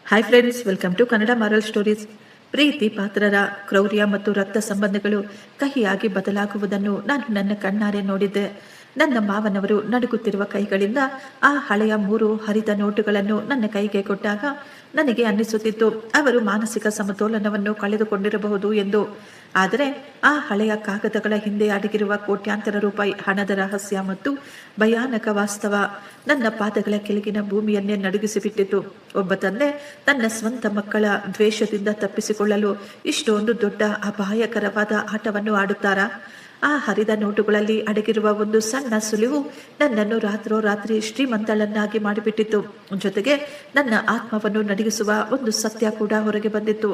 Hi friends, welcome to Kannada moral stories. ಪ್ರೀತಿ ಪಾತ್ರರ ಕ್ರೌರ್ಯ ಮತ್ತು ರಕ್ತ ಸಂಬಂಧಗಳು ಕಹಿಯಾಗಿ ಬದಲಾಗುವುದನ್ನು ನಾನು ನನ್ನ ಕಣ್ಣಾರೆ ನೋಡಿದ್ದೆ. ನನ್ನ ಮಾವನವರು ನಡುಗುತ್ತಿರುವ ಕೈಗಳಿಂದ ಆ ಹಳೆಯ 3 ಹರಿದ ನೋಟುಗಳನ್ನು ನನ್ನ ಕೈಗೆ ಕೊಟ್ಟಾಗ ನನಗೆ ಅನ್ನಿಸುತ್ತಿತ್ತು ಅವರು ಮಾನಸಿಕ ಸಮತೋಲನವನ್ನು ಕಳೆದುಕೊಂಡಿರಬಹುದು ಎಂದು. ಆದರೆ ಆ ಹಳೆಯ ಕಾಗದಗಳ ಹಿಂದೆ ಅಡಗಿರುವ ಕೋಟ್ಯಾಂತರ ರೂಪಾಯಿ ಹಣದ ರಹಸ್ಯ ಮತ್ತು ಭಯಾನಕ ವಾಸ್ತವ ನನ್ನ ಪಾದಗಳ ಕೆಳಗಿನ ಭೂಮಿಯನ್ನೇ ನಡುಗಿಸಿಬಿಟ್ಟಿತು. ಒಬ್ಬ ತಂದೆ ತನ್ನ ಸ್ವಂತ ಮಕ್ಕಳ ದ್ವೇಷದಿಂದ ತಪ್ಪಿಸಿಕೊಳ್ಳಲು ಇಷ್ಟೊಂದು ದೊಡ್ಡ ಅಪಾಯಕರವಾದ ಆಟವನ್ನು ಆಡುತ್ತಾರಾ? ಆ ಹರಿದ ನೋಟುಗಳಲ್ಲಿ ಅಡಗಿರುವ ಒಂದು ಸಣ್ಣ ಸುಳಿವು ನನ್ನನ್ನು ರಾತ್ರೋರಾತ್ರಿ ಶ್ರೀಮಂತಳನ್ನಾಗಿ ಮಾಡಿಬಿಟ್ಟಿತ್ತು. ಜೊತೆಗೆ ನನ್ನ ಆತ್ಮವನ್ನು ನಡಗಿಸುವ ಒಂದು ಸತ್ಯ ಕೂಡ ಹೊರಗೆ ಬಂದಿತ್ತು.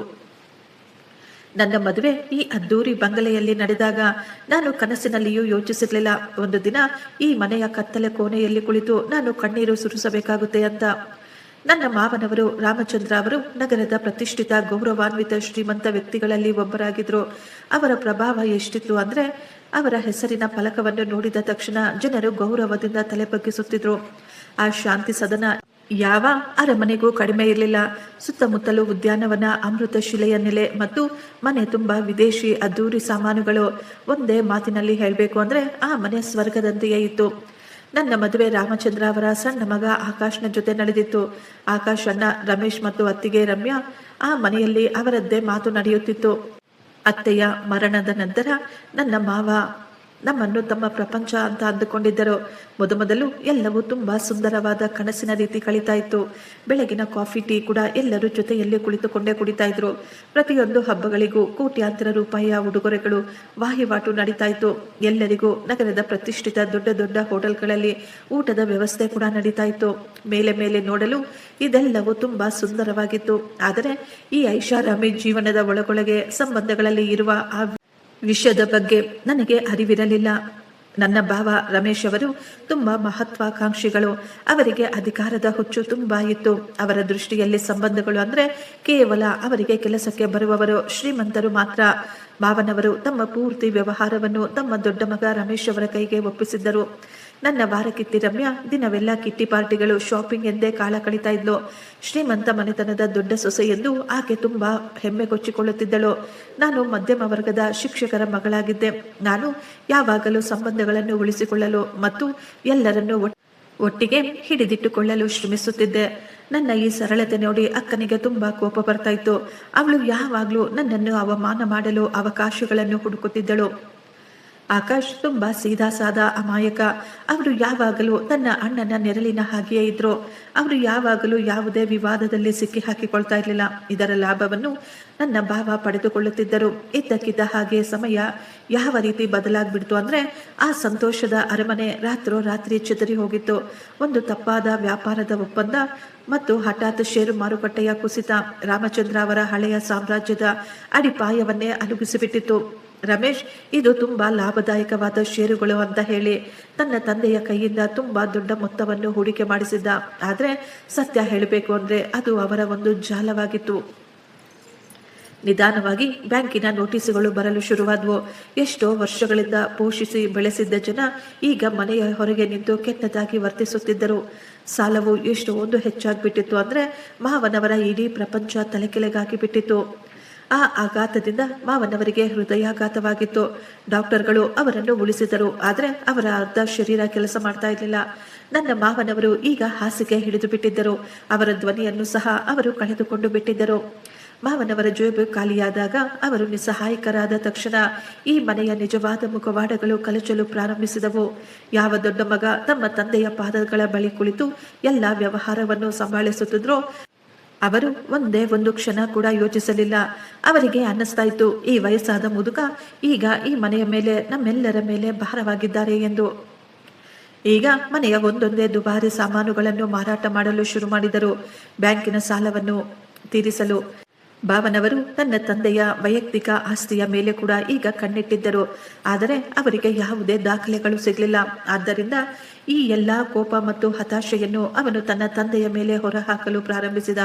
ನನ್ನ ಮದುವೆ ಈ ಅದ್ದೂರಿ ಬಂಗಲೆಯಲ್ಲಿ ನಡೆದಾಗ ನಾನು ಕನಸಿನಲ್ಲಿಯೂ ಯೋಚಿಸಿರಲಿಲ್ಲ ಒಂದು ದಿನ ಈ ಮನೆಯ ಕತ್ತಲೆ ಕೋಣೆಯಲ್ಲಿ ಕುಳಿತು ನಾನು ಕಣ್ಣೀರು ಸುರಿಸಬೇಕಾಗುತ್ತೆ ಅಂತ. ನನ್ನ ಮಾವನವರು ರಾಮಚಂದ್ರ ಅವರು ನಗರದ ಪ್ರತಿಷ್ಠಿತ ಗೌರವಾನ್ವಿತ ಶ್ರೀಮಂತ ವ್ಯಕ್ತಿಗಳಲ್ಲಿ ಒಬ್ಬರಾಗಿದ್ರು. ಅವರ ಪ್ರಭಾವ ಎಷ್ಟಿತ್ತು ಅಂದ್ರೆ ಅವರ ಹೆಸರಿನ ಫಲಕವನ್ನು ನೋಡಿದ ತಕ್ಷಣ ಜನರು ಗೌರವದಿಂದ ತಲೆ ಬಗ್ಗಿಸುತ್ತಿದ್ರು. ಆ ಶಾಂತಿ ಸದನ ಯಾವ ಅರಮನೆಗೂ ಕಡಿಮೆ ಇರಲಿಲ್ಲ. ಸುತ್ತಮುತ್ತಲೂ ಉದ್ಯಾನವನ, ಅಮೃತ ಶಿಲೆಯ ನೆಲೆ ಮತ್ತು ಮನೆ ತುಂಬ ವಿದೇಶಿ ಅದ್ದೂರಿ ಸಾಮಾನುಗಳು. ಒಂದೇ ಮಾತಿನಲ್ಲಿ ಹೇಳಬೇಕು ಅಂದ್ರೆ ಆ ಮನೆ ಸ್ವರ್ಗದಂತೆಯೇ ಇತ್ತು. ನನ್ನ ಮದುವೆ ರಾಮಚಂದ್ರ ಅವರ ಸಣ್ಣ ಮಗ ಆಕಾಶ್ನ ಜೊತೆ ನಡೆದಿತ್ತು. ಆಕಾಶ್ ಅಣ್ಣ ರಮೇಶ್ ಮತ್ತು ಅತ್ತಿಗೆ ರಮ್ಯಾ ಆ ಮನೆಯಲ್ಲಿ ಅವರದ್ದೇ ಮಾತು ನಡೆಯುತ್ತಿತ್ತು. ಅತ್ತೆಯ ಮರಣದ ನಂತರ ನನ್ನ ಮಾವ ನಮ್ಮನ್ನು ತಮ್ಮ ಪ್ರಪಂಚ ಅಂತ ಅಂದುಕೊಂಡಿದ್ದರು. ಮೊದಲು ಎಲ್ಲವೂ ತುಂಬಾ ಸುಂದರವಾದ ಕನಸಿನ ರೀತಿ ಕಳೀತಾ ಇತ್ತು. ಬೆಳಗಿನ ಕಾಫಿ ಟೀ ಕೂಡ ಎಲ್ಲರೂ ಜೊತೆಯಲ್ಲಿ ಕುಳಿತುಕೊಂಡೇ ಕುಡಿತಾ ಇದ್ರು. ಪ್ರತಿಯೊಂದು ಹಬ್ಬಗಳಿಗೂ ಕೋಟ್ಯಾಂತರ ರೂಪಾಯಿಯ ಉಡುಗೊರೆಗಳು ವಾಹಿವಾಟು ನಡೀತಾ ಇತ್ತು. ಎಲ್ಲರಿಗೂ ನಗರದ ಪ್ರತಿಷ್ಠಿತ ದೊಡ್ಡ ದೊಡ್ಡ ಹೋಟೆಲ್ಗಳಲ್ಲಿ ಊಟದ ವ್ಯವಸ್ಥೆ ಕೂಡ ನಡೀತಾ ಇತ್ತು. ಮೇಲೆ ನೋಡಲು ಇದೆಲ್ಲವೂ ತುಂಬಾ ಸುಂದರವಾಗಿತ್ತು. ಆದರೆ ಈ ಐಷಾರಾಮಿ ಜೀವನದ ಒಳಗೊಳಗೆ ಸಂಬಂಧಗಳಲ್ಲಿ ಇರುವ ಆ ವಿಷಯದ ಬಗ್ಗೆ ನನಗೆ ಅರಿವಿರಲಿಲ್ಲ. ನನ್ನ ಭಾವ ರಮೇಶ್ ಅವರು ತುಂಬಾ ಮಹತ್ವಾಕಾಂಕ್ಷಿಗಳು. ಅವರಿಗೆ ಅಧಿಕಾರದ ಹುಚ್ಚು ತುಂಬಾ ಇತ್ತು. ಅವರ ದೃಷ್ಟಿಯಲ್ಲಿ ಸಂಬಂಧಗಳು ಅಂದ್ರೆ ಕೇವಲ ಅವರಿಗೆ ಕೆಲಸಕ್ಕೆ ಬರುವವರು ಶ್ರೀಮಂತರು ಮಾತ್ರ. ಮಾವನವರು ತಮ್ಮ ಪೂರ್ತಿ ವ್ಯವಹಾರವನ್ನು ತಮ್ಮ ದೊಡ್ಡ ಮಗ ರಮೇಶ್ ಅವರ ಕೈಗೆ ಒಪ್ಪಿಸಿದ್ದರು. ನನ್ನ ವಾರಕಿತ್ತಿ ರಮ್ಯಾ ದಿನವೆಲ್ಲ ಕಿಟ್ಟಿ ಪಾರ್ಟಿಗಳು, ಶಾಪಿಂಗ್ ಎಂದೇ ಕಾಲ ಕಳೀತಾ ಇದ್ಲು. ಶ್ರೀಮಂತ ಮನೆತನದ ದೊಡ್ಡ ಸೊಸೆ ಎಂದು ಆಕೆ ತುಂಬಾ ಹೆಮ್ಮೆ ಕೊಚ್ಚಿಕೊಳ್ಳುತ್ತಿದ್ದಳು. ನಾನು ಮಧ್ಯಮ ವರ್ಗದ ಶಿಕ್ಷಕರ ಮಗಳಾಗಿದ್ದೆ. ನಾನು ಯಾವಾಗಲೂ ಸಂಬಂಧಗಳನ್ನು ಉಳಿಸಿಕೊಳ್ಳಲು ಮತ್ತು ಎಲ್ಲರನ್ನೂ ಒಟ್ಟಿಗೆ ಹಿಡಿದಿಟ್ಟುಕೊಳ್ಳಲು ಶ್ರಮಿಸುತ್ತಿದ್ದೆ. ನನ್ನ ಈ ಸರಳತೆ ನೋಡಿ ಅಕ್ಕನಿಗೆ ತುಂಬಾ ಕೋಪ ಬರ್ತಾ ಇತ್ತು. ಅವಳು ಯಾವಾಗಲೂ ನನ್ನನ್ನು ಅವಮಾನ ಮಾಡಲು ಅವಕಾಶಗಳನ್ನು ಹುಡುಕುತ್ತಿದ್ದಳು. ಆಕಾಶ್ ತುಂಬಾ ಸೀದಾ ಸಾದಾ ಅಮಾಯಕ. ಅವರು ಯಾವಾಗಲೂ ತನ್ನ ಅಣ್ಣನ ನೆರಳಿನ ಹಾಗೆಯೇ ಇದ್ರು. ಅವರು ಯಾವಾಗಲೂ ಯಾವುದೇ ವಿವಾದದಲ್ಲಿ ಸಿಕ್ಕಿ ಹಾಕಿಕೊಳ್ತಾ ಇರಲಿಲ್ಲ. ಇದರ ಲಾಭವನ್ನು ನನ್ನ ಭಾವ ಪಡೆದುಕೊಳ್ಳುತ್ತಿದ್ದರು. ಇದ್ದಕ್ಕಿದ್ದ ಹಾಗೆ ಸಮಯ ಯಾವ ರೀತಿ ಬದಲಾಗ್ಬಿಡ್ತು ಅಂದ್ರೆ ಆ ಸಂತೋಷದ ಅರಮನೆ ರಾತ್ರೋರಾತ್ರಿ ಚೆದರಿ ಹೋಗಿತ್ತು. ಒಂದು ತಪ್ಪಾದ ವ್ಯಾಪಾರದ ಒಪ್ಪಂದ ಮತ್ತು ಹಠಾತ್ ಷೇರು ಮಾರುಕಟ್ಟೆಯ ಕುಸಿತ ರಾಮಚಂದ್ರ ಅವರ ಹಳೆಯ ಸಾಮ್ರಾಜ್ಯದ ಅಡಿಪಾಯವನ್ನೇ ಅಲುಗಿಸಿಬಿಟ್ಟಿತ್ತು. ರಮೇಶ್ ಇದು ತುಂಬಾ ಲಾಭದಾಯಕವಾದ ಷೇರುಗಳು ಅಂತ ಹೇಳಿ ತನ್ನ ತಂದೆಯ ಕೈಯಿಂದ ತುಂಬಾ ದೊಡ್ಡ ಮೊತ್ತವನ್ನು ಹೂಡಿಕೆ ಮಾಡಿಸಿದ್ದ. ಆದ್ರೆ ಸತ್ಯ ಹೇಳಬೇಕು ಅಂದ್ರೆ ಅದು ಅವರ ಒಂದು ಜಾಲವಾಗಿತ್ತು. ನಿಧಾನವಾಗಿ ಬ್ಯಾಂಕಿನ ನೋಟಿಸುಗಳು ಬರಲು ಶುರುವಾದವು. ಎಷ್ಟೋ ವರ್ಷಗಳಿಂದ ಪೋಷಿಸಿ ಬೆಳೆಸಿದ್ದ ಜನ ಈಗ ಮನೆಯ ಹೊರಗೆ ನಿಂತು ಕೆಟ್ಟದಾಗಿ ವರ್ತಿಸುತ್ತಿದ್ದರು. ಸಾಲವು ಎಷ್ಟೊಂದು ಹೆಚ್ಚಾಗ್ಬಿಟ್ಟಿತ್ತು ಅಂದ್ರೆ ಮಾವನವರ ಇಡೀ ಪ್ರಪಂಚ ತಲೆಕೆಳಗಾಗಿ ಬಿಟ್ಟಿತ್ತು. ಆ ಆಘಾತದಿಂದ ಮಾವನವರಿಗೆ ಹೃದಯಾಘಾತವಾಗಿತ್ತು. ಡಾಕ್ಟರ್ಗಳು ಅವರನ್ನು ಉಳಿಸಿದರು. ಆದರೆ ಅವರ ಅರ್ಧ ಶರೀರ ಕೆಲಸ ಮಾಡ್ತಾ ಇರಲಿಲ್ಲ. ನನ್ನ ಮಾವನವರು ಈಗ ಹಾಸಿಗೆ ಹಿಡಿದು ಬಿಟ್ಟಿದ್ದರು. ಅವರ ಧ್ವನಿಯನ್ನು ಸಹ ಅವರು ಕಳೆದುಕೊಂಡು ಬಿಟ್ಟಿದ್ದರು. ಮಾವನವರ ಜೇಬು ಖಾಲಿಯಾದಾಗ ಅವರು ನಿಸ್ಸಹಾಯಕರಾದ ತಕ್ಷಣ ಈ ಮನೆಯ ನಿಜವಾದ ಮುಖವಾಡಗಳು ಕಲಚಲು ಪ್ರಾರಂಭಿಸಿದವು. ಯಾವ ದೊಡ್ಡ ಮಗ ತಮ್ಮ ತಂದೆಯ ಪಾದಗಳ ಬಳಿ ಕುಳಿತು ಎಲ್ಲ ವ್ಯವಹಾರವನ್ನು ಸಂಭಾಳಿಸುತ್ತಿದ್ರೋ ಅವರು ಒಂದೇ ಒಂದು ಕ್ಷಣ ಕೂಡ ಯೋಚಿಸಲಿಲ್ಲ. ಅವರಿಗೆ ಅನ್ನಿಸ್ತಾ ಇತ್ತು ಈ ವಯಸ್ಸಾದ ಮುದುಕ ಈಗ ಈ ಮನೆಯ ಮೇಲೆ, ನಮ್ಮೆಲ್ಲರ ಮೇಲೆ ಭಾರವಾಗಿದ್ದಾರೆ ಎಂದು. ಈಗ ಮನೆಯ ಒಂದೊಂದೇ ದುಬಾರಿ ಸಾಮಾನುಗಳನ್ನು ಮಾರಾಟ ಮಾಡಲು ಶುರು ಮಾಡಿದರು. ಬ್ಯಾಂಕಿನ ಸಾಲವನ್ನು ತೀರಿಸಲು ಭಾವನವರು ತನ್ನ ತಂದೆಯ ವೈಯಕ್ತಿಕ ಆಸ್ತಿಯ ಮೇಲೆ ಕೂಡ ಈಗ ಕಣ್ಣಿಟ್ಟಿದ್ದರು. ಆದರೆ ಅವರಿಗೆ ಯಾವುದೇ ದಾಖಲೆಗಳು ಸಿಗಲಿಲ್ಲ. ಆದ್ದರಿಂದ ಈ ಎಲ್ಲಾ ಕೋಪ ಮತ್ತು ಹತಾಶೆಯನ್ನು ಅವನು ತನ್ನ ತಂದೆಯ ಮೇಲೆ ಹೊರಹಾಕಲು ಪ್ರಾರಂಭಿಸಿದ.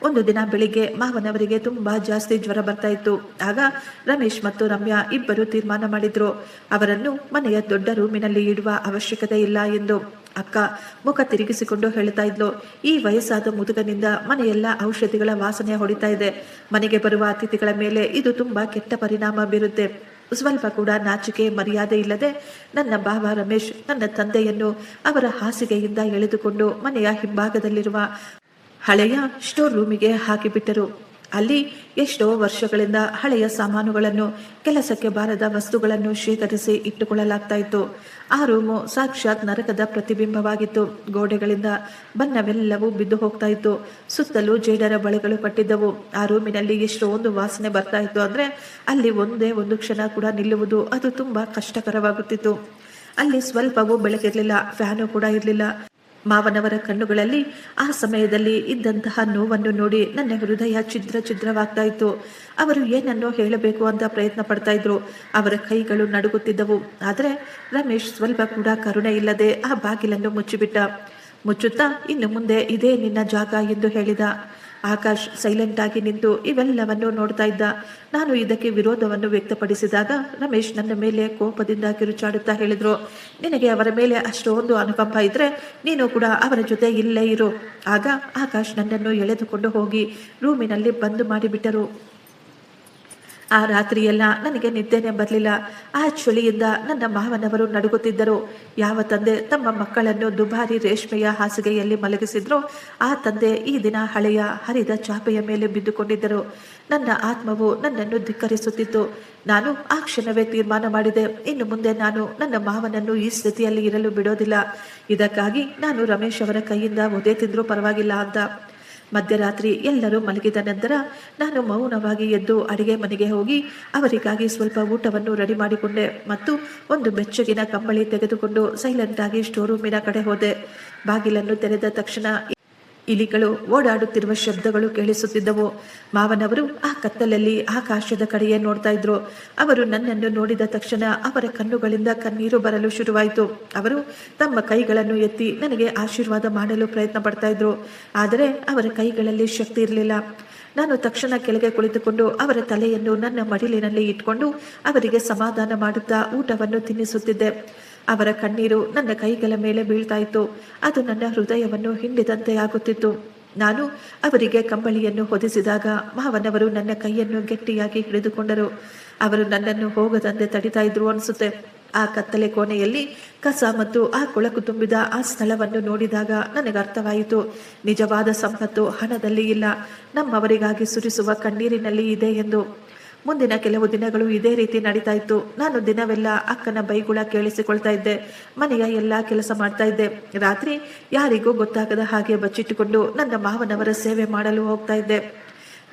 ಒಂದು ದಿನ ಬೆಳಿಗ್ಗೆ ಮಾವನವರಿಗೆ ತುಂಬಾ ಜಾಸ್ತಿ ಜ್ವರ ಬರ್ತಾ ಇತ್ತು. ಆಗ ರಮೇಶ್ ಮತ್ತು ರಮ್ಯಾ ಇಬ್ಬರು ತೀರ್ಮಾನ ಮಾಡಿದ್ರು ಅವರನ್ನು ಮನೆಯ ದೊಡ್ಡ ರೂಮಿನಲ್ಲಿ ಇಡುವ ಅವಶ್ಯಕತೆ ಇಲ್ಲ ಎಂದು. ಅಕ್ಕ ಮುಖ ತಿರುಗಿಸಿಕೊಂಡು ಹೇಳ್ತಾ ಇದ್ಲು, ಈ ವಯಸ್ಸಾದ ಮುದುಗನಿಂದ ಮನೆಯೆಲ್ಲ ಔಷಧಿಗಳ ವಾಸನೆ ಹೊಡಿತಾ ಇದೆ. ಮನೆಗೆ ಬರುವ ಅತಿಥಿಗಳ ಮೇಲೆ ಇದು ತುಂಬಾ ಕೆಟ್ಟ ಪರಿಣಾಮ ಬೀರುತ್ತೆ. ಸ್ವಲ್ಪ ಕೂಡ ನಾಚಿಕೆ ಮರ್ಯಾದೆ ಇಲ್ಲದೆ ನನ್ನ ಭಾವ ರಮೇಶ್ ನನ್ನ ತಂದೆಯನ್ನು ಅವರ ಹಾಸಿಗೆಯಿಂದ ಎಳೆದುಕೊಂಡು ಮನೆಯ ಹಿಂಭಾಗದಲ್ಲಿರುವ ಹಳೆಯ ಸ್ಟೋರ್ ರೂಮಿಗೆ ಹಾಕಿಬಿಟ್ಟರು. ಅಲ್ಲಿ ಎಷ್ಟೋ ವರ್ಷಗಳಿಂದ ಹಳೆಯ ಸಾಮಾನುಗಳನ್ನು, ಕೆಲಸಕ್ಕೆ ಬಾರದ ವಸ್ತುಗಳನ್ನು ಶೇಖರಿಸಿ ಇಟ್ಟುಕೊಳ್ಳಲಾಗ್ತಾ ಇತ್ತು. ಆ ರೂಮು ಸಾಕ್ಷಾತ್ ನರಕದ ಪ್ರತಿಬಿಂಬವಾಗಿತ್ತು. ಗೋಡೆಗಳಿಂದ ಬಣ್ಣವೆಲ್ಲವೂ ಬಿದ್ದು ಹೋಗ್ತಾ ಇತ್ತು. ಸುತ್ತಲೂ ಜೇಡರ ಬಳೆಗಳು ಕಟ್ಟಿದ್ದವು. ಆ ರೂಮಿನಲ್ಲಿ ಎಷ್ಟೊಂದು ವಾಸನೆ ಬರ್ತಾ ಇತ್ತು ಅಂದ್ರೆ ಅಲ್ಲಿ ಒಂದೇ ಒಂದು ಕ್ಷಣ ಕೂಡ ನಿಲ್ಲುವುದು ಅದು ತುಂಬಾ ಕಷ್ಟಕರವಾಗುತ್ತಿತ್ತು. ಅಲ್ಲಿ ಸ್ವಲ್ಪವೂ ಬೆಳಕಿರ್ಲಿಲ್ಲ, ಫ್ಯಾನು ಕೂಡ ಇರಲಿಲ್ಲ. ಮಾವನವರ ಕಣ್ಣುಗಳಲ್ಲಿ ಆ ಸಮಯದಲ್ಲಿ ಇದ್ದಂತಹ ನೋವನ್ನು ನೋಡಿ ನನ್ನ ಹೃದಯ ಛಿದ್ರವಾಗ್ತಾ ಇತ್ತು. ಅವರು ಏನನ್ನೋ ಹೇಳಬೇಕು ಅಂತ ಪ್ರಯತ್ನ ಪಡ್ತಾ ಇದ್ರು. ಅವರ ಕೈಗಳು ನಡುಗುತ್ತಿದ್ದವು. ಆದರೆ ರಮೇಶ್ ಸ್ವಲ್ಪ ಕೂಡ ಕರುಣೆ ಇಲ್ಲದೆ ಆ ಬಾಗಿಲನ್ನು ಮುಚ್ಚುತ್ತಾ ಇನ್ನು ಮುಂದೆ ಇದೇ ನಿನ್ನ ಜಾಗ ಎಂದು ಹೇಳಿದ. ಆಕಾಶ್ ಸೈಲೆಂಟ್ ಆಗಿ ನಿಂತು ಇವೆಲ್ಲವನ್ನು ನೋಡ್ತಾ ಇದ್ದ. ನಾನು ಇದಕ್ಕೆ ವಿರೋಧವನ್ನು ವ್ಯಕ್ತಪಡಿಸಿದಾಗ ರಮೇಶ್ ನನ್ನ ಮೇಲೆ ಕೋಪದಿಂದ ಕಿರುಚಾಡುತ್ತಾ ಹೇಳಿದ್ರು, ನಿನಗೆ ಅವರ ಮೇಲೆ ಅಷ್ಟೊಂದು ಅನುಕಂಪ ಇದ್ರೆ ನೀನು ಕೂಡ ಅವರ ಜೊತೆ ಇಲ್ಲೇ ಇರು. ಆಗ ಆಕಾಶ್ ನನ್ನನ್ನು ಎಳೆದುಕೊಂಡು ಹೋಗಿ ರೂಮಿನಲ್ಲಿ ಬಂದು ಮಾಡಿಬಿಟ್ಟರು. ಆ ರಾತ್ರಿಯೆಲ್ಲ ನನಗೆ ನಿದ್ದೆನೆ ಬರಲಿಲ್ಲ. ಆ ಚಳಿಯಿಂದ ನನ್ನ ಮಾವನವರು ನಡುಗುತ್ತಿದ್ದರು. ಯಾವ ತಂದೆ ತಮ್ಮ ಮಕ್ಕಳನ್ನು ದುಬಾರಿ ರೇಷ್ಮೆಯ ಹಾಸಿಗೆಯಲ್ಲಿ ಮಲಗಿಸಿದ್ರೋ ಆ ತಂದೆ ಈ ದಿನ ಹಳೆಯ ಹರಿದ ಚಾಪೆಯ ಮೇಲೆ ಬಿದ್ದುಕೊಂಡಿದ್ದರು. ನನ್ನ ಆತ್ಮವು ನನ್ನನ್ನು ಧಿಕ್ಕರಿಸುತ್ತಿತ್ತು. ನಾನು ಆ ಕ್ಷಣವೇ ತೀರ್ಮಾನ ಮಾಡಿದೆ, ಇನ್ನು ಮುಂದೆ ನಾನು ನನ್ನ ಮಾವನನ್ನು ಈ ಸ್ಥಿತಿಯಲ್ಲಿ ಇರಲು ಬಿಡೋದಿಲ್ಲ. ಇದಕ್ಕಾಗಿ ನಾನು ರಮೇಶ್ ಅವರ ಕೈಯಿಂದ ಒದೆ ತಿಂದ್ರೂ ಪರವಾಗಿಲ್ಲ ಅಂತ. ಮಧ್ಯರಾತ್ರಿ ಎಲ್ಲರೂ ಮಲಗಿದ ನಂತರ ನಾನು ಮೌನವಾಗಿ ಎದ್ದು ಅಡಿಗೆ ಮನೆಗೆ ಹೋಗಿ ಅವರಿಗಾಗಿ ಸ್ವಲ್ಪ ಊಟವನ್ನು ರೆಡಿ ಮಾಡಿಕೊಂಡೆ ಮತ್ತು ಒಂದು ಬೆಚ್ಚಗಿನ ಕಂಬಳಿ ತೆಗೆದುಕೊಂಡು ಸೈಲೆಂಟ್ ಆಗಿ ಸ್ಟೋರ್ ರೂಮಿನ ಕಡೆ ಹೋದೆ. ಬಾಗಿಲನ್ನು ತೆರೆದ ತಕ್ಷಣ ಇಲಿಗಳು ಓಡಾಡುತ್ತಿರುವ ಶಬ್ದಗಳು ಕೇಳಿಸುತ್ತಿದ್ದವು. ಮಾವನವರು ಆ ಕತ್ತಲಲ್ಲಿ ಆಕಾಶದ ಕಡೆಯೇ ನೋಡ್ತಾ ಇದ್ರು. ಅವರು ನನ್ನನ್ನು ನೋಡಿದ ತಕ್ಷಣ ಅವರ ಕಣ್ಣುಗಳಿಂದ ಕಣ್ಣೀರು ಬರಲು ಶುರುವಾಯಿತು. ಅವರು ತಮ್ಮ ಕೈಗಳನ್ನು ಎತ್ತಿ ನನಗೆ ಆಶೀರ್ವಾದ ಮಾಡಲು ಪ್ರಯತ್ನ ಪಡ್ತಾ ಇದ್ರು. ಆದರೆ ಅವರ ಕೈಗಳಲ್ಲಿ ಶಕ್ತಿ ಇರಲಿಲ್ಲ. ನಾನು ತಕ್ಷಣ ಕೆಳಗೆ ಕುಳಿತುಕೊಂಡು ಅವರ ತಲೆಯನ್ನು ನನ್ನ ಮಡಿಲಿನಲ್ಲಿ ಇಟ್ಕೊಂಡು ಅವರಿಗೆ ಸಮಾಧಾನ ಮಾಡುತ್ತಾ ಊಟವನ್ನು ತಿನ್ನಿಸುತ್ತಿದ್ದೆ. ಅವರ ಕಣ್ಣೀರು ನನ್ನ ಕೈಗಳ ಮೇಲೆ ಬೀಳ್ತಾ ಇತ್ತು. ಅದು ನನ್ನ ಹೃದಯವನ್ನು ಹಿಂಡಿದಂತೆ ಆಗುತ್ತಿತ್ತು. ನಾನು ಅವರಿಗೆ ಕಂಬಳಿಯನ್ನು ಹೊದಿಸಿದಾಗ ಮಾವನವರು ನನ್ನ ಕೈಯನ್ನು ಗಟ್ಟಿಯಾಗಿ ಹಿಡಿದುಕೊಂಡರು. ಅವರು ನನ್ನನ್ನು ಹೋಗದಂತೆ ತಡಿತಾ ಇದ್ರು ಅನಿಸುತ್ತೆ. ಆ ಕತ್ತಲೆ ಕೋಣೆಯಲ್ಲಿ ಕಸ ಮತ್ತು ಆ ಕೊಳಕು ತುಂಬಿದ ಆ ಸ್ಥಳವನ್ನು ನೋಡಿದಾಗ ನನಗೆ ಅರ್ಥವಾಯಿತು, ನಿಜವಾದ ಸಂಪತ್ತು ಹಣದಲ್ಲಿ ಇಲ್ಲ, ನಮ್ಮವರಿಗಾಗಿ ಸುರಿಸುವ ಕಣ್ಣೀರಿನಲ್ಲಿ ಇದೆ ಎಂದು. ಮುಂದಿನ ಕೆಲವು ದಿನಗಳು ಇದೇ ರೀತಿ ನಡೀತಾ ಇತ್ತು. ನಾನು ದಿನವೆಲ್ಲ ಅಕ್ಕನ ಬೈಗುಳ ಕೇಳಿಸಿಕೊಳ್ತಾ ಇದ್ದೆ. ಮನೆಯ ಎಲ್ಲ ಕೆಲಸ ಮಾಡ್ತಾ ಇದ್ದೆ. ರಾತ್ರಿ ಯಾರಿಗೂ ಗೊತ್ತಾಗದ ಹಾಗೆ ಬಚ್ಚಿಟ್ಟುಕೊಂಡು ನನ್ನ ಮಾವನವರ ಸೇವೆ ಮಾಡಲು ಹೋಗ್ತಾ ಇದ್ದೆ.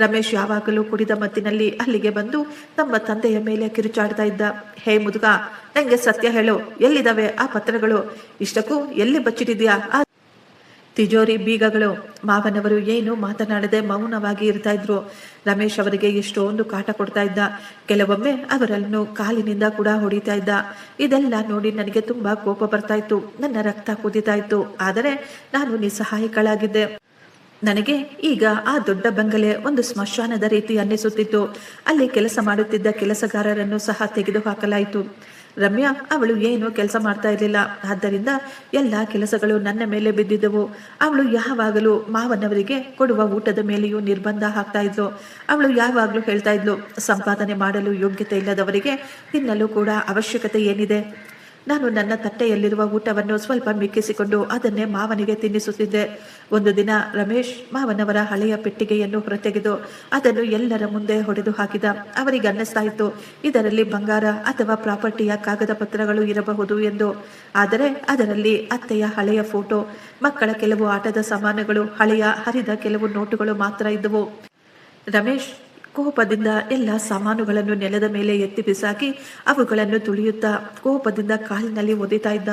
ರಮೇಶ್ ಯಾವಾಗಲೂ ಕುಡಿದ ಮತ್ತಿನಲ್ಲಿ ಅಲ್ಲಿಗೆ ಬಂದು ತಮ್ಮ ತಂದೆಯ ಮೇಲೆ ಕಿರುಚಾಡ್ತಾ ಇದ್ದ. ಹೇ ಮುದುಗ, ನಂಗೆ ಸತ್ಯ ಹೇಳು, ಎಲ್ಲಿದ್ದಾವೆ ಆ ಪತ್ರಗಳು? ಇಷ್ಟಕ್ಕೂ ಎಲ್ಲಿ ಬಚ್ಚಿಟ್ಟಿದ್ಯಾ ಆ ತಿಜೋರಿ ಬೀಗಗಳು? ಮಾವನವರು ಏನು ಮಾತನಾಡದೆ ಮೌನವಾಗಿ ಇರ್ತಾ ಇದ್ರು. ರಮೇಶ್ ಅವರಿಗೆ ಎಷ್ಟೊಂದು ಕಾಟ ಕೊಡ್ತಾ ಇದ್ದ. ಕೆಲವೊಮ್ಮೆ ಅವರನ್ನು ಕಾಲಿನಿಂದ ಕೂಡ ಹೊಡಿತಾ ಇದ್ದ. ಇದೆಲ್ಲ ನೋಡಿ ನನಗೆ ತುಂಬಾ ಕೋಪ ಬರ್ತಾ ಇತ್ತು. ನನ್ನ ರಕ್ತ ಕುದಿತಾ ಇತ್ತು. ಆದರೆ ನಾನು ನಿಸ್ಸಹಾಯಕಳಾಗಿದ್ದೆ. ನನಗೆ ಈಗ ಆ ದೊಡ್ಡ ಬಂಗಲೆ ಒಂದು ಸ್ಮಶಾನದ ರೀತಿ ಅನ್ನಿಸುತ್ತಿತ್ತು. ಅಲ್ಲಿ ಕೆಲಸ ಮಾಡುತ್ತಿದ್ದ ಕೆಲಸಗಾರರನ್ನು ಸಹ ತೆಗೆದುಹಾಕಲಾಯಿತು. ರಮ್ಯಾ ಅವಳು ಏನು ಕೆಲಸ ಮಾಡ್ತಾ ಇರಲಿಲ್ಲ. ಆದ್ದರಿಂದ ಎಲ್ಲ ಕೆಲಸಗಳು ನನ್ನ ಮೇಲೆ ಬಿದ್ದಿದ್ದವು. ಅವಳು ಯಾವಾಗಲೂ ಮಾವನವರಿಗೆ ಕೊಡುವ ಊಟದ ಮೇಲೆಯೂ ನಿರ್ಬಂಧ ಹಾಕ್ತಾ ಇದ್ಲು. ಅವಳು ಯಾವಾಗಲೂ ಹೇಳ್ತಾ ಇದ್ಲು, ಸಂಪಾದನೆ ಮಾಡಲು ಯೋಗ್ಯತೆ ಇಲ್ಲದವರಿಗೆ ತಿನ್ನಲು ಕೂಡ ಅವಶ್ಯಕತೆ ಏನಿದೆ? ನಾನು ನನ್ನ ತಟ್ಟೆಯಲ್ಲಿರುವ ಊಟವನ್ನು ಸ್ವಲ್ಪ ಮಿಕ್ಕಿಸಿಕೊಂಡು ಅದನ್ನೇ ಮಾವನಿಗೆ ತಿನ್ನಿಸುತ್ತಿದ್ದೆ. ಒಂದು ದಿನ ರಮೇಶ್ ಮಾವನವರ ಹಳೆಯ ಪೆಟ್ಟಿಗೆಯನ್ನು ಹೊರತೆಗೆದು ಅದನ್ನು ಎಲ್ಲರ ಮುಂದೆ ಹೊಡೆದು ಹಾಕಿದ. ಅವರಿಗೆ ಅನ್ನಿಸ್ತಾ ಇತ್ತು ಇದರಲ್ಲಿ ಬಂಗಾರ ಅಥವಾ ಪ್ರಾಪರ್ಟಿಯ ಕಾಗದ ಪತ್ರಗಳು ಇರಬಹುದು ಎಂದು. ಆದರೆ ಅದರಲ್ಲಿ ಅತ್ತೆಯ ಹಳೆಯ ಫೋಟೋ, ಮಕ್ಕಳ ಕೆಲವು ಆಟದ ಸಾಮಾನುಗಳು, ಹಳೆಯ ಹರಿದ ಕೆಲವು ನೋಟುಗಳು ಮಾತ್ರ ಇದ್ದವು. ರಮೇಶ್ ಕೋಪದಿಂದ ಎಲ್ಲ ಸಾಮಾನುಗಳನ್ನು ನೆಲದ ಮೇಲೆ ಎತ್ತಿ ಬಿಸಾಕಿ ಅವುಗಳನ್ನು ತುಳಿಯುತ್ತಾ ಕೋಪದಿಂದ ಕಾಲಿನಲ್ಲಿ ಒದಿತಾ ಇದ್ದ.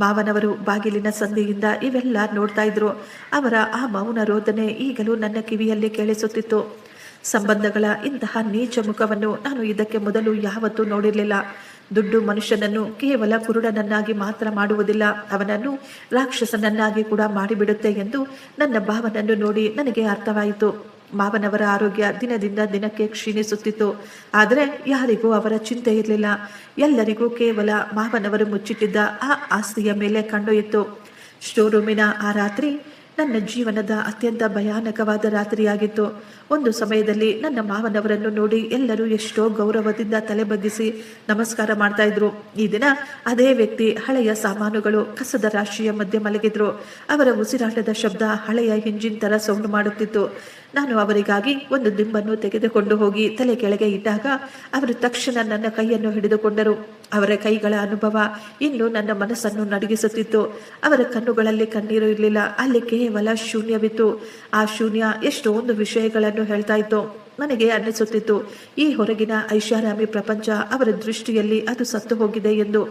ಮಾವನವರು ಬಾಗಿಲಿನ ಸಂದಿಯಿಂದ ಇವೆಲ್ಲ ನೋಡ್ತಾ ಇದ್ರು. ಅವರ ಆ ಮೌನ ರೋದನೆ ಈಗಲೂ ನನ್ನ ಕಿವಿಯಲ್ಲಿ ಕೇಳಿಸುತ್ತಿತ್ತು. ಸಂಬಂಧಗಳ ಇಂತಹ ನೀಚ ಮುಖವನ್ನು ನಾನು ಇದಕ್ಕೆ ಮೊದಲು ಯಾವತ್ತೂ ನೋಡಿರಲಿಲ್ಲ. ದುಡ್ಡು ಮನುಷ್ಯನನ್ನು ಕೇವಲ ಕುರುಡನನ್ನಾಗಿ ಮಾತ್ರ ಮಾಡುವುದಿಲ್ಲ, ಅವನನ್ನು ರಾಕ್ಷಸನನ್ನಾಗಿ ಕೂಡ ಮಾಡಿಬಿಡುತ್ತೆ ಎಂದು ನನ್ನ ಭಾವನನ್ನು ನೋಡಿ ನನಗೆ ಅರ್ಥವಾಯಿತು. ಮಾವನವರ ಆರೋಗ್ಯ ದಿನದಿಂದ ದಿನಕ್ಕೆ ಕ್ಷೀಣಿಸುತ್ತಿತ್ತು. ಆದರೆ ಯಾರಿಗೂ ಅವರ ಚಿಂತೆ ಇರಲಿಲ್ಲ. ಎಲ್ಲರಿಗೂ ಕೇವಲ ಮಾವನವರು ಮುಚ್ಚಿಟ್ಟಿದ್ದ ಆ ಆಸ್ತಿಯ ಮೇಲೆ ಕಣ್ಣು ಇತ್ತು. ಸ್ಟೋರ್ ರೂಮಿನ ಆ ರಾತ್ರಿ ನನ್ನ ಜೀವನದ ಅತ್ಯಂತ ಭಯಾನಕವಾದ ರಾತ್ರಿಯಾಗಿತ್ತು. ಒಂದು ಸಮಯದಲ್ಲಿ ನನ್ನ ಮಾವನವರನ್ನು ನೋಡಿ ಎಲ್ಲರೂ ಎಷ್ಟೋ ಗೌರವದಿಂದ ತಲೆ ಬಗ್ಗಿಸಿ ನಮಸ್ಕಾರ ಮಾಡ್ತಾ ಇದ್ರು. ಈ ದಿನ ಅದೇ ವ್ಯಕ್ತಿ ಹಳೆಯ ಸಾಮಾನುಗಳು ಕಸದ ರಾಶಿಯ ಮಧ್ಯೆ ಮಲಗಿದ್ರು. ಅವರ ಉಸಿರಾಟದ ಶಬ್ದ ಹಳೆಯ ಇಂಜಿನ್ ತರ ಸೌಂಡ್ ಮಾಡುತ್ತಿತ್ತು. ನಾನು ಅವರಿಗಾಗಿ ಒಂದು ದಿಂಬನ್ನು ತೆಗೆದುಕೊಂಡು ಹೋಗಿ ತಲೆ ಕೆಳಗೆ ಇಟ್ಟಾಗ ಅವರು ತಕ್ಷಣ ನನ್ನ ಕೈಯನ್ನು ಹಿಡಿದುಕೊಂಡರು. ಅವರ ಕೈಗಳ ಅನುಭವ ಇನ್ನು ನನ್ನ ಮನಸ್ಸನ್ನು ನಡಗಿಸುತ್ತಿತ್ತು. ಅವರ ಕಣ್ಣುಗಳಲ್ಲಿ ಕಣ್ಣೀರು ಇರಲಿಲ್ಲ, ಅಲ್ಲಿ ಕೇವಲ ಶೂನ್ಯವಿತ್ತು. ಆ ಶೂನ್ಯ ಎಷ್ಟೊಂದು ವಿಷಯಗಳನ್ನು ಹೇಳ್ತಾ ಇತ್ತು. ನನಗೆ ಅನ್ನಿಸುತ್ತಿತ್ತು, ಈ ಹೊರಗಿನ ಐಷಾರಾಮಿ ಪ್ರಪಂಚ ಅವರ ದೃಷ್ಟಿಯಲ್ಲಿ ಅದು ಸತ್ತು ಹೋಗಿದೆ ಎಂದು.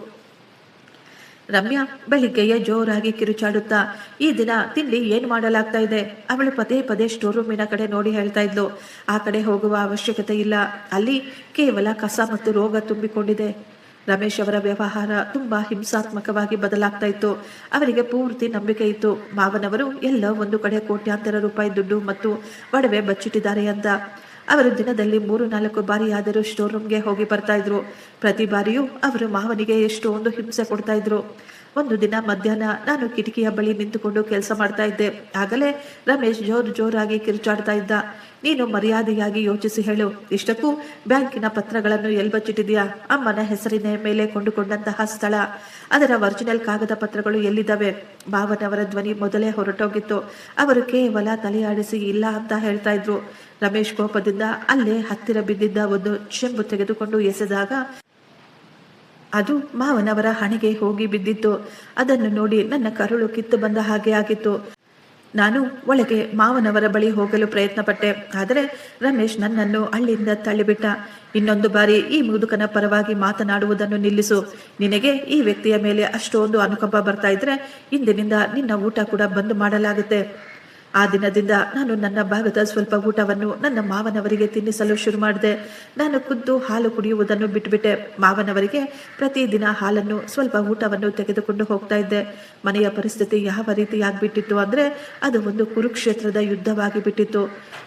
ರಮ್ಯಾ ಬೆಳಿಗ್ಗೆಯೇ ಜೋರಾಗಿ ಕಿರುಚಾಡುತ್ತಾ, ಈ ದಿನ ತಿಂಡಿ ಏನ್ ಮಾಡಲಾಗ್ತಾ ಇದೆ? ಅವಳು ಪದೇ ಪದೇ ಸ್ಟೋರ್ ರೂಮಿನ ಕಡೆ ನೋಡಿ ಹೇಳ್ತಾ ಇದ್ಲು. ಆ ಕಡೆ ಹೋಗುವ ಅವಶ್ಯಕತೆ ಇಲ್ಲ, ಅಲ್ಲಿ ಕೇವಲ ಕಸ ಮತ್ತು ರೋಗ ತುಂಬಿಕೊಂಡಿದೆ. ರಮೇಶ್ ಅವರ ವ್ಯವಹಾರ ತುಂಬಾ ಹಿಂಸಾತ್ಮಕವಾಗಿ ಬದಲಾಗ್ತಾ ಇತ್ತು. ಅವರಿಗೆ ಪೂರ್ತಿ ನಂಬಿಕೆ ಇತ್ತು, ಮಾವನವರು ಎಲ್ಲ ಒಂದು ಕಡೆ ಕೋಟ್ಯಾಂತರ ರೂಪಾಯಿ ದುಡ್ಡು ಮತ್ತು ಒಡವೆ ಬಚ್ಚಿಟ್ಟಿದ್ದಾರೆ ಅಂತ. ಅವರು ದಿನದಲ್ಲಿ 3-4 ಬಾರಿಯಾದರೂ ಸ್ಟೋರ್ ರೂಮ್ಗೆ ಹೋಗಿ ಬರ್ತಾ ಇದ್ರು. ಪ್ರತಿ ಬಾರಿಯೂ ಅವರು ಮಾವನಿಗೆ ಎಷ್ಟೊಂದು ಹಿಂಸೆ ಕೊಡ್ತಾ ಇದ್ರು. ಒಂದು ದಿನ ಮಧ್ಯಾಹ್ನ ನಾನು ಕಿಟಕಿಯ ಬಳಿ ನಿಂತುಕೊಂಡು ಕೆಲಸ ಮಾಡ್ತಾ ಇದ್ದೆ. ಆಗಲೇ ರಮೇಶ್ ಜೋರಾಗಿ ಕಿರುಚಾಡ್ತಾ ಇದ್ದ. ನೀನು ಮರ್ಯಾದೆಯಾಗಿ ಯೋಚಿಸಿ ಹೇಳು, ಇಷ್ಟಕ್ಕೂ ಬ್ಯಾಂಕಿನ ಪತ್ರಗಳನ್ನು ಎಲ್ಲಿ ಬಚ್ಚಿಟ್ಟಿದ್ಯಾ? ಅಮ್ಮನ ಹೆಸರಿನ ಮೇಲೆ ಕೊಂಡುಕೊಂಡಂತಹ ಸ್ಥಳ, ಅದರ ಒರಿಜಿನಲ್ ಕಾಗದ ಪತ್ರಗಳು ಎಲ್ಲಿದ್ದಾವೆ? ಭಾವನವರ ಧ್ವನಿ ಮೊದಲೇ ಹೊರಟೋಗಿತ್ತು. ಅವರು ಕೇವಲ ತಲೆಯಾಡಿಸಿ ಇಲ್ಲ ಅಂತ ಹೇಳ್ತಾ ಇದ್ರು. ರಮೇಶ್ ಕೋಪದಿಂದ ಅಲ್ಲೇ ಹತ್ತಿರ ಬಿದ್ದಿದ್ದ ಒಂದು ಚೆಂಬು ತೆಗೆದುಕೊಂಡು ಎಸೆದಾಗ ಅದು ಮಾವನವರ ಹಣೆಗೆ ಹೋಗಿ ಬಿದ್ದಿತ್ತು. ಅದನ್ನು ನೋಡಿ ನನ್ನ ಕರುಳು ಕಿತ್ತು ಬಂದ ಹಾಗೆ ಆಗಿತ್ತು. ನಾನು ಒಳಗೆ ಮಾವನವರ ಬಳಿ ಹೋಗಲು ಪ್ರಯತ್ನ ಪಟ್ಟೆ. ಆದರೆ ರಮೇಶ್ ನನ್ನನ್ನು ಅಲ್ಲಿಂದ ತಳ್ಳಿಬಿಟ್ಟ. ಇನ್ನೊಂದು ಬಾರಿ ಈ ಮುದುಕನ ಪರವಾಗಿ ಮಾತನಾಡುವುದನ್ನು ನಿಲ್ಲಿಸು. ನಿನಗೆ ಈ ವ್ಯಕ್ತಿಯ ಮೇಲೆ ಅಷ್ಟೊಂದು ಅನುಕಂಪ ಬರ್ತಾ ಇದ್ರೆ ಇಂದಿನಿಂದ ನಿನ್ನ ಊಟ ಕೂಡ ಬಂದ್ ಮಾಡಲಾಗುತ್ತೆ. ಆ ದಿನದಿಂದ ನಾನು ನನ್ನ ಭಾಗದ ಸ್ವಲ್ಪ ಊಟವನ್ನು ನನ್ನ ಮಾವನವರಿಗೆ ತಿನ್ನಿಸಲು ಶುರು ಮಾಡಿದೆ. ನಾನು ಖುದ್ದು ಹಾಲು ಕುಡಿಯುವುದನ್ನು ಬಿಟ್ಟುಬಿಟ್ಟೆ. ಮಾವನವರಿಗೆ ಪ್ರತಿದಿನ ಹಾಲನ್ನು, ಸ್ವಲ್ಪ ಊಟವನ್ನು ತೆಗೆದುಕೊಂಡು ಹೋಗ್ತಾ ಇದ್ದೆ. ಮನೆಯ ಪರಿಸ್ಥಿತಿ ಯಾವ ರೀತಿಯಾಗ್ಬಿಟ್ಟಿತ್ತು ಅಂದರೆ ಅದು ಒಂದು ಕುರುಕ್ಷೇತ್ರದ ಯುದ್ಧವಾಗಿ ಬಿಟ್ಟಿತ್ತು.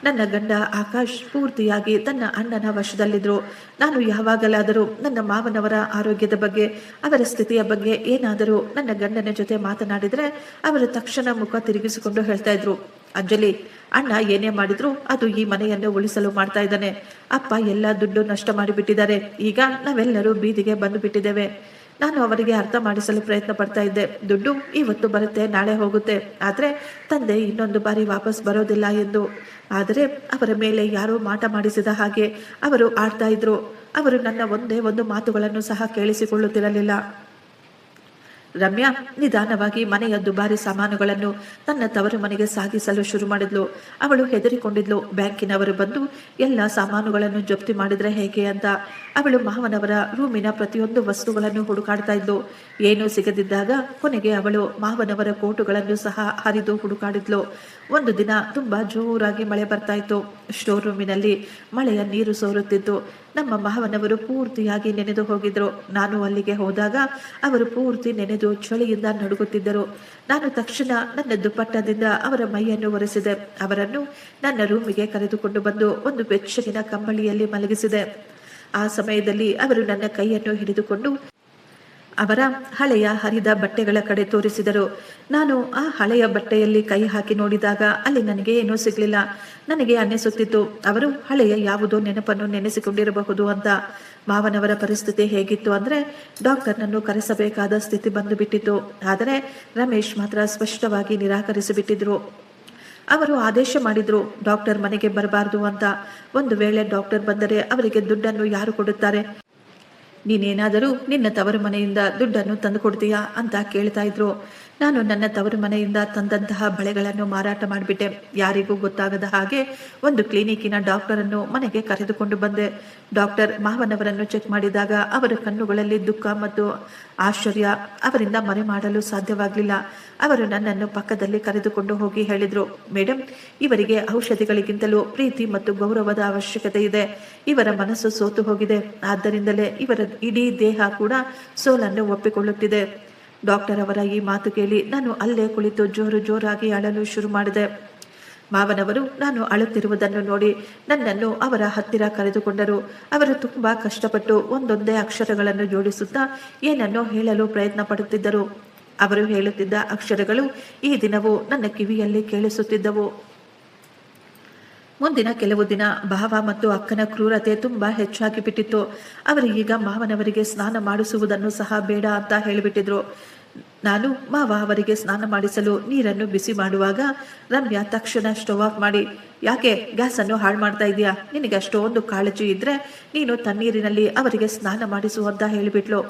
ನನ್ನ ಗಂಡ ಆಕಾಶ್ ಪೂರ್ತಿಯಾಗಿ ತನ್ನ ಅಣ್ಣನ ವಶದಲ್ಲಿದ್ರು. ನಾನು ಯಾವಾಗಲಾದರೂ ನನ್ನ ಮಾವನವರ ಆರೋಗ್ಯದ ಬಗ್ಗೆ, ಅವರ ಸ್ಥಿತಿಯ ಬಗ್ಗೆ ಏನಾದರೂ ನನ್ನ ಗಂಡನ ಜೊತೆ ಮಾತನಾಡಿದರೆ ಅವರು ತಕ್ಷಣ ಮುಖ ತಿರುಗಿಸಿಕೊಂಡು ಹೇಳ್ತಾ ಇದ್ರು, ಅಂಜಲಿ, ಅಣ್ಣ ಏನೇ ಮಾಡಿದ್ರು ಅದು ಈ ಮನೆಯನ್ನು ಉಳಿಸಲು ಮಾಡ್ತಾ ಇದ್ದಾನೆ. ಅಪ್ಪ ಎಲ್ಲ ದುಡ್ಡು ನಷ್ಟ ಮಾಡಿಬಿಟ್ಟಿದ್ದಾರೆ. ಈಗ ನಾವೆಲ್ಲರೂ ಬೀದಿಗೆ ಬಂದು ಬಿಟ್ಟಿದ್ದೇವೆ. ನಾನು ಅವರಿಗೆ ಅರ್ಥ ಮಾಡಿಸಲು ಪ್ರಯತ್ನ ಪಡ್ತಾ ಇದ್ದೆ. ದುಡ್ಡು ಇವತ್ತು ಬರುತ್ತೆ, ನಾಳೆ ಹೋಗುತ್ತೆ, ಆದರೆ ತಂದೆ ಇನ್ನೊಂದು ಬಾರಿ ವಾಪಸ್ ಬರೋದಿಲ್ಲ ಎಂದು. ಆದರೆ ಅವರ ಮೇಲೆ ಯಾರೋ ಮಾಟ ಮಾಡಿಸಿದ ಹಾಗೆ ಅವರು ಆಡ್ತಾ ಇದ್ರು. ಅವರು ನನ್ನ ಒಂದೇ ಒಂದು ಮಾತುಗಳನ್ನು ಸಹ ಕೇಳಿಸಿಕೊಳ್ಳುತ್ತಿರಲಿಲ್ಲ. ರಮ್ಯಾ ನಿಧಾನವಾಗಿ ಮನೆಯ ದುಬಾರಿ ಸಾಮಾನುಗಳನ್ನು ತನ್ನ ತವರು ಮನೆಗೆ ಸಾಗಿಸಲು ಶುರು ಮಾಡಿದ್ಲು. ಅವಳು ಹೆದರಿಕೊಂಡಿದ್ಲು, ಬ್ಯಾಂಕಿನವರು ಬಂದು ಎಲ್ಲ ಸಾಮಾನುಗಳನ್ನು ಜಪ್ತಿ ಮಾಡಿದ್ರೆ ಹೇಗೆ ಅಂತ. ಅವಳು ಮಾವನವರ ರೂಮಿನ ಪ್ರತಿಯೊಂದು ವಸ್ತುಗಳನ್ನು ಹುಡುಕಾಡ್ತಾ ಇದ್ಲು. ಏನೂ ಸಿಗದಿದ್ದಾಗ ಕೊನೆಗೆ ಅವಳು ಮಾವನವರ ಕೋಟುಗಳನ್ನು ಸಹ ಹರಿದು ಹುಡುಕಾಡಿದ್ಲು. ಒಂದು ದಿನ ತುಂಬಾ ಜೋರಾಗಿ ಮಳೆ ಬರ್ತಾ ಇತ್ತು. ಸ್ಟೋರ್ ರೂಮಿನಲ್ಲಿ ಮಳೆಯ ನೀರು ಸೋರುತ್ತಿತ್ತು. ನಮ್ಮ ಮಾವನವರು ಪೂರ್ತಿಯಾಗಿ ನೆನೆದು ಹೋಗಿದ್ರು. ನಾನು ಅಲ್ಲಿಗೆ ಹೋದಾಗ ಅವರು ಪೂರ್ತಿ ನೆನೆದು ಚಳಿಯಿಂದ ನಡುಗುತ್ತಿದ್ದರು. ನಾನು ತಕ್ಷಣ ನನ್ನ ದುಪ್ಪಟ್ಟದಿಂದ ಅವರ ಮೈಯನ್ನು ಒರೆಸಿದೆ. ಅವರನ್ನು ನನ್ನ ರೂಮಿಗೆ ಕರೆದುಕೊಂಡು ಬಂದು ಒಂದು ಬೆಚ್ಚಗಿನ ಕಂಬಳಿಯಲ್ಲಿ ಮಲಗಿಸಿದೆ. ಆ ಸಮಯದಲ್ಲಿ ಅವರು ನನ್ನ ಕೈಯನ್ನು ಹಿಡಿದುಕೊಂಡು ಅವರ ಹಳೆಯ ಹರಿದ ಬಟ್ಟೆಗಳ ಕಡೆ ತೋರಿಸಿದರು. ನಾನು ಆ ಹಳೆಯ ಬಟ್ಟೆಯಲ್ಲಿ ಕೈ ಹಾಕಿ ನೋಡಿದಾಗ ಅಲ್ಲಿ ನನಗೆ ಏನೂ ಸಿಗ್ಲಿಲ್ಲ. ನನಗೆ ಅನ್ನಿಸುತ್ತಿತ್ತು ಅವರು ಹಳೆಯ ಯಾವುದೋ ನೆನಪನ್ನು ನೆನೆಸಿಕೊಂಡಿರಬಹುದು ಅಂತ. ಮಾವನವರ ಪರಿಸ್ಥಿತಿ ಹೇಗಿತ್ತು ಅಂದ್ರೆ ಡಾಕ್ಟರ್ನನ್ನು ಕರೆಸಬೇಕಾದ ಸ್ಥಿತಿ ಬಂದು ಬಿಟ್ಟಿತ್ತು. ಆದರೆ ರಮೇಶ್ ಮಾತ್ರ ಸ್ಪಷ್ಟವಾಗಿ ನಿರಾಕರಿಸಿಬಿಟ್ಟಿದ್ರು. ಅವರು ಆದೇಶ ಮಾಡಿದ್ರು, ಡಾಕ್ಟರ್ ಮನೆಗೆ ಬರಬಾರ್ದು ಅಂತ. ಒಂದು ವೇಳೆ ಡಾಕ್ಟರ್ ಬಂದರೆ ಅವರಿಗೆ ದುಡ್ಡನ್ನು ಯಾರು ಕೊಡುತ್ತಾರೆ? ನೀನೇನಾದರೂ ನಿನ್ನ ತವರು ಮನೆಯಿಂದ ದುಡ್ಡನ್ನು ತಂದು ಕೊಡ್ತೀಯಾ ಅಂತ ಕೇಳ್ತಾ ಇದ್ರು. ನಾನು ನನ್ನ ತವರು ಮನೆಯಿಂದ ತಂದಂತಹ ಬಳೆಗಳನ್ನು ಮಾರಾಟ ಮಾಡಿಬಿಟ್ಟೆ. ಯಾರಿಗೂ ಗೊತ್ತಾಗದ ಹಾಗೆ ಒಂದು ಕ್ಲಿನಿಕ್ಕಿನ ಡಾಕ್ಟರನ್ನು ಮನೆಗೆ ಕರೆದುಕೊಂಡು ಬಂದೆ. ಡಾಕ್ಟರ್ ಮಾವನವರನ್ನು ಚೆಕ್ ಮಾಡಿದಾಗ ಅವರ ಕಣ್ಣುಗಳಲ್ಲಿ ದುಃಖ ಮತ್ತು ಆಶ್ಚರ್ಯ ಅವರಿಂದ ಮರೆ ಮಾಡಲು ಸಾಧ್ಯವಾಗಲಿಲ್ಲ. ಅವರು ನನ್ನನ್ನು ಪಕ್ಕದಲ್ಲಿ ಕರೆದುಕೊಂಡು ಹೋಗಿ ಹೇಳಿದ್ರು, ಮೇಡಮ್, ಇವರಿಗೆ ಔಷಧಿಗಳಿಗಿಂತಲೂ ಪ್ರೀತಿ ಮತ್ತು ಗೌರವದ ಅವಶ್ಯಕತೆ ಇದೆ. ಇವರ ಮನಸ್ಸು ಸೋತು ಹೋಗಿದೆ. ಆದ್ದರಿಂದಲೇ ಇವರ ಇಡೀ ದೇಹ ಕೂಡ ಸೋಲನ್ನು ಒಪ್ಪಿಕೊಳ್ಳುತ್ತಿದೆ. ಡಾಕ್ಟರ್ ಅವರ ಈ ಮಾತು ಕೇಳಿ ನಾನು ಅಲ್ಲೇ ಕುಳಿತು ಜೋರಾಗಿ ಅಳಲು ಶುರು ಮಾಡಿದೆ. ಮಾವನವರು ನಾನು ಅಳುತ್ತಿರುವುದನ್ನು ನೋಡಿ ನನ್ನನ್ನು ಅವರ ಹತ್ತಿರ ಕರೆದುಕೊಂಡರು. ಅವರು ತುಂಬಾ ಕಷ್ಟಪಟ್ಟು ಒಂದೊಂದೇ ಅಕ್ಷರಗಳನ್ನು ಜೋಡಿಸುತ್ತಾ ಏನನ್ನೋ ಹೇಳಲು ಪ್ರಯತ್ನ ಪಡುತ್ತಿದ್ದರು. ಅವರು ಹೇಳುತ್ತಿದ್ದ ಅಕ್ಷರಗಳು ಈ ದಿನವೂ ನನ್ನ ಕಿವಿಯಲ್ಲಿ ಕೇಳಿಸುತ್ತಿದ್ದವು. ಮುಂದಿನ ಕೆಲವು ದಿನ ಭಾವ ಮತ್ತು ಅಕ್ಕನ ಕ್ರೂರತೆ ತುಂಬಾ ಹೆಚ್ಚಾಗಿ ಬಿಟ್ಟಿತ್ತು. ಅವರು ಈಗ ಮಾವನವರಿಗೆ ಸ್ನಾನ ಮಾಡಿಸುವುದನ್ನು ಸಹ ಬೇಡ ಅಂತ ಹೇಳಿಬಿಟ್ಟಿದ್ರು. ನಾನು ಮಾವ ಅವರಿಗೆ ಸ್ನಾನ ಮಾಡಿಸಲು ನೀರನ್ನು ಬಿಸಿ ಮಾಡುವಾಗ ರಮ್ಯಾ ತಕ್ಷಣ ಸ್ಟವ್ ಆಫ್ ಮಾಡಿ, ಯಾಕೆ ಗ್ಯಾಸ್ ಅನ್ನು ಹಾಳು ಮಾಡ್ತಾ ಇದೀಯಾ? ನಿನಗೆ ಅಷ್ಟೊಂದು ಕಾಳಜಿ ಇದ್ರೆ ನೀನು ತಣ್ಣೀರಿನಲ್ಲಿ ಅವರಿಗೆ ಸ್ನಾನ ಮಾಡಿಸು ಅಂತ ಹೇಳಿಬಿಟ್ಲು.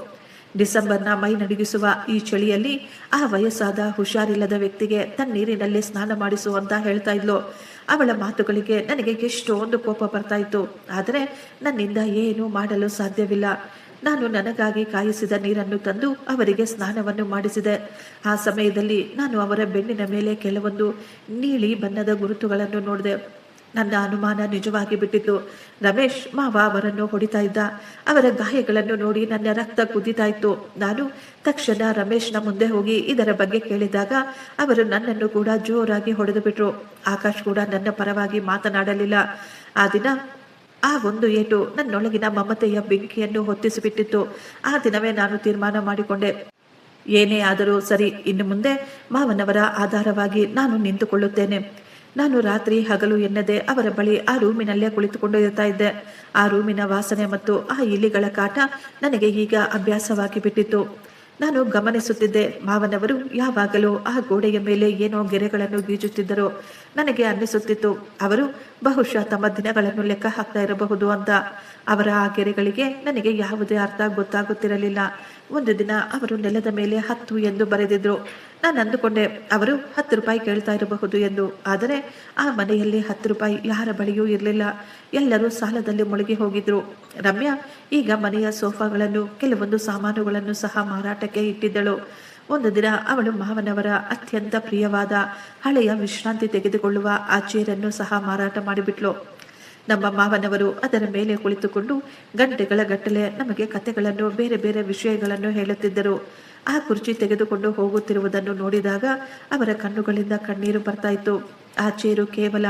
ಡಿಸೆಂಬರ್ನ ಮೈ ನಡುಗಿಸುವ ಈ ಚಳಿಯಲ್ಲಿ ಆ ವಯಸ್ಸಾದ ಹುಷಾರಿಲ್ಲದ ವ್ಯಕ್ತಿಗೆ ತಣ್ಣೀರಿನಲ್ಲಿ ಸ್ನಾನ ಮಾಡಿಸು ಅಂತ ಹೇಳ್ತಾ ಇದ್ಲು. ಅವಳ ಮಾತುಗಳಿಗೆ ನನಗೆ ಎಷ್ಟೊಂದು ಕೋಪ ಬರ್ತಾ ಇತ್ತು. ಆದರೆ ನನ್ನಿಂದ ಏನೂ ಮಾಡಲು ಸಾಧ್ಯವಿಲ್ಲ. ನಾನು ನನಗಾಗಿ ಕಾಯಿಸಿದ ನೀರನ್ನು ತಂದು ಅವರಿಗೆ ಸ್ನಾನವನ್ನು ಮಾಡಿಸಿದೆ. ಆ ಸಮಯದಲ್ಲಿ ನಾನು ಅವರ ಬೆನ್ನಿನ ಮೇಲೆ ಕೆಲವೊಂದು ನೀಲಿ ಬಣ್ಣದ ಗುರುತುಗಳನ್ನು ನೋಡಿದೆ. ನನ್ನ ಅನುಮಾನ ನಿಜವಾಗಿ ಬಿಟ್ಟಿತ್ತು. ರಮೇಶ್ ಮಾವ ಅವರನ್ನು ಹೊಡಿತಾ ಇದ್ದ. ಅವರ ಗಾಯಗಳನ್ನು ನೋಡಿ ನನ್ನ ರಕ್ತ ಕುದಿತಾ ಇತ್ತು. ನಾನು ತಕ್ಷಣ ರಮೇಶ್ನ ಮುಂದೆ ಹೋಗಿ ಇದರ ಬಗ್ಗೆ ಕೇಳಿದಾಗ ಅವರು ನನ್ನನ್ನು ಕೂಡ ಜೋರಾಗಿ ಹೊಡೆದು ಬಿಟ್ರು. ಆಕಾಶ್ ಕೂಡ ನನ್ನ ಪರವಾಗಿ ಮಾತನಾಡಲಿಲ್ಲ. ಆ ದಿನ ಆ ಒಂದು ಏಟು ನನ್ನೊಳಗಿನ ಮಮತೆಯ ಬೆಂಕಿಯನ್ನು ಹೊತ್ತಿಸಿಬಿಟ್ಟಿತ್ತು. ಆ ದಿನವೇ ನಾನು ತೀರ್ಮಾನ ಮಾಡಿಕೊಂಡೆ, ಏನೇ ಆದರೂ ಸರಿ, ಇನ್ನು ಮುಂದೆ ಮಾವನವರ ಆಧಾರವಾಗಿ ನಾನು ನಿಂತುಕೊಳ್ಳುತ್ತೇನೆ. ನಾನು ರಾತ್ರಿ ಹಗಲು ಎನ್ನದೆ ಅವರ ಬಳಿ ಆ ರೂಮಿನಲ್ಲೇ ಕುಳಿತುಕೊಂಡು ಇರ್ತಾ ಇದ್ದೆ. ಆ ರೂಮಿನ ವಾಸನೆ ಮತ್ತು ಆ ಇಲಿಗಳ ಕಾಟ ನನಗೆ ಈಗ ಅಭ್ಯಾಸವಾಗಿ ಬಿಟ್ಟಿತ್ತು. ನಾನು ಗಮನಿಸುತ್ತಿದ್ದೆ, ಮಾವನವರು ಯಾವಾಗಲೂ ಆ ಗೋಡೆಯ ಮೇಲೆ ಏನೋ ಗೆರೆಗಳನ್ನು ಗೀಜುತ್ತಿದ್ದರು. ನನಗೆ ಅನ್ನಿಸುತ್ತಿತ್ತು, ಅವರು ಬಹುಶಃ ತಮ್ಮ ದಿನಗಳನ್ನು ಲೆಕ್ಕ ಹಾಕ್ತಾ ಇರಬಹುದು ಅಂತ. ಅವರ ಆ ಗೆರೆಗಳಿಗೆ ನನಗೆ ಯಾವುದೇ ಅರ್ಥ ಗೊತ್ತಾಗುತ್ತಿರಲಿಲ್ಲ. ಒಂದು ದಿನ ಅವರು ನೆಲದ ಮೇಲೆ 10 ಎಂದು ಬರೆದಿದ್ರು. ನಾನು ಅಂದುಕೊಂಡೆ ಅವರು 10 ರೂಪಾಯಿ ಕೇಳ್ತಾ ಇರಬಹುದು ಎಂದು. ಆದರೆ ಆ ಮನೆಯಲ್ಲಿ 10 ರೂಪಾಯಿ ಯಾರ ಬಳಿಯೂ ಇರಲಿಲ್ಲ. ಎಲ್ಲರೂ ಸಾಲದಲ್ಲಿ ಮುಳುಗಿ ಹೋಗಿದ್ರು. ರಮ್ಯಾ ಈಗ ಮನೆಯ ಸೋಫಾಗಳನ್ನು, ಕೆಲವೊಂದು ಸಾಮಾನುಗಳನ್ನು ಸಹ ಮಾರಾಟಕ್ಕೆ ಇಟ್ಟಿದ್ದಳು. ಒಂದು ದಿನ ಅವಳು ಮಾವನವರ ಅತ್ಯಂತ ಪ್ರಿಯವಾದ ಹಳೆಯ ವಿಶ್ರಾಂತಿ ತೆಗೆದುಕೊಳ್ಳುವ ಆ ಚೇರನ್ನು ಸಹ ಮಾರಾಟ ಮಾಡಿಬಿಟ್ಲು. ನಮ್ಮ ಮಾವನವರು ಅದರ ಮೇಲೆ ಕುಳಿತುಕೊಂಡು ಗಂಟೆಗಳ ಗಟ್ಟಲೆ ನಮಗೆ ಕಥೆಗಳನ್ನು, ಬೇರೆ ಬೇರೆ ವಿಷಯಗಳನ್ನು ಹೇಳುತ್ತಿದ್ದರು. ಆ ಕುರ್ಚಿ ತೆಗೆದುಕೊಂಡು ಹೋಗುತ್ತಿರುವುದನ್ನು ನೋಡಿದಾಗ ಅವರ ಕಣ್ಣುಗಳಿಂದ ಕಣ್ಣೀರು ಬರ್ತಾ ಇತ್ತು. ಆ ಚೇರು ಕೇವಲ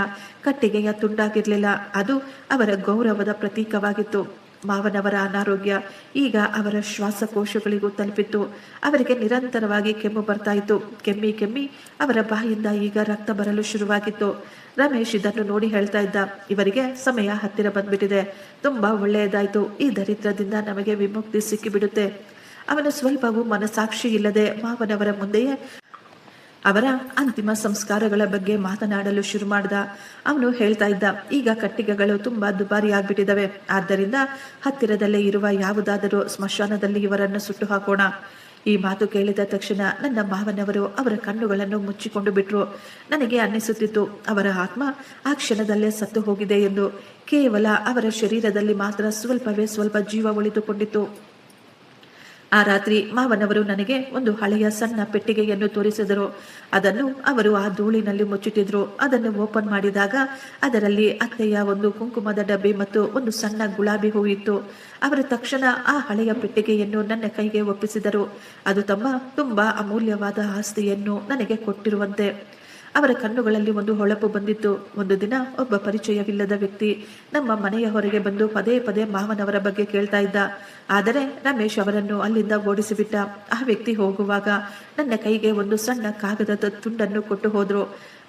ಕಟ್ಟಿಗೆಯ ತುಂಡಾಗಿರಲಿಲ್ಲ, ಅದು ಅವರ ಗೌರವದ ಪ್ರತೀಕವಾಗಿತ್ತು. ಮಾವನವರ ಅನಾರೋಗ್ಯ ಈಗ ಅವರ ಶ್ವಾಸಕೋಶಗಳಿಗೂ ತಲುಪಿತ್ತು. ಅವರಿಗೆ ನಿರಂತರವಾಗಿ ಕೆಮ್ಮು ಬರ್ತಾ ಇತ್ತು. ಕೆಮ್ಮಿ ಕೆಮ್ಮಿ ಅವರ ಬಾಯಿಂದ ಈಗ ರಕ್ತ ಬರಲು ಶುರುವಾಗಿತ್ತು. ರಮೇಶ್ ಇದನ್ನು ನೋಡಿ ಹೇಳ್ತಾ ಇದ್ದ, ಇವರಿಗೆ ಸಮಯ ಹತ್ತಿರ ಬಂದ್ಬಿಟ್ಟಿದೆ. ತುಂಬಾ ಒಳ್ಳೆಯದಾಯ್ತು, ಈ ದರಿದ್ರದಿಂದ ನಮಗೆ ವಿಮುಕ್ತಿ ಸಿಕ್ಕಿಬಿಡುತ್ತೆ. ಅವನು ಸ್ವಲ್ಪವೂ ಮನಸಾಕ್ಷಿ ಇಲ್ಲದೆ ಮಾವನವರ ಮುಂದೆಯೇ ಅವರ ಅಂತಿಮ ಸಂಸ್ಕಾರಗಳ ಬಗ್ಗೆ ಮಾತನಾಡಲು ಶುರು ಮಾಡ್ದ. ಅವನು ಹೇಳ್ತಾ ಇದ್ದ, ಈಗ ಕಟ್ಟಿಗೆಗಳು ತುಂಬಾ ದುಬಾರಿ ಆಗ್ಬಿಟ್ಟಿದ್ದಾವೆ. ಆದ್ದರಿಂದ ಹತ್ತಿರದಲ್ಲೇ ಇರುವ ಯಾವುದಾದರೂ ಸ್ಮಶಾನದಲ್ಲಿ ಇವರನ್ನು ಸುಟ್ಟು ಹಾಕೋಣ. ಈ ಮಾತು ಕೇಳಿದ ತಕ್ಷಣ ನನ್ನ ಮಾವನವರು ಅವರ ಕಣ್ಣುಗಳನ್ನು ಮುಚ್ಚಿಕೊಂಡು ಬಿಟ್ರು. ನನಗೆ ಅನ್ನಿಸುತ್ತಿತ್ತು, ಅವರ ಆತ್ಮ ಆ ಕ್ಷಣದಲ್ಲೇ ಸತ್ತು ಹೋಗಿದೆ ಎಂದು. ಕೇವಲ ಅವರ ಶರೀರದಲ್ಲಿ ಮಾತ್ರ ಸ್ವಲ್ಪ ಜೀವ ಉಳಿದುಕೊಂಡಿತ್ತು. ಆ ರಾತ್ರಿ ಮಾವನವರು ನನಗೆ ಒಂದು ಹಳೆಯ ಸಣ್ಣ ಪೆಟ್ಟಿಗೆಯನ್ನು ತೋರಿಸಿದರು. ಅದನ್ನು ಅವರು ಆ ಧೂಳಿನಲ್ಲಿ ಮುಚ್ಚಿಟ್ಟಿದ್ರು. ಅದನ್ನು ಓಪನ್ ಮಾಡಿದಾಗ ಅದರಲ್ಲಿ ಅತ್ತೆಯ ಒಂದು ಕುಂಕುಮದ ಡಬ್ಬಿ ಮತ್ತು ಒಂದು ಸಣ್ಣ ಗುಲಾಬಿ ಹೂ ಇತ್ತು. ಅವರು ತಕ್ಷಣ ಆ ಹಳೆಯ ಪೆಟ್ಟಿಗೆಯನ್ನು ನನ್ನ ಕೈಗೆ ಒಪ್ಪಿಸಿದರು. ಅದು ತುಂಬಾ ಅಮೂಲ್ಯವಾದ ಆಸ್ತಿಯನ್ನು ನನಗೆ ಕೊಟ್ಟಿರುವಂತೆ. ಅವರ ಕಣ್ಣುಗಳಲ್ಲಿ ಒಂದು ಹೊಳಪು ಬಂದಿತ್ತು. ಒಂದು ದಿನ ಒಬ್ಬ ಪರಿಚಯವಿಲ್ಲದ ವ್ಯಕ್ತಿ ನಮ್ಮ ಮನೆಯ ಹೊರಗೆ ಬಂದು ಪದೇ ಪದೇ ಮಾವನವರ ಬಗ್ಗೆ ಕೇಳ್ತಾ ಇದ್ದ. ಆದರೆ ರಮೇಶ್ ಅವರನ್ನು ಅಲ್ಲಿಂದ ಓಡಿಸಿಬಿಟ್ಟ. ಆ ವ್ಯಕ್ತಿ ಹೋಗುವಾಗ ನನ್ನ ಕೈಗೆ ಒಂದು ಸಣ್ಣ ಕಾಗದದ ತುಂಡನ್ನು ಕೊಟ್ಟು ಹೋದ್ರು.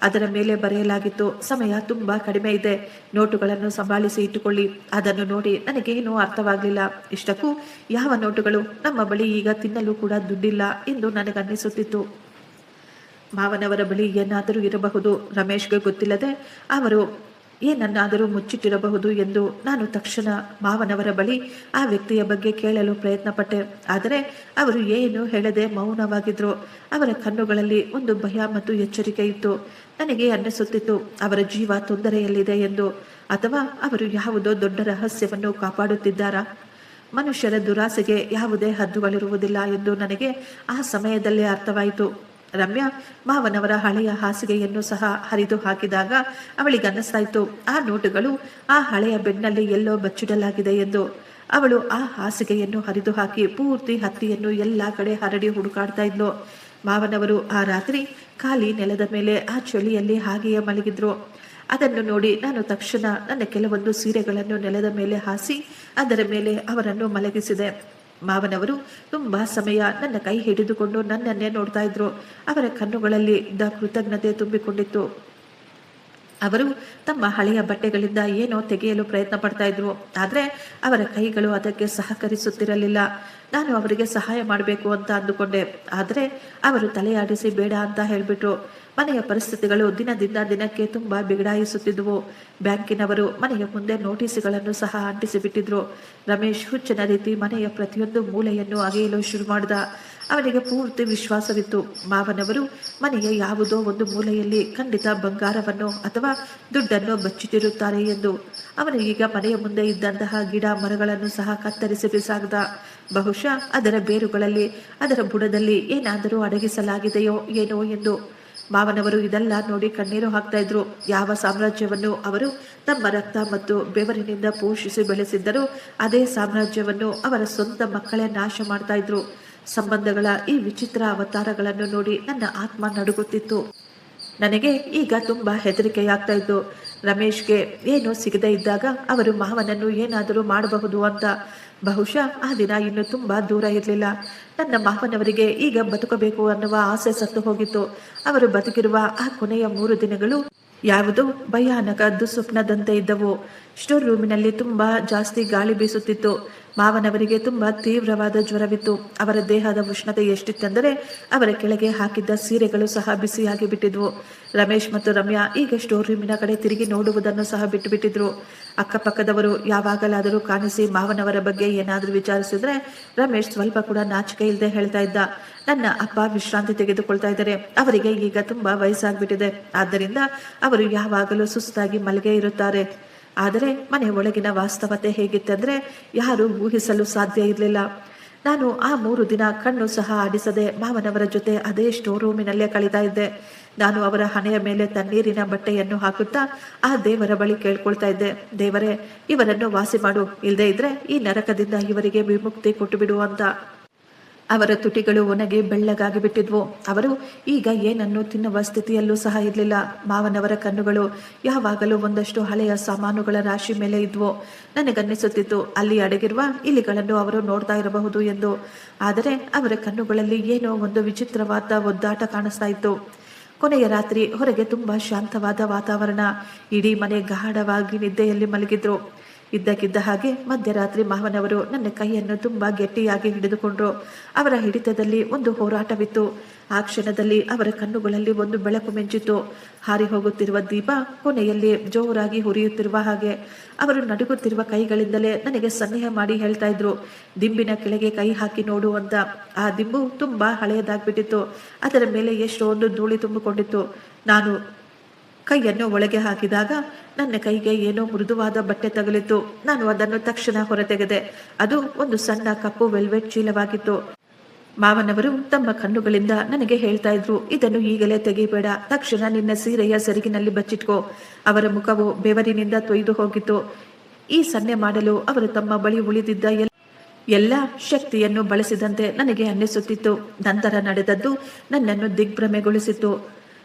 ಅದರ ಮೇಲೆ ಬರೆಯಲಾಗಿತ್ತು, ಸಮಯ ತುಂಬಾ ಕಡಿಮೆ ಇದೆ, ನೋಟುಗಳನ್ನು ಸಂಭಾಳಿಸಿ ಇಟ್ಟುಕೊಳ್ಳಿ. ಅದನ್ನು ನೋಡಿ ನನಗೇನೂ ಅರ್ಥವಾಗಲಿಲ್ಲ. ಇಷ್ಟಕ್ಕೂ ಯಾವ ನೋಟುಗಳು? ನಮ್ಮ ಬಳಿ ಈಗ ತಿನ್ನಲು ಕೂಡ ದುಡ್ಡಿಲ್ಲ ಎಂದು ನನಗನ್ನಿಸುತ್ತಿತ್ತು. ಮಾವನವರ ಬಳಿ ಏನಾದರೂ ಇರಬಹುದು. ರಮೇಶ್ಗೆ ಗೊತ್ತಿಲ್ಲದೆ ಅವರು ಏನನ್ನಾದರೂ ಮುಚ್ಚಿಟ್ಟಿರಬಹುದು ಎಂದು ನಾನು ತಕ್ಷಣ ಮಾವನವರ ಬಳಿ ಆ ವ್ಯಕ್ತಿಯ ಬಗ್ಗೆ ಕೇಳಲು ಪ್ರಯತ್ನ ಪಟ್ಟೆ. ಆದರೆ ಅವರು ಏನು ಹೇಳದೆ ಮೌನವಾಗಿದ್ರು. ಅವರ ಕಣ್ಣುಗಳಲ್ಲಿ ಒಂದು ಭಯ ಮತ್ತು ಎಚ್ಚರಿಕೆ ಇತ್ತು. ನನಗೆ ಅನ್ನಿಸುತ್ತಿತ್ತು, ಅವರ ಜೀವ ತೊಂದರೆಯಲ್ಲಿದೆ ಎಂದು. ಅಥವಾ ಅವರು ಯಾವುದೋ ದೊಡ್ಡ ರಹಸ್ಯವನ್ನು ಕಾಪಾಡುತ್ತಿದ್ದಾರಾ? ಮನುಷ್ಯರ ದುರಾಸೆಗೆ ಯಾವುದೇ ಹದ್ದುಗಳಿರುವುದಿಲ್ಲ ಎಂದು ನನಗೆ ಆ ಸಮಯದಲ್ಲೇ ಅರ್ಥವಾಯಿತು. ರಮ್ಯಾ ಮಾವನವರ ಹಳೆಯ ಹಾಸಿಗೆಯನ್ನು ಸಹ ಹರಿದು ಹಾಕಿದಾಗ ಅವಳಿಗೆ ಅನ್ನಿಸ್ತಾ ಇತ್ತು, ಆ ನೋಟುಗಳು ಆ ಹಳೆಯ ಬೆಡ್ನಲ್ಲಿ ಎಲ್ಲೋ ಬಚ್ಚಿಡಲಾಗಿದೆ ಎಂದು. ಅವಳು ಆ ಹಾಸಿಗೆಯನ್ನು ಹರಿದು ಹಾಕಿ ಪೂರ್ತಿ ಹತ್ತಿಯನ್ನು ಎಲ್ಲಾ ಕಡೆ ಹರಡಿ ಹುಡುಕಾಡ್ತಾ ಇದ್ಲು. ಮಾವನವರು ಆ ರಾತ್ರಿ ಖಾಲಿ ನೆಲದ ಮೇಲೆ ಆ ಚಳಿಯಲ್ಲಿ ಹಾಗೆಯೇ ಮಲಗಿದ್ರು. ಅದನ್ನು ನೋಡಿ ನಾನು ತಕ್ಷಣ ನನ್ನ ಕೆಲವೊಂದು ಸೀರೆಗಳನ್ನು ನೆಲದ ಮೇಲೆ ಹಾಸಿ ಅದರ ಮೇಲೆ ಅವರನ್ನು ಮಲಗಿಸಿದೆ. ಮಾವನವರು ತುಂಬಾ ಸಮಯ ನನ್ನ ಕೈ ಹಿಡಿದುಕೊಂಡು ನನ್ನನ್ನೇ ನೋಡ್ತಾ ಇದ್ರು. ಅವರ ಕಣ್ಣುಗಳಲ್ಲಿ ಕೃತಜ್ಞತೆ ತುಂಬಿಕೊಂಡಿತ್ತು. ಅವರು ತಮ್ಮ ಹಳೆಯ ಬಟ್ಟೆಗಳಿಂದ ಏನೋ ತೆಗೆಯಲು ಪ್ರಯತ್ನ ಪಡ್ತಾ ಇದ್ರು. ಆದ್ರೆ ಅವರ ಕೈಗಳು ಅದಕ್ಕೆ ಸಹಕರಿಸುತ್ತಿರಲಿಲ್ಲ. ನಾನು ಅವರಿಗೆ ಸಹಾಯ ಮಾಡಬೇಕು ಅಂತ ಅಂದುಕೊಂಡೆ. ಆದ್ರೆ ಅವರು ತಲೆಯಾಡಿಸಿ ಬೇಡ ಅಂತ ಹೇಳ್ಬಿಟ್ರು. ಮನೆಯ ಪರಿಸ್ಥಿತಿಗಳು ದಿನದಿಂದ ದಿನಕ್ಕೆ ತುಂಬಾ ಬಿಗಡಾಯಿಸುತ್ತಿದ್ದುವು. ಬ್ಯಾಂಕಿನವರು ಮನೆಯ ಮುಂದೆ ನೋಟಿಸ್ಗಳನ್ನು ಸಹ ಅಂಟಿಸಿಬಿಟ್ಟಿದ್ರು. ರಮೇಶ್ ಹುಚ್ಚನ ರೀತಿ ಮನೆಯ ಪ್ರತಿಯೊಂದು ಮೂಲೆಯನ್ನು ಅಗೆಯಲು ಶುರು ಮಾಡಿದ. ಅವನಿಗೆ ಪೂರ್ತಿ ವಿಶ್ವಾಸವಿತ್ತು, ಮಾವನವರು ಮನೆಯ ಯಾವುದೋ ಒಂದು ಮೂಲೆಯಲ್ಲಿ ಖಂಡಿತ ಬಂಗಾರವನ್ನು ಅಥವಾ ದುಡ್ಡನ್ನು ಬಚ್ಚಿಟ್ಟಿರುತ್ತಾರೆ ಎಂದು. ಅವನು ಈಗ ಮನೆಯ ಮುಂದೆ ಇದ್ದಂತಹ ಗಿಡ ಮರಗಳನ್ನು ಸಹ ಕತ್ತರಿಸಿ ಬಿಸಾಕ್ದ. ಬಹುಶಃ ಅದರ ಬೇರುಗಳಲ್ಲಿ, ಅದರ ಬುಡದಲ್ಲಿ ಏನಾದರೂ ಅಡಗಿಸಲಾಗಿದೆಯೋ ಏನೋ ಎಂದು. ಮಾವನವರು ಇದೆಲ್ಲ ನೋಡಿ ಕಣ್ಣೀರು ಹಾಕ್ತಾ ಇದ್ರು. ಯಾವ ಸಾಮ್ರಾಜ್ಯವನ್ನು ಅವರು ತಮ್ಮ ರಕ್ತ ಮತ್ತು ಬೆವರಿನಿಂದ ಪೋಷಿಸಿ ಬೆಳೆಸಿದ್ದರೂ ಅದೇ ಸಾಮ್ರಾಜ್ಯವನ್ನು ಅವರ ಸ್ವಂತ ಮಕ್ಕಳೇ ನಾಶ ಮಾಡ್ತಾ ಇದ್ರು. ಸಂಬಂಧಗಳ ಈ ವಿಚಿತ್ರ ಅವತಾರಗಳನ್ನು ನೋಡಿ ನನ್ನ ಆತ್ಮ ನಡುಗುತ್ತಿತ್ತು. ನನಗೆ ಈಗ ತುಂಬಾ ಹೆದರಿಕೆಯಾಗ್ತಾ ಇತ್ತು. ರಮೇಶ್ಗೆ ಏನೂ ಸಿಗದೇ ಇದ್ದಾಗ ಅವರು ಮಾವನನ್ನು ಏನಾದರೂ ಮಾಡಬಹುದು ಅಂತ. ಬಹುಶಃ ಆ ದಿನ ಇನ್ನು ತುಂಬಾ ದೂರ ಇರಲಿಲ್ಲ. ನನ್ನ ಮಾವನವರಿಗೆ ಈಗ ಬದುಕಬೇಕು ಅನ್ನುವ ಆಸೆ ಸತ್ತು ಹೋಗಿತ್ತು. ಅವರು ಬದುಕಿರುವ ಆ ಕೊನೆಯ 3 ದಿನಗಳು ಯಾವುದೋ ಭಯಾನಕ ದುಸ್ವಪ್ನದಂತೆ ಇದ್ದವು. ಸ್ಟೋರ್ ರೂಮಿನಲ್ಲಿ ತುಂಬಾ ಜಾಸ್ತಿ ಗಾಳಿ ಬೀಸುತ್ತಿತ್ತು. ಮಾವನವರಿಗೆ ತುಂಬಾ ತೀವ್ರವಾದ ಜ್ವರವಿತ್ತು. ಅವರ ದೇಹದ ಉಷ್ಣತೆ ಎಷ್ಟಿತ್ತೆಂದರೆ ಅವರ ಕೆಳಗೆ ಹಾಕಿದ್ದ ಸೀರೆಗಳು ಸಹ ಬಿಸಿಯಾಗಿ ಬಿಟ್ಟಿದ್ವು. ರಮೇಶ್ ಮತ್ತು ರಮ್ಯಾ ಈಗ ಸ್ಟೋರ್ ರೂಮಿನ ಕಡೆ ತಿರುಗಿ ನೋಡುವುದನ್ನು ಸಹ ಬಿಟ್ಟುಬಿಟ್ಟಿದ್ರು. ಅಕ್ಕಪಕ್ಕದವರು ಯಾವಾಗಲಾದರೂ ಕಾಣಿಸಿ ಮಾವನವರ ಬಗ್ಗೆ ಏನಾದರೂ ವಿಚಾರಿಸಿದ್ರೆ ರಮೇಶ್ ಸ್ವಲ್ಪ ಕೂಡ ನಾಚಿಕೆ ಇಲ್ಲದೆ ಹೇಳ್ತಾ ಇದ್ದ, ನನ್ನ ಅಪ್ಪ ವಿಶ್ರಾಂತಿ ತೆಗೆದುಕೊಳ್ತಾ ಇದ್ದಾರೆ. ಅವರಿಗೆ ಈಗ ತುಂಬಾ ವಯಸ್ಸಾಗ್ಬಿಟ್ಟಿದೆ. ಆದ್ದರಿಂದ ಅವರು ಯಾವಾಗಲೂ ಸುಸ್ತಾಗಿ ಮಲಗೇ ಇರುತ್ತಾರೆ. ಆದರೆ ಮನೆ ಒಳಗಿನ ವಾಸ್ತವತೆ ಹೇಗಿತ್ತೆಂದ್ರೆ ಯಾರು ಊಹಿಸಲು ಸಾಧ್ಯ ಇರಲಿಲ್ಲ. ನಾನು ಆ 3 ದಿನ ಕಣ್ಣು ಸಹ ಆಡಿಸದೆ ಮಾವನವರ ಜೊತೆ ಅದೇ ಸ್ಟೋರ್ ರೂಮಿನಲ್ಲೇ ಕಳೀತಾ ಇದ್ದೆ. ನಾನು ಅವರ ಹಣೆಯ ಮೇಲೆ ತಣ್ಣೀರಿನ ಬಟ್ಟೆಯನ್ನು ಹಾಕುತ್ತಾ ಆ ದೇವರ ಬಳಿ ಕೇಳ್ಕೊಳ್ತಾ ಇದ್ದೆ, ದೇವರೇ ಇವರನ್ನು ವಾಸಿ ಮಾಡು, ಇಲ್ಲದೇ ಇದ್ರೆ ಈ ನರಕದಿಂದ ಇವರಿಗೆ ವಿಮುಕ್ತಿ ಕೊಟ್ಟು ಬಿಡು ಅಂತ. ಅವರ ತುಟಿಗಳು ಒಣಗಿ ಬೆಳ್ಳಗಾಗಿ ಬಿಟ್ಟಿದ್ವು. ಅವರು ಈಗ ಏನನ್ನು ತಿನ್ನುವ ಸ್ಥಿತಿಯಲ್ಲೂ ಸಹ ಇರಲಿಲ್ಲ. ಮಾವನವರ ಕಣ್ಣುಗಳು ಯಾವಾಗಲೂ ಒಂದಷ್ಟು ಹಳೆಯ ಸಾಮಾನುಗಳ ರಾಶಿ ಮೇಲೆ ಇದ್ವು. ನನಗನ್ನಿಸುತ್ತಿತ್ತು ಅಲ್ಲಿ ಅಡಗಿರುವ ಇಲಿಗಳನ್ನು ಅವರು ನೋಡ್ತಾ ಇರಬಹುದು ಎಂದು. ಆದರೆ ಅವರ ಕಣ್ಣುಗಳಲ್ಲಿ ಏನೋ ಒಂದು ವಿಚಿತ್ರವಾದ ಒದ್ದಾಟ ಕಾಣಿಸ್ತಾ ಇತ್ತು. ಕೊನೆಯ ರಾತ್ರಿ ಹೊರಗೆ ತುಂಬಾ ಶಾಂತವಾದ ವಾತಾವರಣ. ಇಡೀ ಮನೆ ಗಾಢವಾಗಿ ನಿದ್ದೆಯಲ್ಲಿ ಮಲಗಿದ್ರು. ಇದ್ದಕ್ಕಿದ್ದ ಹಾಗೆ ಮಧ್ಯರಾತ್ರಿ ಮಾವನವರು ನನ್ನ ಕೈಯನ್ನು ತುಂಬಾ ಗಟ್ಟಿಯಾಗಿ ಹಿಡಿದುಕೊಂಡ್ರು. ಅವರ ಹಿಡಿತದಲ್ಲಿ ಒಂದು ಹೋರಾಟವಿತ್ತು. ಆ ಕ್ಷಣದಲ್ಲಿ ಅವರ ಕಣ್ಣುಗಳಲ್ಲಿ ಒಂದು ಬೆಳಕು ಮಿಂಚಿತು. ಹಾರಿ ಹೋಗುತ್ತಿರುವ ದೀಪ ಕೊನೆಯಲ್ಲಿ ಜೋರಾಗಿ ಹುರಿಯುತ್ತಿರುವ ಹಾಗೆ. ಅವರು ನಡುಗುತ್ತಿರುವ ಕೈಗಳಿಂದಲೇ ನನಗೆ ಸನ್ನೆಹ ಮಾಡಿ ಹೇಳ್ತಾ ಇದ್ರು, ದಿಂಬಿನ ಕೆಳಗೆ ಕೈ ಹಾಕಿ ನೋಡು ಅಂತ. ಆ ದಿಂಬು ತುಂಬಾ ಹಳೆಯದಾಗ್ಬಿಟ್ಟಿತ್ತು. ಅದರ ಮೇಲೆ ಎಷ್ಟೊಂದು ಧೂಳಿ ತುಂಬಿಕೊಂಡಿತ್ತು. ನಾನು ಕೈಯನ್ನು ಒಳಗೆ ಹಾಕಿದಾಗ ನನ್ನ ಕೈಗೆ ಏನೋ ಮೃದುವಾದ ಬಟ್ಟೆ ತಗುಲಿತು. ನಾನು ಅದನ್ನು ತಕ್ಷಣ ಹೊರತೆಗೆದೆ. ಅದು ಒಂದು ಸಣ್ಣ ಕಪ್ಪು ವೆಲ್ವೆಟ್ ಚೀಲವಾಗಿತ್ತು. ಮಾವನವರು ತಮ್ಮ ಕಣ್ಣುಗಳಿಂದ ನನಗೆ ಹೇಳ್ತಾ ಇದ್ರು, ಇದನ್ನು ಈಗಲೇ ತೆಗಿಬೇಡ, ತಕ್ಷಣ ನಿನ್ನ ಸೀರೆಯ ಸೆರಗಿನಲ್ಲಿ ಬಚ್ಚಿಟ್ಕೋ. ಅವರ ಮುಖವು ಬೆವರಿನಿಂದ ತೊಯ್ದು ಹೋಗಿತ್ತು. ಈ ಸನ್ನೆ ಮಾಡಲು ಅವರು ತಮ್ಮ ಬಳಿ ಉಳಿದಿದ್ದ ಎಲ್ಲ ಶಕ್ತಿಯನ್ನು ಬಳಸಿದಂತೆ ನನಗೆ ಅನ್ನಿಸುತ್ತಿತ್ತು. ನಂತರ ನಡೆದದ್ದು ನನ್ನನ್ನು ದಿಗ್ಭ್ರಮೆಗೊಳಿಸಿತು.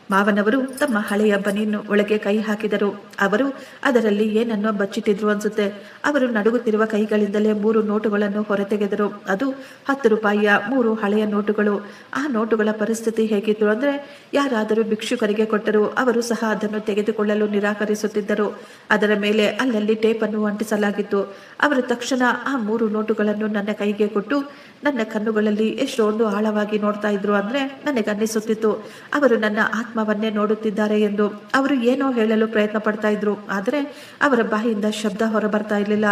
ಮಾವನವರು ತಮ್ಮ ಹಳೆಯ ಬನೀನು ಒಳಗೆ ಕೈ ಹಾಕಿದರು. ಅವರು ಅದರಲ್ಲಿ ಏನನ್ನೋ ಬಚ್ಚಿಟ್ಟಿದ್ರು ಅನ್ಸುತ್ತೆ. ಅವರು ನಡುಗುತ್ತಿರುವ ಕೈಗಳಿಂದಲೇ 3 ನೋಟುಗಳನ್ನು ಹೊರತೆಗೆದರು. ಅದು 10 ರೂಪಾಯಿಯ 3 ಹಳೆಯ ನೋಟುಗಳು. ಆ ನೋಟುಗಳ ಪರಿಸ್ಥಿತಿ ಹೇಗಿತ್ತು ಅಂದ್ರೆ ಯಾರಾದರೂ ಭಿಕ್ಷುಕರಿಗೆ ಕೊಟ್ಟರು ಅವರು ಸಹ ಅದನ್ನು ತೆಗೆದುಕೊಳ್ಳಲು ನಿರಾಕರಿಸುತ್ತಿದ್ದರು. ಅದರ ಮೇಲೆ ಅಲ್ಲಲ್ಲಿ ಟೇಪನ್ನು ಅಂಟಿಸಲಾಗಿತ್ತು. ಅವರು ತಕ್ಷಣ ಆ 3 ನೋಟುಗಳನ್ನು ನನ್ನ ಕೈಗೆ ಕೊಟ್ಟು ನನ್ನ ಕಣ್ಣುಗಳಲ್ಲಿ ಎಷ್ಟೊಂದು ಆಳವಾಗಿ ನೋಡ್ತಾ ಇದ್ರು ಅಂದ್ರೆ ನನಗನ್ನಿಸುತ್ತಿತ್ತು ಅವರು ನನ್ನ ಆತ್ಮವನ್ನೇ ನೋಡುತ್ತಿದ್ದಾರೆ ಎಂದು. ಅವರು ಏನೋ ಹೇಳಲು ಪ್ರಯತ್ನ ಪಡ್ತಾ ಇದ್ರು, ಆದರೆ ಅವರ ಬಾಯಿಂದ ಶಬ್ದ ಹೊರಬರ್ತಾ ಇರಲಿಲ್ಲ.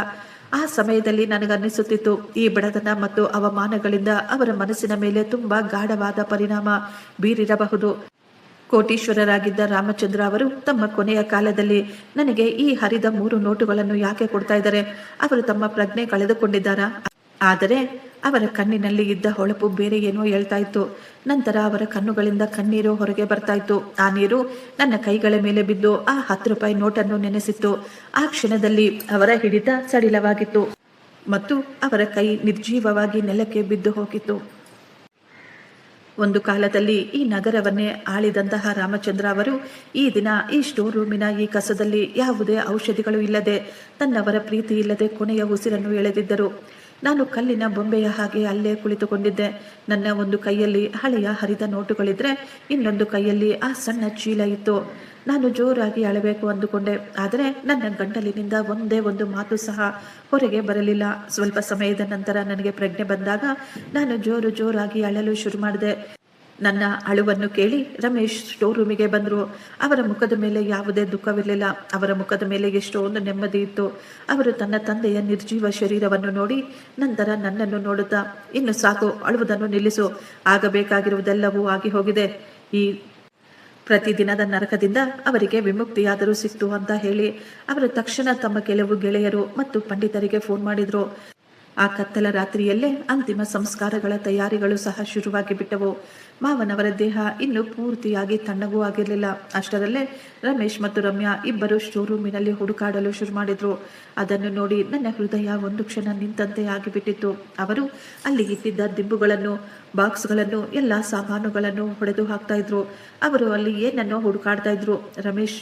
ಆ ಸಮಯದಲ್ಲಿ ನನಗನ್ನಿಸುತ್ತಿತ್ತು ಈ ಬಡತನ ಮತ್ತು ಅವಮಾನಗಳಿಂದ ಅವರ ಮನಸ್ಸಿನ ಮೇಲೆ ತುಂಬಾ ಗಾಢವಾದ ಪರಿಣಾಮ ಬೀರಿರಬಹುದು. ಕೋಟೀಶ್ವರರಾಗಿದ್ದ ರಾಮಚಂದ್ರ ಅವರು ತಮ್ಮ ಕೊನೆಯ ಕಾಲದಲ್ಲಿ ನನಗೆ ಈ ಹರಿದ 3 ನೋಟುಗಳನ್ನು ಯಾಕೆ ಕೊಡ್ತಾ ಇದ್ದಾರೆ? ಅವರು ತಮ್ಮ ಪ್ರಜ್ಞೆ ಕಳೆದುಕೊಂಡಿದ್ದಾರಾ? ಆದರೆ ಅವರ ಕಣ್ಣಿನಲ್ಲಿ ಇದ್ದ ಹೊಳಪು ಬೇರೆ ಏನೋ ಹೇಳ್ತಾ ಇತ್ತು. ನಂತರ ಅವರ ಕಣ್ಣುಗಳಿಂದ ಕಣ್ಣೀರು ಹೊರಗೆ ಬರ್ತಾ ಇತ್ತು. ಆ ನೀರು ನನ್ನ ಕೈಗಳ ಮೇಲೆ ಬಿದ್ದು ಆ 10 ರೂಪಾಯಿ ನೋಟನ್ನು ನೆನೆಸಿತ್ತು. ಆ ಕ್ಷಣದಲ್ಲಿ ಅವರ ಹಿಡಿತ ಸಡಿಲವಾಗಿತ್ತು ಮತ್ತು ಅವರ ಕೈ ನಿರ್ಜೀವವಾಗಿ ನೆಲಕ್ಕೆ ಬಿದ್ದು ಹೋಗಿತ್ತು. ಒಂದು ಕಾಲದಲ್ಲಿ ಈ ನಗರವನ್ನೇ ಆಳಿದಂತಹ ರಾಮಚಂದ್ರ ಅವರು ಈ ದಿನ ಈ ಸ್ಟೋರ್ ರೂಮಿನ ಈ ಕಸದಲ್ಲಿ ಯಾವುದೇ ಔಷಧಿಗಳು ಇಲ್ಲದೆ ತನ್ನವರ ಪ್ರೀತಿ ಇಲ್ಲದೆ ಕೊನೆಯ ಉಸಿರನ್ನು ಎಳೆದಿದ್ದರು. ನಾನು ಕಲ್ಲಿನ ಬೊಂಬೆಯ ಹಾಗೆ ಅಲ್ಲೇ ಕುಳಿತುಕೊಂಡಿದ್ದೆ. ನನ್ನ ಒಂದು ಕೈಯಲ್ಲಿ ಹಳೆಯ ಹರಿದ ನೋಟುಗಳಿದ್ರೆ ಇನ್ನೊಂದು ಕೈಯಲ್ಲಿ ಆ ಸಣ್ಣ ಚೀಲ ಇತ್ತು. ನಾನು ಜೋರಾಗಿ ಅಳಬೇಕು ಅಂದುಕೊಂಡೆ, ಆದರೆ ನನ್ನ ಗಂಟಲಿನಿಂದ ಒಂದೇ ಒಂದು ಮಾತು ಸಹ ಹೊರಗೆ ಬರಲಿಲ್ಲ. ಸ್ವಲ್ಪ ಸಮಯದ ನಂತರ ನನಗೆ ಪ್ರಜ್ಞೆ ಬಂದಾಗ ನಾನು ಜೋರಾಗಿ ಅಳಲು ಶುರು ಮಾಡಿದೆ. ನನ್ನ ಅಳುವನ್ನು ಕೇಳಿ ರಮೇಶ್ ಸ್ಟೋರ್ ರೂಮಿಗೆ ಬಂದರು. ಅವರ ಮುಖದ ಮೇಲೆ ಯಾವುದೇ ದುಃಖವಿರಲಿಲ್ಲ. ಅವರ ಮುಖದ ಮೇಲೆ ಎಷ್ಟೊಂದು ನೆಮ್ಮದಿ ಇತ್ತು. ಅವರು ತನ್ನ ತಂದೆಯ ನಿರ್ಜೀವ ಶರೀರವನ್ನು ನೋಡಿ ನಂತರ ನನ್ನನ್ನು ನೋಡುತ್ತಾ, ಇನ್ನು ಸಾಕು, ಅಳುವುದನ್ನು ನಿಲ್ಲಿಸು, ಆಗಬೇಕಾಗಿರುವುದೆಲ್ಲವೂ ಆಗಿ ಹೋಗಿದೆ. ಈ ಪ್ರತಿದಿನದ ನರಕದಿಂದ ಅವರಿಗೆ ವಿಮುಕ್ತಿಯಾದರೂ ಸಿಕ್ತು ಅಂತ ಹೇಳಿ ಅವರು ತಕ್ಷಣ ತಮ್ಮ ಕೆಲವು ಗೆಳೆಯರು ಮತ್ತು ಪಂಡಿತರಿಗೆ ಫೋನ್ ಮಾಡಿದ್ರು. ಆ ಕತ್ತಲ ರಾತ್ರಿಯಲ್ಲೇ ಅಂತಿಮ ಸಂಸ್ಕಾರಗಳ ತಯಾರಿಗಳು ಸಹ ಶುರುವಾಗಿ ಬಿಟ್ಟವು. ಮಾವನವರ ದೇಹ ಇನ್ನೂ ಪೂರ್ತಿಯಾಗಿ ತಣ್ಣಗೂ ಆಗಿರಲಿಲ್ಲ. ಅಷ್ಟರಲ್ಲೇ ರಮೇಶ್ ಮತ್ತು ರಮ್ಯಾ ಇಬ್ಬರು ಶೋರೂಮಿನಲ್ಲಿ ಹುಡುಕಾಡಲು ಶುರು ಮಾಡಿದ್ರು. ಅದನ್ನು ನೋಡಿ ನನ್ನ ಹೃದಯ ಒಂದು ಕ್ಷಣ ನಿಂತಂತೆ ಆಗಿಬಿಟ್ಟಿತ್ತು. ಅವರು ಅಲ್ಲಿ ಇಟ್ಟಿದ್ದ ದಿಂಬುಗಳನ್ನು, ಬಾಕ್ಸ್ಗಳನ್ನು, ಎಲ್ಲ ಸಾಮಾನುಗಳನ್ನು ಹೊಡೆದು ಹಾಕ್ತಾ ಇದ್ರು. ಅವರು ಅಲ್ಲಿ ಏನನ್ನೋ ಹುಡುಕಾಡ್ತಾ ಇದ್ರು. ರಮೇಶ್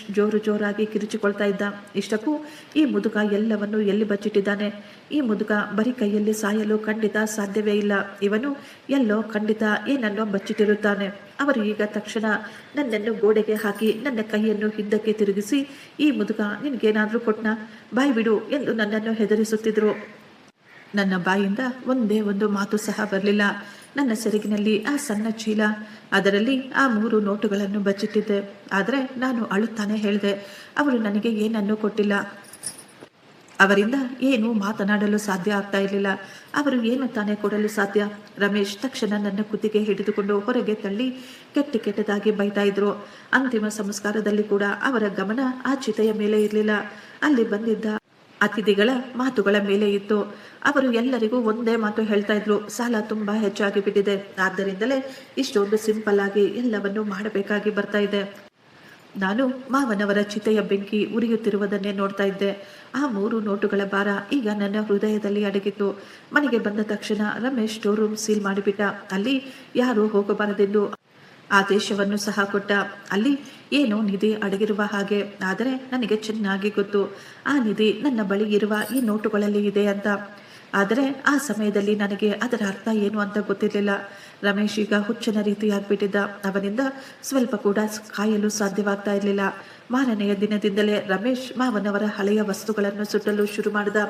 ಜೋರಾಗಿ ಕಿರಿಚಿಕೊಳ್ತಾ ಇದ್ದ. ಇಷ್ಟಕ್ಕೂ ಈ ಮುದುಕ ಎಲ್ಲವನ್ನು ಎಲ್ಲಿ ಬಚ್ಚಿಟ್ಟಿದ್ದಾನೆ? ಈ ಮುದುಕ ಬರೀ ಕೈಯಲ್ಲಿ ಸಾಯಲು ಖಂಡಿತ ಸಾಧ್ಯವೇ ಇಲ್ಲ. ಇವನು ಎಲ್ಲೋ ಖಂಡಿತ ಏನನ್ನೋ ಬಚ್ಚಿಟ್ಟಿರುತ್ತಾನೆ. ಅವರು ಈಗ ತಕ್ಷಣ ನನ್ನನ್ನು ಗೋಡೆಗೆ ಹಾಕಿ ನನ್ನ ಕೈಯನ್ನು ಹಿಂದಕ್ಕೆ ತಿರುಗಿಸಿ, ಈ ಮುದುಕ ನಿನಗೇನಾದರೂ ಕೊಟ್ನ, ಬಾಯಿ ಬಿಡು ಎಂದು ನನ್ನನ್ನು ಹೆದರಿಸುತ್ತಿದ್ರು. ನನ್ನ ಬಾಯಿಂದ ಒಂದೇ ಒಂದು ಮಾತು ಸಹ ಬರಲಿಲ್ಲ. ನನ್ನ ಸೆರಗಿನಲ್ಲಿ ಆ ಸಣ್ಣ ಚೀಲ, ಅದರಲ್ಲಿ ಆ 3 ನೋಟುಗಳನ್ನು ಬಚ್ಚಿಟ್ಟಿದ್ದೆ. ಆದರೆ ನಾನು ಅಳುತ್ತಾನೆ ಹೇಳಿದೆ, ಅವರು ನನಗೆ ಏನನ್ನೂ ಕೊಟ್ಟಿಲ್ಲ. ಅವರಿಂದ ಏನೂ ಮಾತನಾಡಲು ಸಾಧ್ಯ ಆಗ್ತಾ ಇರಲಿಲ್ಲ. ಅವರು ಏನು ತಾನೇ ಕೊಡಲು ಸಾಧ್ಯ? ರಮೇಶ್ ತಕ್ಷಣ ನನ್ನ ಕುತ್ತಿಗೆ ಹಿಡಿದುಕೊಂಡು ಹೊರಗೆ ತಳ್ಳಿ ಕೆಟ್ಟದಾಗಿ ಬೈತಾ ಇದ್ರು. ಅಂತಿಮ ಸಂಸ್ಕಾರದಲ್ಲಿ ಕೂಡ ಅವರ ಗಮನ ಆ ಚಿತೆಯ ಮೇಲೆ ಇರಲಿಲ್ಲ. ಅಲ್ಲಿ ಬಂದಿದ್ದ ಅತಿಥಿಗಳ ಮಾತುಗಳ ಮೇಲೆ ಇತ್ತು. ಅವರು ಎಲ್ಲರಿಗೂ ಒಂದೇ ಮಾತು ಹೇಳ್ತಾ ಇದ್ರು, ಸಾಲ ತುಂಬಾ ಹೆಚ್ಚಾಗಿ ಬಿಟ್ಟಿದೆ, ಆದ್ದರಿಂದಲೇ ಇಷ್ಟೊಂದು ಸಿಂಪಲ್ ಆಗಿ ಎಲ್ಲವನ್ನೂ ಮಾಡಬೇಕಾಗಿ ಬರ್ತಾ ಇದೆ. ನಾನು ಮಾವನವರ ಚಿತೆಯ ಬೆಂಕಿ ಉರಿಯುತ್ತಿರುವುದನ್ನೇ ನೋಡ್ತಾ ಇದ್ದೆ. ಆ 3 ನೋಟುಗಳ ಭಾರ ಈಗ ನನ್ನ ಹೃದಯದಲ್ಲಿ ಅಡಗಿತ್ತು. ಮನೆಗೆ ಬಂದ ತಕ್ಷಣ ರಮೇಶ್ ಸ್ಟೋರ್ ರೂಮ್ ಸೀಲ್ ಮಾಡಿಬಿಟ್ಟ. ಅಲ್ಲಿ ಯಾರೂ ಹೋಗಬಾರದೆಂದು ಆದೇಶವನ್ನು ಸಹ ಕೊಟ್ಟ. ಅಲ್ಲಿ ಏನೋ ನಿಧಿ ಅಡಗಿರುವ ಹಾಗೆ, ಆದರೆ ನನಗೆ ಚೆನ್ನಾಗಿ ಗೊತ್ತು ಆ ನಿಧಿ ನನ್ನ ಬಳಿ ಇರುವ ಈ ನೋಟುಗಳಲ್ಲಿ ಇದೆ ಅಂತ. ಆದರೆ ಆ ಸಮಯದಲ್ಲಿ ನನಗೆ ಅದರ ಅರ್ಥ ಏನು ಅಂತ ಗೊತ್ತಿರಲಿಲ್ಲ. ರಮೇಶ್ ಈಗ ಹುಚ್ಚನ ರೀತಿಯಾಗ್ಬಿಟ್ಟಿದ್ದ. ಅವನಿಂದ ಸ್ವಲ್ಪ ಕೂಡ ಕಾಯಲು ಸಾಧ್ಯವಾಗ್ತಾ ಇರಲಿಲ್ಲ. ಮಾರನೆಯ ದಿನದಿಂದಲೇ ರಮೇಶ್ ಮಾವನವರ ಹಳೆಯ ವಸ್ತುಗಳನ್ನು ಸುಟ್ಟಲು ಶುರು ಮಾಡಿದ.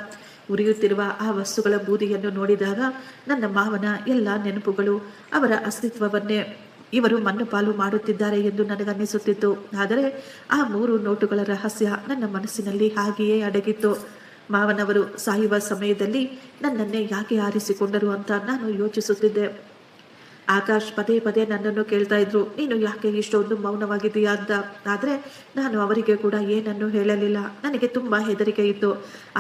ಉರಿಯುತ್ತಿರುವ ಆ ವಸ್ತುಗಳ ಬೂದಿಯನ್ನು ನೋಡಿದಾಗ ನನ್ನ ಮಾವನ ಎಲ್ಲ ನೆನಪುಗಳು, ಅವರ ಅಸ್ತಿತ್ವವನ್ನೇ ಇವರು ಮಣ್ಣುಪಾಲು ಮಾಡುತ್ತಿದ್ದಾರೆ ಎಂದು ನನಗನ್ನಿಸುತ್ತಿತ್ತು. ಆದರೆ ಆ 3 ನೋಟುಗಳ ರಹಸ್ಯ ನನ್ನ ಮನಸ್ಸಿನಲ್ಲಿ ಹಾಗೆಯೇ ಅಡಗಿತ್ತು. ಮಾವನವರು ಸಾಯುವ ಸಮಯದಲ್ಲಿ ನನ್ನನ್ನೇ ಯಾಕೆ ಆರಿಸಿಕೊಂಡರು ಅಂತ ನಾನು ಯೋಚಿಸುತ್ತಿದ್ದೆ. ಆಕಾಶ್ ಪದೇ ನನ್ನನ್ನು ಕೇಳ್ತಾ ಇದ್ರು, ನೀನು ಯಾಕೆ ಇಷ್ಟೊಂದು ಮೌನವಾಗಿದೆಯಾ ಅಂತ. ಆದರೆ ನಾನು ಅವರಿಗೆ ಕೂಡ ಏನನ್ನೂ ಹೇಳಲಿಲ್ಲ. ನನಗೆ ತುಂಬಾ ಹೆದರಿಕೆ ಇತ್ತು.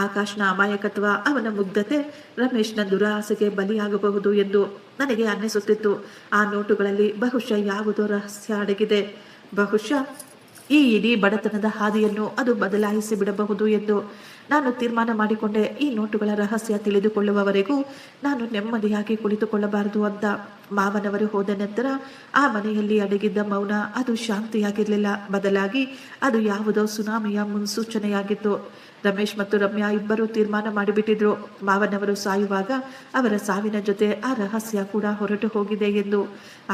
ಆಕಾಶ್ನ ಅಮಾಯಕತ್ವ, ಅವನ ಮುಗ್ಧತೆ ರಮೇಶ್ನ ದುರಾಸೆಗೆ ಬಲಿಯಾಗಬಹುದು ಎಂದು ನನಗೆ ಅನ್ನಿಸುತ್ತಿತ್ತು. ಆ ನೋಟುಗಳಲ್ಲಿ ಬಹುಶಃ ಯಾವುದೋ ರಹಸ್ಯ ಅಡಗಿದೆ. ಬಹುಶಃ ಈ ಇಡೀ ಬಡತನದ ಹಾದಿಯನ್ನು ಅದು ಬದಲಾಯಿಸಿ ಬಿಡಬಹುದು ಎಂದು ನಾನು ತೀರ್ಮಾನ ಮಾಡಿಕೊಂಡೆ. ಈ ನೋಟುಗಳ ರಹಸ್ಯ ತಿಳಿದುಕೊಳ್ಳುವವರೆಗೂ ನಾನು ನೆಮ್ಮದಿಯಾಗಿ ಕುಳಿತುಕೊಳ್ಳಬಾರದು ಅಂತ. ಮಾವನವರು ಹೋದ ನಂತರ ಆ ಮನೆಯಲ್ಲಿ ಅಡಗಿದ್ದ ಮೌನ ಅದು ಶಾಂತಿಯಾಗಿರಲಿಲ್ಲ. ಬದಲಾಗಿ ಅದು ಯಾವುದೋ ಸುನಾಮಿಯ ಮುನ್ಸೂಚನೆಯಾಗಿತ್ತು. ರಮೇಶ್ ಮತ್ತು ರಮ್ಯಾ ಇಬ್ಬರು ತೀರ್ಮಾನ ಮಾಡಿಬಿಟ್ಟಿದ್ರು, ಮಾವನವರು ಸಾಯುವಾಗ ಅವರ ಸಾವಿನ ಜೊತೆ ಆ ರಹಸ್ಯ ಕೂಡ ಹೊರಟು ಹೋಗಿದೆ ಎಂದು.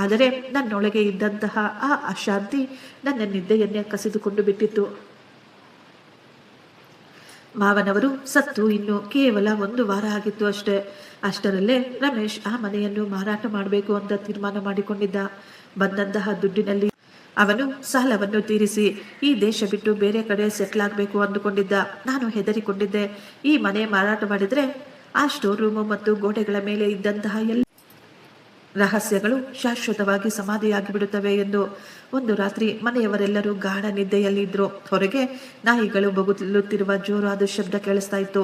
ಆದರೆ ನನ್ನೊಳಗೆ ಇದ್ದಂತಹ ಆ ಅಶಾಂತಿ ನನ್ನ ನಿದ್ದೆಯನ್ನೇ ಕಸಿದುಕೊಂಡು ಬಿಟ್ಟಿತ್ತು. ಮಾವನವರು ಸತ್ತು ಇನ್ನು ಕೇವಲ 1 ವಾರ ಆಗಿತ್ತು ಅಷ್ಟೇ. ಅಷ್ಟರಲ್ಲೇ ರಮೇಶ್ ಆ ಮನೆಯನ್ನು ಮಾರಾಟ ಮಾಡಬೇಕು ಅಂತ ತೀರ್ಮಾನ ಮಾಡಿಕೊಂಡಿದ್ದ. ಬಂದಂತಹ ದುಡ್ಡಿನಲ್ಲಿ ಅವನು ಸಾಲವನ್ನು ತೀರಿಸಿ ಈ ದೇಶ ಬಿಟ್ಟು ಬೇರೆ ಕಡೆ ಸೆಟ್ಲ್ ಆಗಬೇಕು ಅಂದುಕೊಂಡಿದ್ದ. ನಾನು ಹೆದರಿಕೊಂಡಿದ್ದೆ, ಈ ಮನೆ ಮಾರಾಟ ಮಾಡಿದ್ರೆ ಆ ಸ್ಟೋರ್ ರೂಮು ಮತ್ತು ಗೋಡೆಗಳ ಮೇಲೆ ಇದ್ದಂತಹ ಎಲ್ಲ ರಹಸ್ಯಗಳು ಶಾಶ್ವತವಾಗಿ ಸಮಾಧಿಯಾಗಿ ಬಿಡುತ್ತವೆ ಎಂದು. ಒಂದು ರಾತ್ರಿ ಮನೆಯವರೆಲ್ಲರೂ ಗಾಢ ನಿದ್ದೆಯಲ್ಲಿದ್ದರು. ಹೊರಗೆ ನಾಯಿಗಳು ಬೊಗಳುತ್ತಿರುವ ಜೋರಾದ ಶಬ್ದ ಕೇಳಿಸ್ತಾ ಇತ್ತು.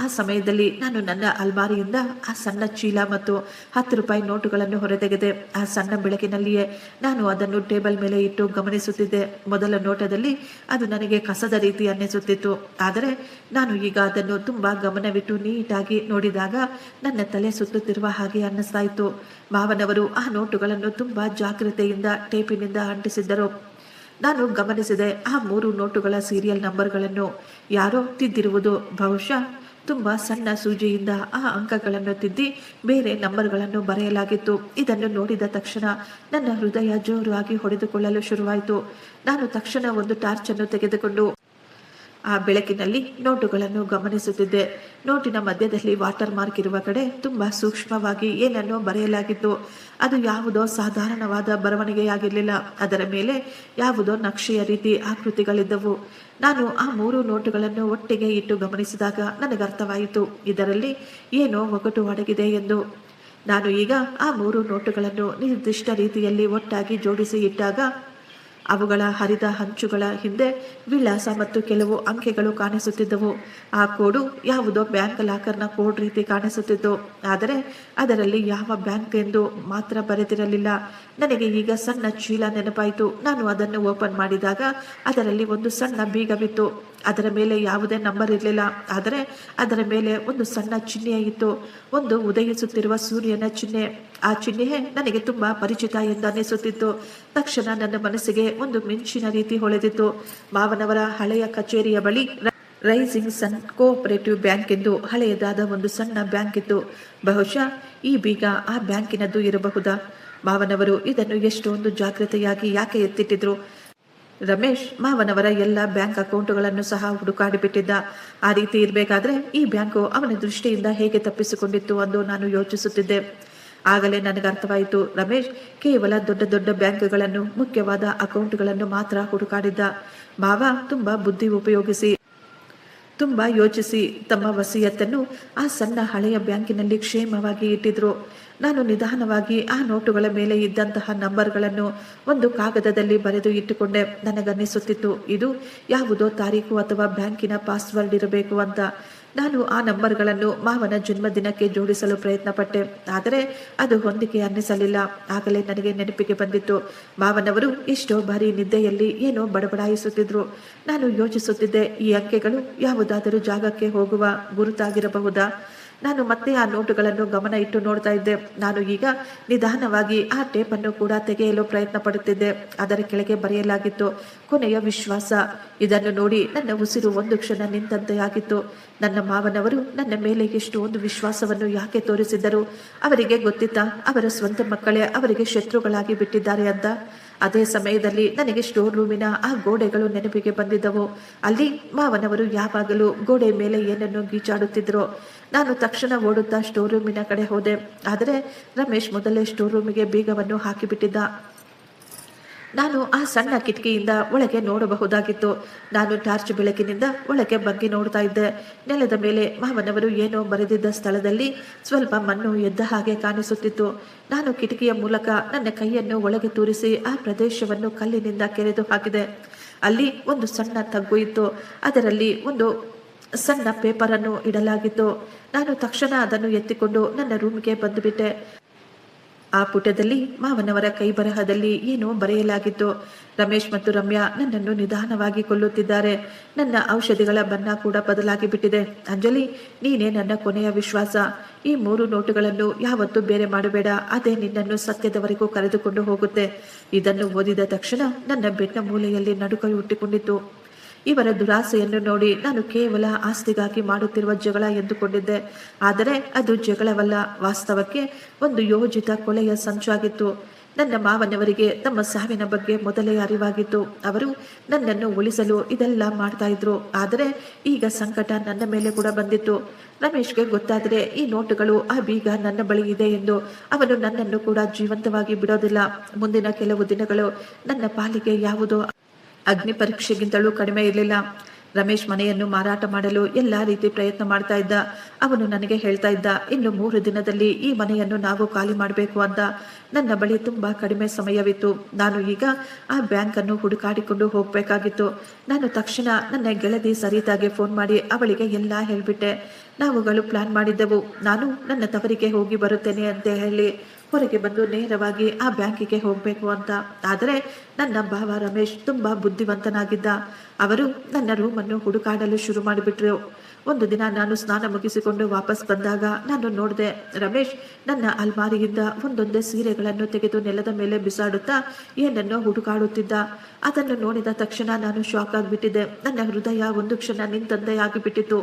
ಆ ಸಮಯದಲ್ಲಿ ನಾನು ನನ್ನ ಅಲ್ಮಾರಿಯಿಂದ ಆ ಸಣ್ಣ ಚೀಲ ಮತ್ತು 10 ರೂಪಾಯಿ ನೋಟುಗಳನ್ನು ಹೊರತೆಗೆದೆ. ಆ ಸಣ್ಣ ಬೆಳಕಿನಲ್ಲಿಯೇ ನಾನು ಅದನ್ನು ಟೇಬಲ್ ಮೇಲೆ ಇಟ್ಟು ಗಮನಿಸುತ್ತಿದ್ದೆ. ಮೊದಲ ನೋಟದಲ್ಲಿ ಅದು ನನಗೆ ಕಸದ ರೀತಿ ಅನ್ನಿಸುತ್ತಿತ್ತು. ಆದರೆ ನಾನು ಈಗ ಅದನ್ನು ತುಂಬಾ ಗಮನವಿಟ್ಟು ನೀಟಾಗಿ ನೋಡಿದಾಗ ನನ್ನ ತಲೆ ಸುತ್ತುತ್ತಿರುವ ಹಾಗೆ ಅನ್ನಿಸ್ತಾ ಇತ್ತು. ಮಾವನವರು ಆ ನೋಟುಗಳನ್ನು ತುಂಬಾ ಜಾಗ್ರತೆಯಿಂದ ಟೇಪಿನಿಂದ ಅಂಟಿಸಿದ್ದರು. ನಾನು ಗಮನಿಸಿದೆ, ಆ 3 ನೋಟುಗಳ ಸೀರಿಯಲ್ ನಂಬರ್ಗಳನ್ನು ಯಾರೋ ತಿದ್ದಿರುವುದು. ಬಹುಶಃ ತುಂಬಾ ಸಣ್ಣ ಸೂಜಿಯಿಂದ ಆ ಅಂಕಗಳನ್ನು ತಿದ್ದಿ ಬೇರೆ ನಂಬರ್ಗಳನ್ನು ಬರೆಯಲಾಗಿತ್ತು. ಇದನ್ನು ನೋಡಿದ ತಕ್ಷಣ ನನ್ನ ಹೃದಯ ಜೋರಾಗಿ ಹೊಡೆದುಕೊಳ್ಳಲು ಶುರುವಾಯಿತು. ನಾನು ತಕ್ಷಣ ಒಂದು ಟಾರ್ಚ್ ಅನ್ನು ತೆಗೆದುಕೊಂಡು ಆ ಬೆಳಕಿನಲ್ಲಿ ನೋಟುಗಳನ್ನು ಗಮನಿಸುತ್ತಿದ್ದೆ. ನೋಟಿನ ಮಧ್ಯದಲ್ಲಿ ವಾಟರ್ ಮಾರ್ಕ್ ಇರುವ ಕಡೆ ತುಂಬಾ ಸೂಕ್ಷ್ಮವಾಗಿ ಏನನ್ನೋ ಬರೆಯಲಾಗಿತ್ತು. ಅದು ಯಾವುದೋ ಸಾಧಾರಣವಾದ ಬರವಣಿಗೆಯಾಗಿರಲಿಲ್ಲ. ಅದರ ಮೇಲೆ ಯಾವುದೋ ನಕ್ಷೆಯ ರೀತಿ ಆಕೃತಿಗಳಿದ್ದವು. ನಾನು ಆ 3 ನೋಟುಗಳನ್ನು ಒಟ್ಟಿಗೆ ಇಟ್ಟು ಗಮನಿಸಿದಾಗ ನನಗರ್ಥವಾಯಿತು, ಇದರಲ್ಲಿ ಏನೋ ಒಗಟು ಅಡಗಿದೆ ಎಂದು. ನಾನು ಈಗ ಆ 3 ನೋಟುಗಳನ್ನು ನಿರ್ದಿಷ್ಟ ರೀತಿಯಲ್ಲಿ ಒಟ್ಟಾಗಿ ಜೋಡಿಸಿ ಇಟ್ಟಾಗ ಅವುಗಳ ಹರಿದ ಹಂಚುಗಳ ಹಿಂದೆ ವಿಳಾಸ ಮತ್ತು ಕೆಲವು ಅಂಕೆಗಳು ಕಾಣಿಸುತ್ತಿದ್ದವು. ಆ ಕೋಡು ಯಾವುದೋ ಬ್ಯಾಂಕ್ ಲಾಕರ್ನ ಕೋಡ್ ರೀತಿ ಕಾಣಿಸುತ್ತಿತ್ತು. ಆದರೆ ಅದರಲ್ಲಿ ಯಾವ ಬ್ಯಾಂಕ್ ಎಂದು ಮಾತ್ರ ಬರೆದಿರಲಿಲ್ಲ. ನನಗೆ ಈಗ ಸಣ್ಣ ಚೀಲ ನೆನಪಾಯಿತು. ನಾನು ಅದನ್ನು ಓಪನ್ ಮಾಡಿದಾಗ ಅದರಲ್ಲಿ ಒಂದು ಸಣ್ಣ ಬೀಗವಿತ್ತು. ಅದರ ಮೇಲೆ ಯಾವುದೇ ನಂಬರ್ ಇರಲಿಲ್ಲ. ಆದರೆ ಅದರ ಮೇಲೆ ಒಂದು ಸಣ್ಣ ಚಿಹ್ನೆ ಇತ್ತು, ಒಂದು ಉದಯಿಸುತ್ತಿರುವ ಸೂರ್ಯನ ಚಿಹ್ನೆ. ಆ ಚಿಹ್ನೆ ನನಗೆ ತುಂಬಾ ಪರಿಚಿತ ಎಂದು ಅನ್ನಿಸುತ್ತಿತ್ತು. ತಕ್ಷಣ ನನ್ನ ಮನಸ್ಸಿಗೆ ಒಂದು ಮಿಂಚಿನ ರೀತಿ ಹೊಳೆದಿತ್ತು. ಮಾವನವರ ಹಳೆಯ ಕಚೇರಿಯ ಬಳಿ ರೈಸಿಂಗ್ ಸನ್ ಕೋಆಪರೇಟಿವ್ ಬ್ಯಾಂಕ್ ಎಂದು ಹಳೆಯದಾದ ಒಂದು ಸಣ್ಣ ಬ್ಯಾಂಕ್ ಇತ್ತು. ಬಹುಶಃ ಈ ಬೀಗ ಆ ಬ್ಯಾಂಕಿನದ್ದು ಇರಬಹುದಾ? ಮಾವನವರು ಇದನ್ನು ಎಷ್ಟೊಂದು ಜಾಗ್ರತೆಯಾಗಿ ಯಾಕೆ ಎತ್ತಿಟ್ಟಿದ್ರು? ರಮೇಶ್ ಮಾವನವರ ಎಲ್ಲ ಬ್ಯಾಂಕ್ ಅಕೌಂಟುಗಳನ್ನು ಸಹ ಹುಡುಕಾಡಿಬಿಟ್ಟಿದ್ದ. ಆ ರೀತಿ ಇರಬೇಕಾದ್ರೆ ಈ ಬ್ಯಾಂಕು ಅವನ ದೃಷ್ಟಿಯಿಂದ ಹೇಗೆ ತಪ್ಪಿಸಿಕೊಂಡಿತ್ತು ಎಂದು ನಾನು ಯೋಚಿಸುತ್ತಿದ್ದೆ. ಆಗಲೇ ನನಗರ್ಥವಾಯಿತು, ರಮೇಶ್ ಕೇವಲ ದೊಡ್ಡ ದೊಡ್ಡ ಬ್ಯಾಂಕ್ಗಳನ್ನು, ಮುಖ್ಯವಾದ ಅಕೌಂಟ್ಗಳನ್ನು ಮಾತ್ರ ಹುಡುಕಾಡಿದ್ದ. ಮಾವ ತುಂಬಾ ಬುದ್ಧಿ ಉಪಯೋಗಿಸಿ, ತುಂಬಾ ಯೋಚಿಸಿ ತಮ್ಮ ವಸಿಯತ್ತನ್ನು ಆ ಸಣ್ಣ ಹಳೆಯ ಬ್ಯಾಂಕಿನಲ್ಲಿ ಕ್ಷೇಮವಾಗಿ ಇಟ್ಟಿದ್ರು. ನಾನು ನಿಧಾನವಾಗಿ ಆ ನೋಟುಗಳ ಮೇಲೆ ಇದ್ದಂತಹ ನಂಬರ್ಗಳನ್ನು ಒಂದು ಕಾಗದದಲ್ಲಿ ಬರೆದು ಇಟ್ಟುಕೊಂಡೆ. ನನಗನ್ನಿಸುತ್ತಿತ್ತು, ಇದು ಯಾವುದೋ ತಾರೀಕು ಅಥವಾ ಬ್ಯಾಂಕಿನ ಪಾಸ್ವರ್ಡ್ ಇರಬೇಕು ಅಂತ. ನಾನು ಆ ನಂಬರ್ಗಳನ್ನು ಮಾವನ ಜನ್ಮದಿನಕ್ಕೆ ಜೋಡಿಸಲು ಪ್ರಯತ್ನ ಪಟ್ಟೆ. ಆದರೆ ಅದು ಹೊಂದಿಕೆ ಅನ್ನಿಸಲಿಲ್ಲ. ಆಗಲೇ ನನಗೆ ನೆನಪಿಗೆ ಬಂದಿತ್ತು, ಮಾವನವರು ಎಷ್ಟೋ ಬಾರಿ ನಿದ್ದೆಯಲ್ಲಿ ಏನೋ ಬಡಬಡಾಯಿಸುತ್ತಿದ್ರು. ನಾನು ಯೋಚಿಸುತ್ತಿದ್ದೆ, ಈ ಅಂಕೆಗಳು ಯಾವುದಾದರೂ ಜಾಗಕ್ಕೆ ಹೋಗುವ ಗುರುತಾಗಿರಬಹುದಾ? ನಾನು ಮತ್ತೆ ಆ ನೋಟುಗಳನ್ನು ಗಮನ ಇಟ್ಟು ನೋಡ್ತಾ ಇದ್ದೆ. ನಾನು ಈಗ ನಿಧಾನವಾಗಿ ಆ ಟೇಪನ್ನು ಕೂಡ ತೆಗೆಯಲು ಪ್ರಯತ್ನ ಪಡುತ್ತಿದ್ದೆ. ಅದರ ಕೆಳಗೆ ಬರೆಯಲಾಗಿತ್ತು, ಕೊನೆಯ ವಿಶ್ವಾಸ. ಇದನ್ನು ನೋಡಿ ನನ್ನ ಉಸಿರು ಒಂದು ಕ್ಷಣ ನಿಂತಂತೆ ಆಗಿತ್ತು. ನನ್ನ ಮಾವನವರು ನನ್ನ ಮೇಲೆ ಎಷ್ಟೊಂದು ವಿಶ್ವಾಸವನ್ನು ಯಾಕೆ ತೋರಿಸಿದ್ದರು? ಅವರಿಗೆ ಗೊತ್ತಿತ್ತಾ ಅವರ ಸ್ವಂತ ಮಕ್ಕಳೇ ಅವರಿಗೆ ಶತ್ರುಗಳಾಗಿ ಬಿಟ್ಟಿದ್ದಾರೆ ಅಂತ? ಅದೇ ಸಮಯದಲ್ಲಿ ನನಗೆ ಸ್ಟೋರ್ ರೂಮಿನ ಆ ಗೋಡೆಗಳು ನೆನಪಿಗೆ ಬಂದಿದ್ದವು. ಅಲ್ಲಿ ಮಾವನವರು ಯಾವಾಗಲೂ ಗೋಡೆ ಮೇಲೆ ಏನನ್ನು ಗೀಚಾಡುತ್ತಿದ್ರು. ನಾನು ತಕ್ಷಣ ಓಡುತ್ತಾ ಸ್ಟೋರ್ ರೂಮಿನ ಕಡೆ ಹೋದೆ. ಆದರೆ ರಮೇಶ್ ಮೊದಲೇ ಸ್ಟೋರ್ ರೂಮಿಗೆ ಬೀಗವನ್ನು ಹಾಕಿಬಿಟ್ಟಿದ್ದ. ನಾನು ಆ ಸಣ್ಣ ಕಿಟಕಿಯಿಂದ ಒಳಗೆ ನೋಡಬಹುದಾಗಿತ್ತು. ನಾನು ಟಾರ್ಚ್ ಬೆಳಕಿನಿಂದ ಒಳಗೆ ಬಗ್ಗಿ ನೋಡ್ತಾ ಇದ್ದೆ. ನೆಲದ ಮೇಲೆ ಮಾವನವರು ಏನೋ ಬರೆದಿದ್ದ ಸ್ಥಳದಲ್ಲಿ ಸ್ವಲ್ಪ ಮಣ್ಣು ಎದ್ದ ಹಾಗೆ ಕಾಣಿಸುತ್ತಿತ್ತು. ನಾನು ಕಿಟಕಿಯ ಮೂಲಕ ನನ್ನ ಕೈಯನ್ನು ಒಳಗೆ ತೂರಿಸಿ ಆ ಪ್ರದೇಶವನ್ನು ಕಲ್ಲಿನಿಂದ ಕೆರೆದು ಹಾಕಿದೆ. ಅಲ್ಲಿ ಒಂದು ಸಣ್ಣ ತಗ್ಗು ಇತ್ತು. ಅದರಲ್ಲಿ ಒಂದು ಸಣ್ಣ ಪೇಪರನ್ನು ಇಡಲಾಗಿತ್ತು. ನಾನು ತಕ್ಷಣ ಅದನ್ನು ಎತ್ತಿಕೊಂಡು ನನ್ನ ರೂಮಿಗೆ ಬಂದುಬಿಟ್ಟೆ. ಆ ಪುಟದಲ್ಲಿ ಮಾವನವರ ಕೈ ಬರಹದಲ್ಲಿ ಏನೋ ಬರೆಯಲಾಗಿತ್ತು. ರಮೇಶ್ ಮತ್ತು ರಮ್ಯಾ ನನ್ನನ್ನು ನಿಧಾನವಾಗಿ ಕೊಲ್ಲುತ್ತಿದ್ದಾರೆ. ನನ್ನ ಔಷಧಿಗಳ ಬಣ್ಣ ಕೂಡ ಬದಲಾಗಿ ಬಿಟ್ಟಿದೆ. ಅಂಜಲಿ, ನೀನೇ ನನ್ನ ಕೊನೆಯ ವಿಶ್ವಾಸ. ಈ 3 ನೋಟುಗಳನ್ನು ಯಾವತ್ತೂ ಬೇರೆ ಮಾಡಬೇಡ. ಅದೇ ನಿನ್ನನ್ನು ಸತ್ಯದವರೆಗೂ ಕರೆದುಕೊಂಡು ಹೋಗುತ್ತೆ. ಇದನ್ನು ಓದಿದ ತಕ್ಷಣ ನನ್ನ ಬೆನ್ನ ಮೂಲೆಯಲ್ಲಿ ನಡುಕ ಹುಟ್ಟಿಕೊಂಡಿತ್ತು. ಇವರ ದುರಾಸೆಯನ್ನು ನೋಡಿ ನಾನು ಕೇವಲ ಆಸ್ತಿಗಾಗಿ ಮಾಡುತ್ತಿರುವ ಜಗಳ ಎಂದುಕೊಂಡಿದ್ದೆ. ಆದರೆ ಅದು ಜಗಳವಲ್ಲ, ವಾಸ್ತವಕ್ಕೆ ಒಂದು ಯೋಜಿತ ಕೊಲೆಯ ಸಂಚಾಗಿತ್ತು. ನನ್ನ ಮಾವನವರಿಗೆ ತಮ್ಮ ಸಾವಿನ ಬಗ್ಗೆ ಮೊದಲೇ ಅರಿವಾಗಿತ್ತು. ಅವರು ನನ್ನನ್ನು ಉಳಿಸಲು ಇದೆಲ್ಲ ಮಾಡ್ತಾ ಇದ್ರು. ಆದರೆ ಈಗ ಸಂಕಟ ನನ್ನ ಮೇಲೆ ಕೂಡ ಬಂದಿತ್ತು. ರಮೇಶ್ಗೆ ಗೊತ್ತಾದರೆ ಈ ನೋಟುಗಳು, ಆ ಬೀಗ ನನ್ನ ಬಳಿ ಇದೆ ಎಂದು ಅವನು ನನ್ನನ್ನು ಕೂಡ ಜೀವಂತವಾಗಿ ಬಿಡೋದಿಲ್ಲ. ಮುಂದಿನ ಕೆಲವು ದಿನಗಳು ನನ್ನ ಪಾಲಿಗೆ ಯಾವುದೋ ಅಗ್ನಿ ಪರೀಕ್ಷೆಗಿಂತಲೂ ಕಡಿಮೆ ಇರಲಿಲ್ಲ. ರಮೇಶ್ ಮನೆಯನ್ನು ಮಾರಾಟ ಮಾಡಲು ಎಲ್ಲ ರೀತಿ ಪ್ರಯತ್ನ ಮಾಡ್ತಾ ಇದ್ದ. ಅವನು ನನಗೆ ಹೇಳ್ತಾ ಇದ್ದ, ಇನ್ನು 3 ದಿನದಲ್ಲಿ ಈ ಮನೆಯನ್ನು ನಾವು ಖಾಲಿ ಮಾಡಬೇಕು ಅಂತ. ನನ್ನ ಬಳಿ ತುಂಬಾ ಕಡಿಮೆ ಸಮಯವಿತ್ತು. ನಾನು ಈಗ ಆ ಬ್ಯಾಂಕನ್ನು ಹುಡುಕಾಡಿಕೊಂಡು ಹೋಗಬೇಕಾಗಿತ್ತು. ನಾನು ತಕ್ಷಣ ನನ್ನ ಗೆಳತಿ ಸರಿತಾಗೆ ಫೋನ್ ಮಾಡಿ ಅವಳಿಗೆ ಎಲ್ಲ ಹೇಳಿಬಿಟ್ಟೆ. ನಾವುಗಳು ಪ್ಲಾನ್ ಮಾಡಿದ್ದೆವು. ನಾನು ನನ್ನ ತವರಿಗೆ ಹೋಗಿ ಬರುತ್ತೇನೆ ಅಂತ ಹೇಳಿ ಹೊರಗೆ ಬಂದು ನೇರವಾಗಿ ಆ ಬ್ಯಾಂಕಿಗೆ ಹೋಗಬೇಕು ಅಂತ. ಆದರೆ ನನ್ನ ಭಾವ ರಮೇಶ್ ತುಂಬಾ ಬುದ್ಧಿವಂತನಾಗಿದ್ದ. ಅವರು ನನ್ನ ರೂಮನ್ನು ಹುಡುಕಾಡಲು ಶುರು ಮಾಡಿಬಿಟ್ರು. ಒಂದು ದಿನ ನಾನು ಸ್ನಾನ ಮುಗಿಸಿಕೊಂಡು ವಾಪಸ್ ಬಂದಾಗ ನಾನು ನೋಡಿದೆ, ರಮೇಶ್ ನನ್ನ ಅಲ್ಮಾರಿಯಿಂದ ಒಂದೊಂದೇ ಸೀರೆಗಳನ್ನು ತೆಗೆದು ನೆಲದ ಮೇಲೆ ಬಿಸಾಡುತ್ತಾ ಏನನ್ನೋ ಹುಡುಕಾಡುತ್ತಿದ್ದ. ಅದನ್ನು ನೋಡಿದ ತಕ್ಷಣ ನಾನು ಶಾಕ್ ಆಗಿಬಿಟ್ಟಿದ್ದೆ. ನನ್ನ ಹೃದಯ ಒಂದು ಕ್ಷಣ ನಿಂತಂತೆಯಾಗಿಬಿಟ್ಟಿತ್ತು.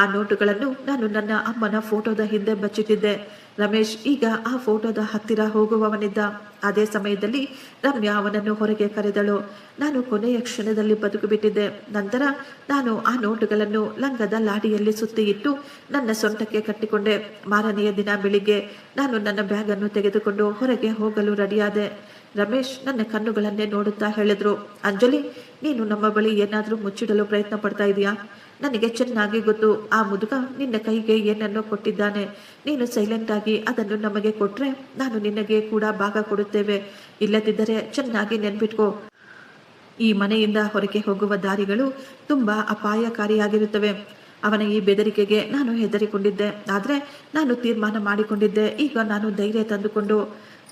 ಆ ನೋಟುಗಳನ್ನು ನಾನು ನನ್ನ ಅಮ್ಮನ ಫೋಟೋದ ಹಿಂದೆ ಬಚ್ಚಿಟ್ಟಿದ್ದೆ. ರಮೇಶ್ ಈಗ ಆ ಫೋಟೋದ ಹತ್ತಿರ ಹೋಗುವವನಿದ್ದ. ಅದೇ ಸಮಯದಲ್ಲಿ ರಮ್ಯಾ ಅವನನ್ನು ಹೊರಗೆ ಕರೆದಳು. ನಾನು ಕೊನೆಯ ಕ್ಷಣದಲ್ಲಿ ಬದುಕುಬಿಟ್ಟಿದ್ದೆ. ನಂತರ ನಾನು ಆ ನೋಟುಗಳನ್ನು ಲಂಗದ ಲಾಡಿಯಲ್ಲಿ ಸುತ್ತಿ ಇಟ್ಟು ನನ್ನ ಸೊಂಟಕ್ಕೆ ಕಟ್ಟಿಕೊಂಡೆ. ಮಾರನೆಯ ದಿನ ಬೆಳಿಗ್ಗೆ ನಾನು ನನ್ನ ಬ್ಯಾಗನ್ನು ತೆಗೆದುಕೊಂಡು ಹೊರಗೆ ಹೋಗಲು ರೆಡಿಯಾದೆ. ರಮೇಶ್ ನನ್ನ ಕಣ್ಣುಗಳನ್ನೇ ನೋಡುತ್ತಾ ಹೇಳಿದ್ರು, ಅಂಜಲಿ, ನೀನು ನಮ್ಮ ಬಳಿ ಏನಾದರೂ ಮುಚ್ಚಿಡಲು ಪ್ರಯತ್ನ ಪಡ್ತಾ ಇದೀಯಾ? ನನಗೆ ಚೆನ್ನಾಗಿ ಗೊತ್ತು, ಆ ಮುದುಕ ನಿನ್ನ ಕೈಗೆ ಏನನ್ನೋ ಕೊಟ್ಟಿದ್ದಾನೆ. ನೀನು ಸೈಲೆಂಟ್ ಆಗಿ ಅದನ್ನು ನಮಗೆ ಕೊಟ್ರೆ ನಾನು ನಿನಗೆ ಕೂಡ ಭಾಗ ಕೊಡುತ್ತೇವೆ. ಇಲ್ಲದಿದ್ದರೆ ಚೆನ್ನಾಗಿ ನೆನ್ಪಿಟ್ಕೋ, ಈ ಮನೆಯಿಂದ ಹೊರಗೆ ಹೋಗುವ ದಾರಿಗಳು ತುಂಬಾ ಅಪಾಯಕಾರಿಯಾಗಿರುತ್ತವೆ. ಅವನ ಈ ಬೆದರಿಕೆಗೆ ನಾನು ಹೆದರಿಕೊಂಡಿದ್ದೆ. ಆದರೆ ನಾನು ತೀರ್ಮಾನ ಮಾಡಿಕೊಂಡಿದ್ದೆ. ಈಗ ನಾನು ಧೈರ್ಯ ತಂದುಕೊಂಡು,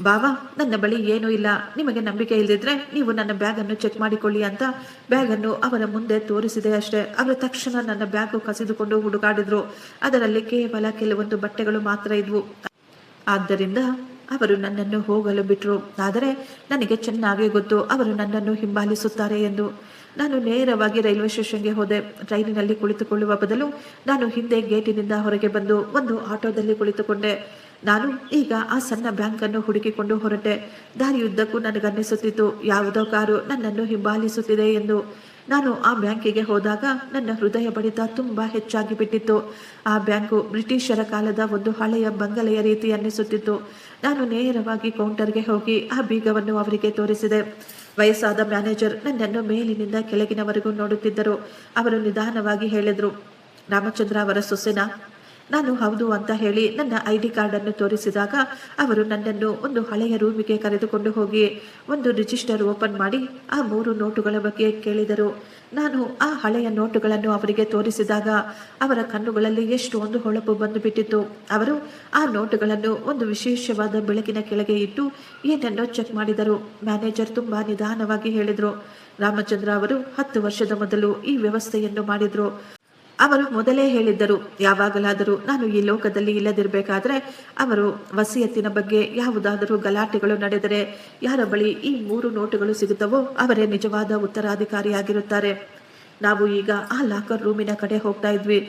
ಬಾವಾ, ನನ್ನ ಬಳಿ ಏನೂ ಇಲ್ಲ, ನಿಮಗೆ ನಂಬಿಕೆ ಇಲ್ಲದಿದ್ರೆ ನೀವು ನನ್ನ ಬ್ಯಾಗನ್ನು ಚೆಕ್ ಮಾಡಿಕೊಳ್ಳಿ ಅಂತ ಬ್ಯಾಗನ್ನು ಅವರ ಮುಂದೆ ತೋರಿಸಿದೆ ಅಷ್ಟೇ. ಅವರು ತಕ್ಷಣ ನನ್ನ ಬ್ಯಾಗು ಕಸಿದುಕೊಂಡು ಹುಡುಕಾಡಿದ್ರು. ಅದರಲ್ಲಿ ಕೇವಲ ಕೆಲವೊಂದು ಬಟ್ಟೆಗಳು ಮಾತ್ರ ಇದ್ವು. ಆದ್ದರಿಂದ ಅವರು ನನ್ನನ್ನು ಹೋಗಲು ಬಿಟ್ಟರು. ಆದರೆ ನನಗೆ ಚೆನ್ನಾಗಿ ಗೊತ್ತು ಅವರು ನನ್ನನ್ನು ಹಿಂಬಾಲಿಸುತ್ತಾರೆ ಎಂದು. ನಾನು ನೇರವಾಗಿ ರೈಲ್ವೆ ಸ್ಟೇಷನ್ಗೆ ಹೋದೆ. ಟ್ರೈನಿನಲ್ಲಿ ಕುಳಿತುಕೊಳ್ಳುವ ಬದಲು ನಾನು ಹಿಂದೆ ಗೇಟಿನಿಂದ ಹೊರಗೆ ಬಂದು ಒಂದು ಆಟೋದಲ್ಲಿ ಕುಳಿತುಕೊಂಡೆ. ನಾನು ಈಗ ಆ ಸಣ್ಣ ಬ್ಯಾಂಕನ್ನು ಹುಡುಕಿಕೊಂಡು ಹೊರಟೆ. ದಾರಿಯುದ್ದಕ್ಕೂ ನನಗನ್ನಿಸುತ್ತಿತ್ತು ಯಾವುದೋ ಕಾರು ನನ್ನನ್ನು ಹಿಂಬಾಲಿಸುತ್ತಿದೆ ಎಂದು. ನಾನು ಆ ಬ್ಯಾಂಕಿಗೆ ಹೋದಾಗ ನನ್ನ ಹೃದಯ ಬಡಿತ ತುಂಬ ಹೆಚ್ಚಾಗಿ ಬಿಟ್ಟಿತ್ತು. ಆ ಬ್ಯಾಂಕು ಬ್ರಿಟಿಷರ ಕಾಲದ ಒಂದು ಹಳೆಯ ಬಂಗಲೆಯ ರೀತಿ ಅನ್ನಿಸುತ್ತಿತ್ತು. ನಾನು ನೇರವಾಗಿ ಕೌಂಟರ್ಗೆ ಹೋಗಿ ಆ ಬೀಗವನ್ನು ಅವರಿಗೆ ತೋರಿಸಿದೆ. ವಯಸ್ಸಾದ ಮ್ಯಾನೇಜರ್ ನನ್ನನ್ನು ಮೇಲಿನಿಂದ ಕೆಳಗಿನವರೆಗೂ ನೋಡುತ್ತಿದ್ದರು. ಅವರು ನಿಧಾನವಾಗಿ ಹೇಳಿದರು, ರಾಮಚಂದ್ರ ಅವರ ಸೊಸೆನಾ? ನಾನು ಹೌದು ಅಂತ ಹೇಳಿ ನನ್ನ ID ಕಾರ್ಡನ್ನು ತೋರಿಸಿದಾಗ ಅವರು ನನ್ನನ್ನು ಒಂದು ಹಳೆಯ ರೂಮಿಗೆ ಕರೆದುಕೊಂಡು ಹೋಗಿ ಒಂದು ರಿಜಿಸ್ಟರ್ ಓಪನ್ ಮಾಡಿ ಆ 3 ನೋಟುಗಳ ಬಗ್ಗೆ ಕೇಳಿದರು. ನಾನು ಆ ಹಳೆಯ ನೋಟುಗಳನ್ನು ಅವರಿಗೆ ತೋರಿಸಿದಾಗ ಅವರ ಕಣ್ಣುಗಳಲ್ಲಿ ಎಷ್ಟೊಂದು ಹೊಳಪು ಬಂದು ಬಿಟ್ಟಿತ್ತು. ಅವರು ಆ ನೋಟುಗಳನ್ನು ಒಂದು ವಿಶೇಷವಾದ ಬೆಳಕಿನ ಕೆಳಗೆ ಇಟ್ಟು ಏನನ್ನೋ ಚೆಕ್ ಮಾಡಿದರು. ಮ್ಯಾನೇಜರ್ ತುಂಬಾ ನಿಧಾನವಾಗಿ ಹೇಳಿದರು, ರಾಮಚಂದ್ರ ಅವರು 10 ವರ್ಷದ ಮೊದಲು ಈ ವ್ಯವಸ್ಥೆಯನ್ನು ಮಾಡಿದ್ರು. ಅವರು ಮೊದಲೇ ಹೇಳಿದ್ದರು, ಯಾವಾಗಲಾದರೂ ನಾನು ಈ ಲೋಕದಲ್ಲಿ ಇಲ್ಲದಿರಬೇಕಾದ್ರೆ ಅವರು ವಸಿಯತ್ತಿನ ಬಗ್ಗೆ ಯಾವುದಾದರೂ ಗಲಾಟೆಗಳು ನಡೆದರೆ ಯಾರ ಬಳಿ ಈ 3 ನೋಟುಗಳು ಸಿಗುತ್ತವೋ ಅವರೇ ನಿಜವಾದ ಉತ್ತರಾಧಿಕಾರಿಯಾಗಿರುತ್ತಾರೆ. ನಾವು ಈಗ ಆ ಲಾಕರ್ ರೂಮಿನ ಕಡೆ ಹೋಗ್ತಾ ಇದ್ವಿ.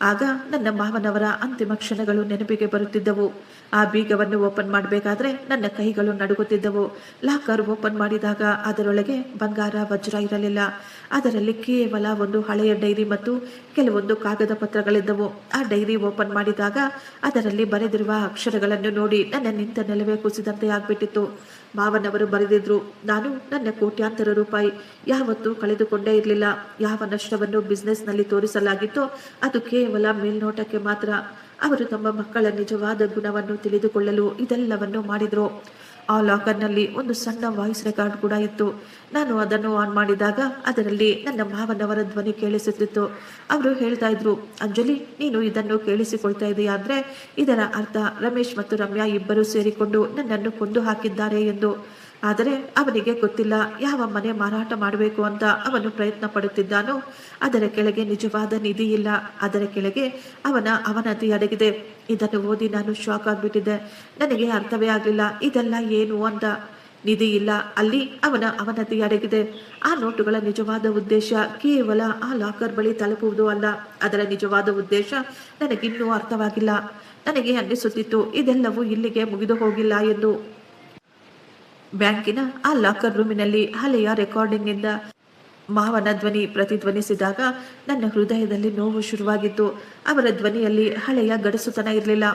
ಆಗ ನನ್ನ ಮಾವನವರ ಅಂತಿಮ ಕ್ಷಣಗಳು ನೆನಪಿಗೆ ಬರುತ್ತಿದ್ದವು. ಆ ಬೀಗವನ್ನು ಓಪನ್ ಮಾಡಬೇಕಾದ್ರೆ ನನ್ನ ಕೈಗಳು ನಡುಗುತ್ತಿದ್ದವು. ಲಾಕರ್ ಓಪನ್ ಮಾಡಿದಾಗ ಅದರೊಳಗೆ ಬಂಗಾರ ವಜ್ರ ಇರಲಿಲ್ಲ. ಅದರಲ್ಲಿ ಕೇವಲ ಒಂದು ಹಳೆಯ ಡೈರಿ ಮತ್ತು ಕೆಲವೊಂದು ಕಾಗದ ಪತ್ರಗಳಿದ್ದವು. ಆ ಡೈರಿ ಓಪನ್ ಮಾಡಿದಾಗ ಅದರಲ್ಲಿ ಬರೆದಿರುವ ಅಕ್ಷರಗಳನ್ನು ನೋಡಿ ನನ್ನ ನಿಂತ ನೆಲವೇ ಕುಸಿದಂತೆ ಆಗ್ಬಿಟ್ಟಿತ್ತು. ಮಾವನವರು ಬರೆದಿದ್ರು, ನಾನು ನನ್ನ ಕೋಟ್ಯಾಂತರ ರೂಪಾಯಿ ಯಾವತ್ತೂ ಕಳೆದುಕೊಂಡೇ ಇರಲಿಲ್ಲ. ಯಾವ ನಷ್ಟವನ್ನು ಬಿಸ್ನೆಸ್ನಲ್ಲಿ ತೋರಿಸಲಾಗಿತ್ತೋ ಅದು ಕೇವಲ ಮೇಲ್ನೋಟಕ್ಕೆ ಮಾತ್ರ. ಅವರು ತಮ್ಮ ಮಕ್ಕಳ ನಿಜವಾದ ಗುಣವನ್ನು ತಿಳಿದುಕೊಳ್ಳಲು ಇದೆಲ್ಲವನ್ನು ಮಾಡಿದ್ರು. ಆ ಲಾಕರ್ನಲ್ಲಿ ಒಂದು ಸಣ್ಣ ವಾಯ್ಸ್ ರೆಕಾರ್ಡ್ ಕೂಡ ಇತ್ತು. ನಾನು ಅದನ್ನು ಆನ್ ಮಾಡಿದಾಗ ಅದರಲ್ಲಿ ನನ್ನ ಮಾವನವರ ಧ್ವನಿ ಕೇಳಿಸುತ್ತಿತ್ತು. ಅವರು ಹೇಳ್ತಾ ಇದ್ರು, ಅಂಜಲಿ, ನೀನು ಇದನ್ನು ಕೇಳಿಸಿಕೊಳ್ತಾ ಇದೆಯಾ ಅಂದರೆ ಇದರ ಅರ್ಥ ರಮೇಶ್ ಮತ್ತು ರಮ್ಯಾ ಇಬ್ಬರು ಸೇರಿಕೊಂಡು ನನ್ನನ್ನು ಕೊಂದು ಹಾಕಿದ್ದಾರೆ ಎಂದು. ಆದರೆ ಅವನಿಗೆ ಗೊತ್ತಿಲ್ಲ ಯಾವ ಮನೆ ಮಾರಾಟ ಮಾಡಬೇಕು ಅಂತ ಅವನು ಪ್ರಯತ್ನ ಪಡುತ್ತಿದ್ದಾನೋ ಅದರ ಕೆಳಗೆ ನಿಜವಾದ ನಿಧಿ ಇಲ್ಲ. ಅದರ ಕೆಳಗೆ ಅವನ ಅವನತಿ ಅಡಗಿದೆ. ಇದನ್ನು ಓದಿ ನಾನು ಶಾಕ್ ಆಗಿಬಿಟ್ಟಿದ್ದೆ. ನನಗೆ ಅರ್ಥವೇ ಆಗಲಿಲ್ಲ ಇದೆಲ್ಲ ಏನು ಅಂತ. ನಿಧಿ ಇಲ್ಲ, ಅಲ್ಲಿ ಅವನ ಅವನತಿ ಅಡಗಿದೆ. ಆ ನೋಟುಗಳ ನಿಜವಾದ ಉದ್ದೇಶ ಕೇವಲ ಆ ಲಾಕರ್ ಬಳಿ ತಲುಪುವುದು ಅಲ್ಲ. ಅದರ ನಿಜವಾದ ಉದ್ದೇಶ ನನಗಿನ್ನೂ ಅರ್ಥವಾಗಿಲ್ಲ. ನನಗೆ ಅನ್ನಿಸುತ್ತಿತ್ತು ಇದೆಲ್ಲವೂ ಇಲ್ಲಿಗೆ ಮುಗಿದು ಹೋಗಿಲ್ಲ ಎಂದು. ಬ್ಯಾಂಕಿನ ಆ ಲಾಕರ್ ರೂಮಿನಲ್ಲಿ ಹಳೆಯ ರೆಕಾರ್ಡಿಂಗ್ನಿಂದ ಮಾವನ ಧ್ವನಿ ಪ್ರತಿಧ್ವನಿಸಿದಾಗ ನನ್ನ ಹೃದಯದಲ್ಲಿ ನೋವು ಶುರುವಾಗಿತ್ತು. ಅವರ ಧ್ವನಿಯಲ್ಲಿ ಹಳೆಯ ಗಡಸುತನ ಇರಲಿಲ್ಲ.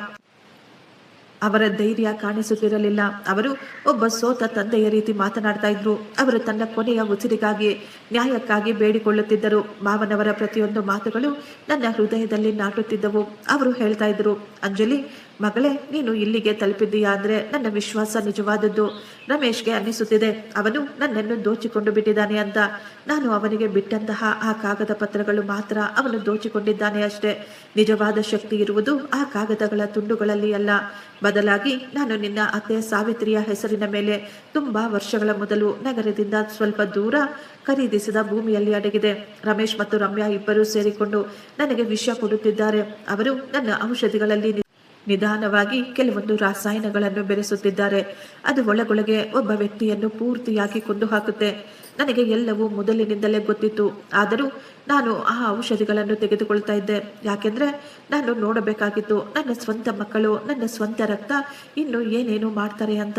ಅವರ ಧೈರ್ಯ ಕಾಣಿಸುತ್ತಿರಲಿಲ್ಲ. ಅವರು ಒಬ್ಬ ಸೋತ ತಂದೆಯ ರೀತಿ ಮಾತನಾಡ್ತಾ ಇದ್ರು. ಅವರು ತನ್ನ ಕೊನೆಯ ಉಸಿರಿಗಾಗಿ ನ್ಯಾಯಕ್ಕಾಗಿ ಬೇಡಿಕೊಳ್ಳುತ್ತಿದ್ದರು. ಮಾವನವರ ಪ್ರತಿಯೊಂದು ಮಾತುಗಳು ನನ್ನ ಹೃದಯದಲ್ಲಿ ನಾಟುತ್ತಿದ್ದವು. ಅವರು ಹೇಳ್ತಾ ಇದ್ರು, ಅಂಜಲಿ, ಮಗಳೇ, ನೀನು ಇಲ್ಲಿಗೆ ತಲುಪಿದ್ದೀಯಾ ಅಂದ್ರೆ ನನ್ನ ವಿಶ್ವಾಸ ನಿಜವಾದದ್ದು. ರಮೇಶ್ಗೆ ಅನ್ನಿಸುತ್ತಿದೆ ಅವನು ನನ್ನನ್ನು ದೋಚಿಕೊಂಡು ಬಿಟ್ಟಿದ್ದಾನೆ ಅಂತ. ನಾನು ಅವನಿಗೆ ಬಿಟ್ಟಂತಹ ಆ ಕಾಗದ ಪತ್ರಗಳು ಮಾತ್ರ ಅವನು ದೋಚಿಕೊಂಡಿದ್ದಾನೆ ಅಷ್ಟೇ. ನಿಜವಾದ ಶಕ್ತಿ ಇರುವುದು ಆ ಕಾಗದಗಳ ತುಂಡುಗಳಲ್ಲಿ ಅಲ್ಲ. ಬದಲಾಗಿ ನಾನು ನಿನ್ನ ಅತ್ತೆ ಸಾವಿತ್ರಿಯ ಹೆಸರಿನ ಮೇಲೆ ತುಂಬಾ ವರ್ಷಗಳ ಮೊದಲು ನಗರದಿಂದ ಸ್ವಲ್ಪ ದೂರ ಖರೀದಿಸಿದ ಭೂಮಿಯಲ್ಲಿ ಅಡಗಿದೆ. ರಮೇಶ್ ಮತ್ತು ರಮ್ಯಾ ಇಬ್ಬರೂ ಸೇರಿಕೊಂಡು ನನಗೆ ವಿಷ ಕೊಡುತ್ತಿದ್ದಾರೆ. ಅವರು ನನ್ನ ಔಷಧಿಗಳಲ್ಲಿ ನಿಧಾನವಾಗಿ ಕೆಲವೊಂದು ರಾಸಾಯನಗಳನ್ನು ಬೆರೆಸುತ್ತಿದ್ದಾರೆ. ಅದು ಒಳಗೊಳಗೆ ಒಬ್ಬ ವ್ಯಕ್ತಿಯನ್ನು ಪೂರ್ತಿಯಾಗಿ ಕೊಂದು ಹಾಕುತ್ತೆ. ನನಗೆ ಎಲ್ಲವೂ ಮೊದಲಿನಿಂದಲೇ ಗೊತ್ತಿತ್ತು. ಆದರೂ ನಾನು ಆ ಔಷಧಿಗಳನ್ನು ತೆಗೆದುಕೊಳ್ತಾ ಇದ್ದೆ. ಯಾಕೆಂದ್ರೆ ನಾನು ನೋಡಬೇಕಾಗಿತ್ತು ನನ್ನ ಸ್ವಂತ ಮಕ್ಕಳು, ನನ್ನ ಸ್ವಂತ ರಕ್ತ ಇನ್ನು ಏನೇನು ಮಾಡ್ತಾರೆ ಅಂತ.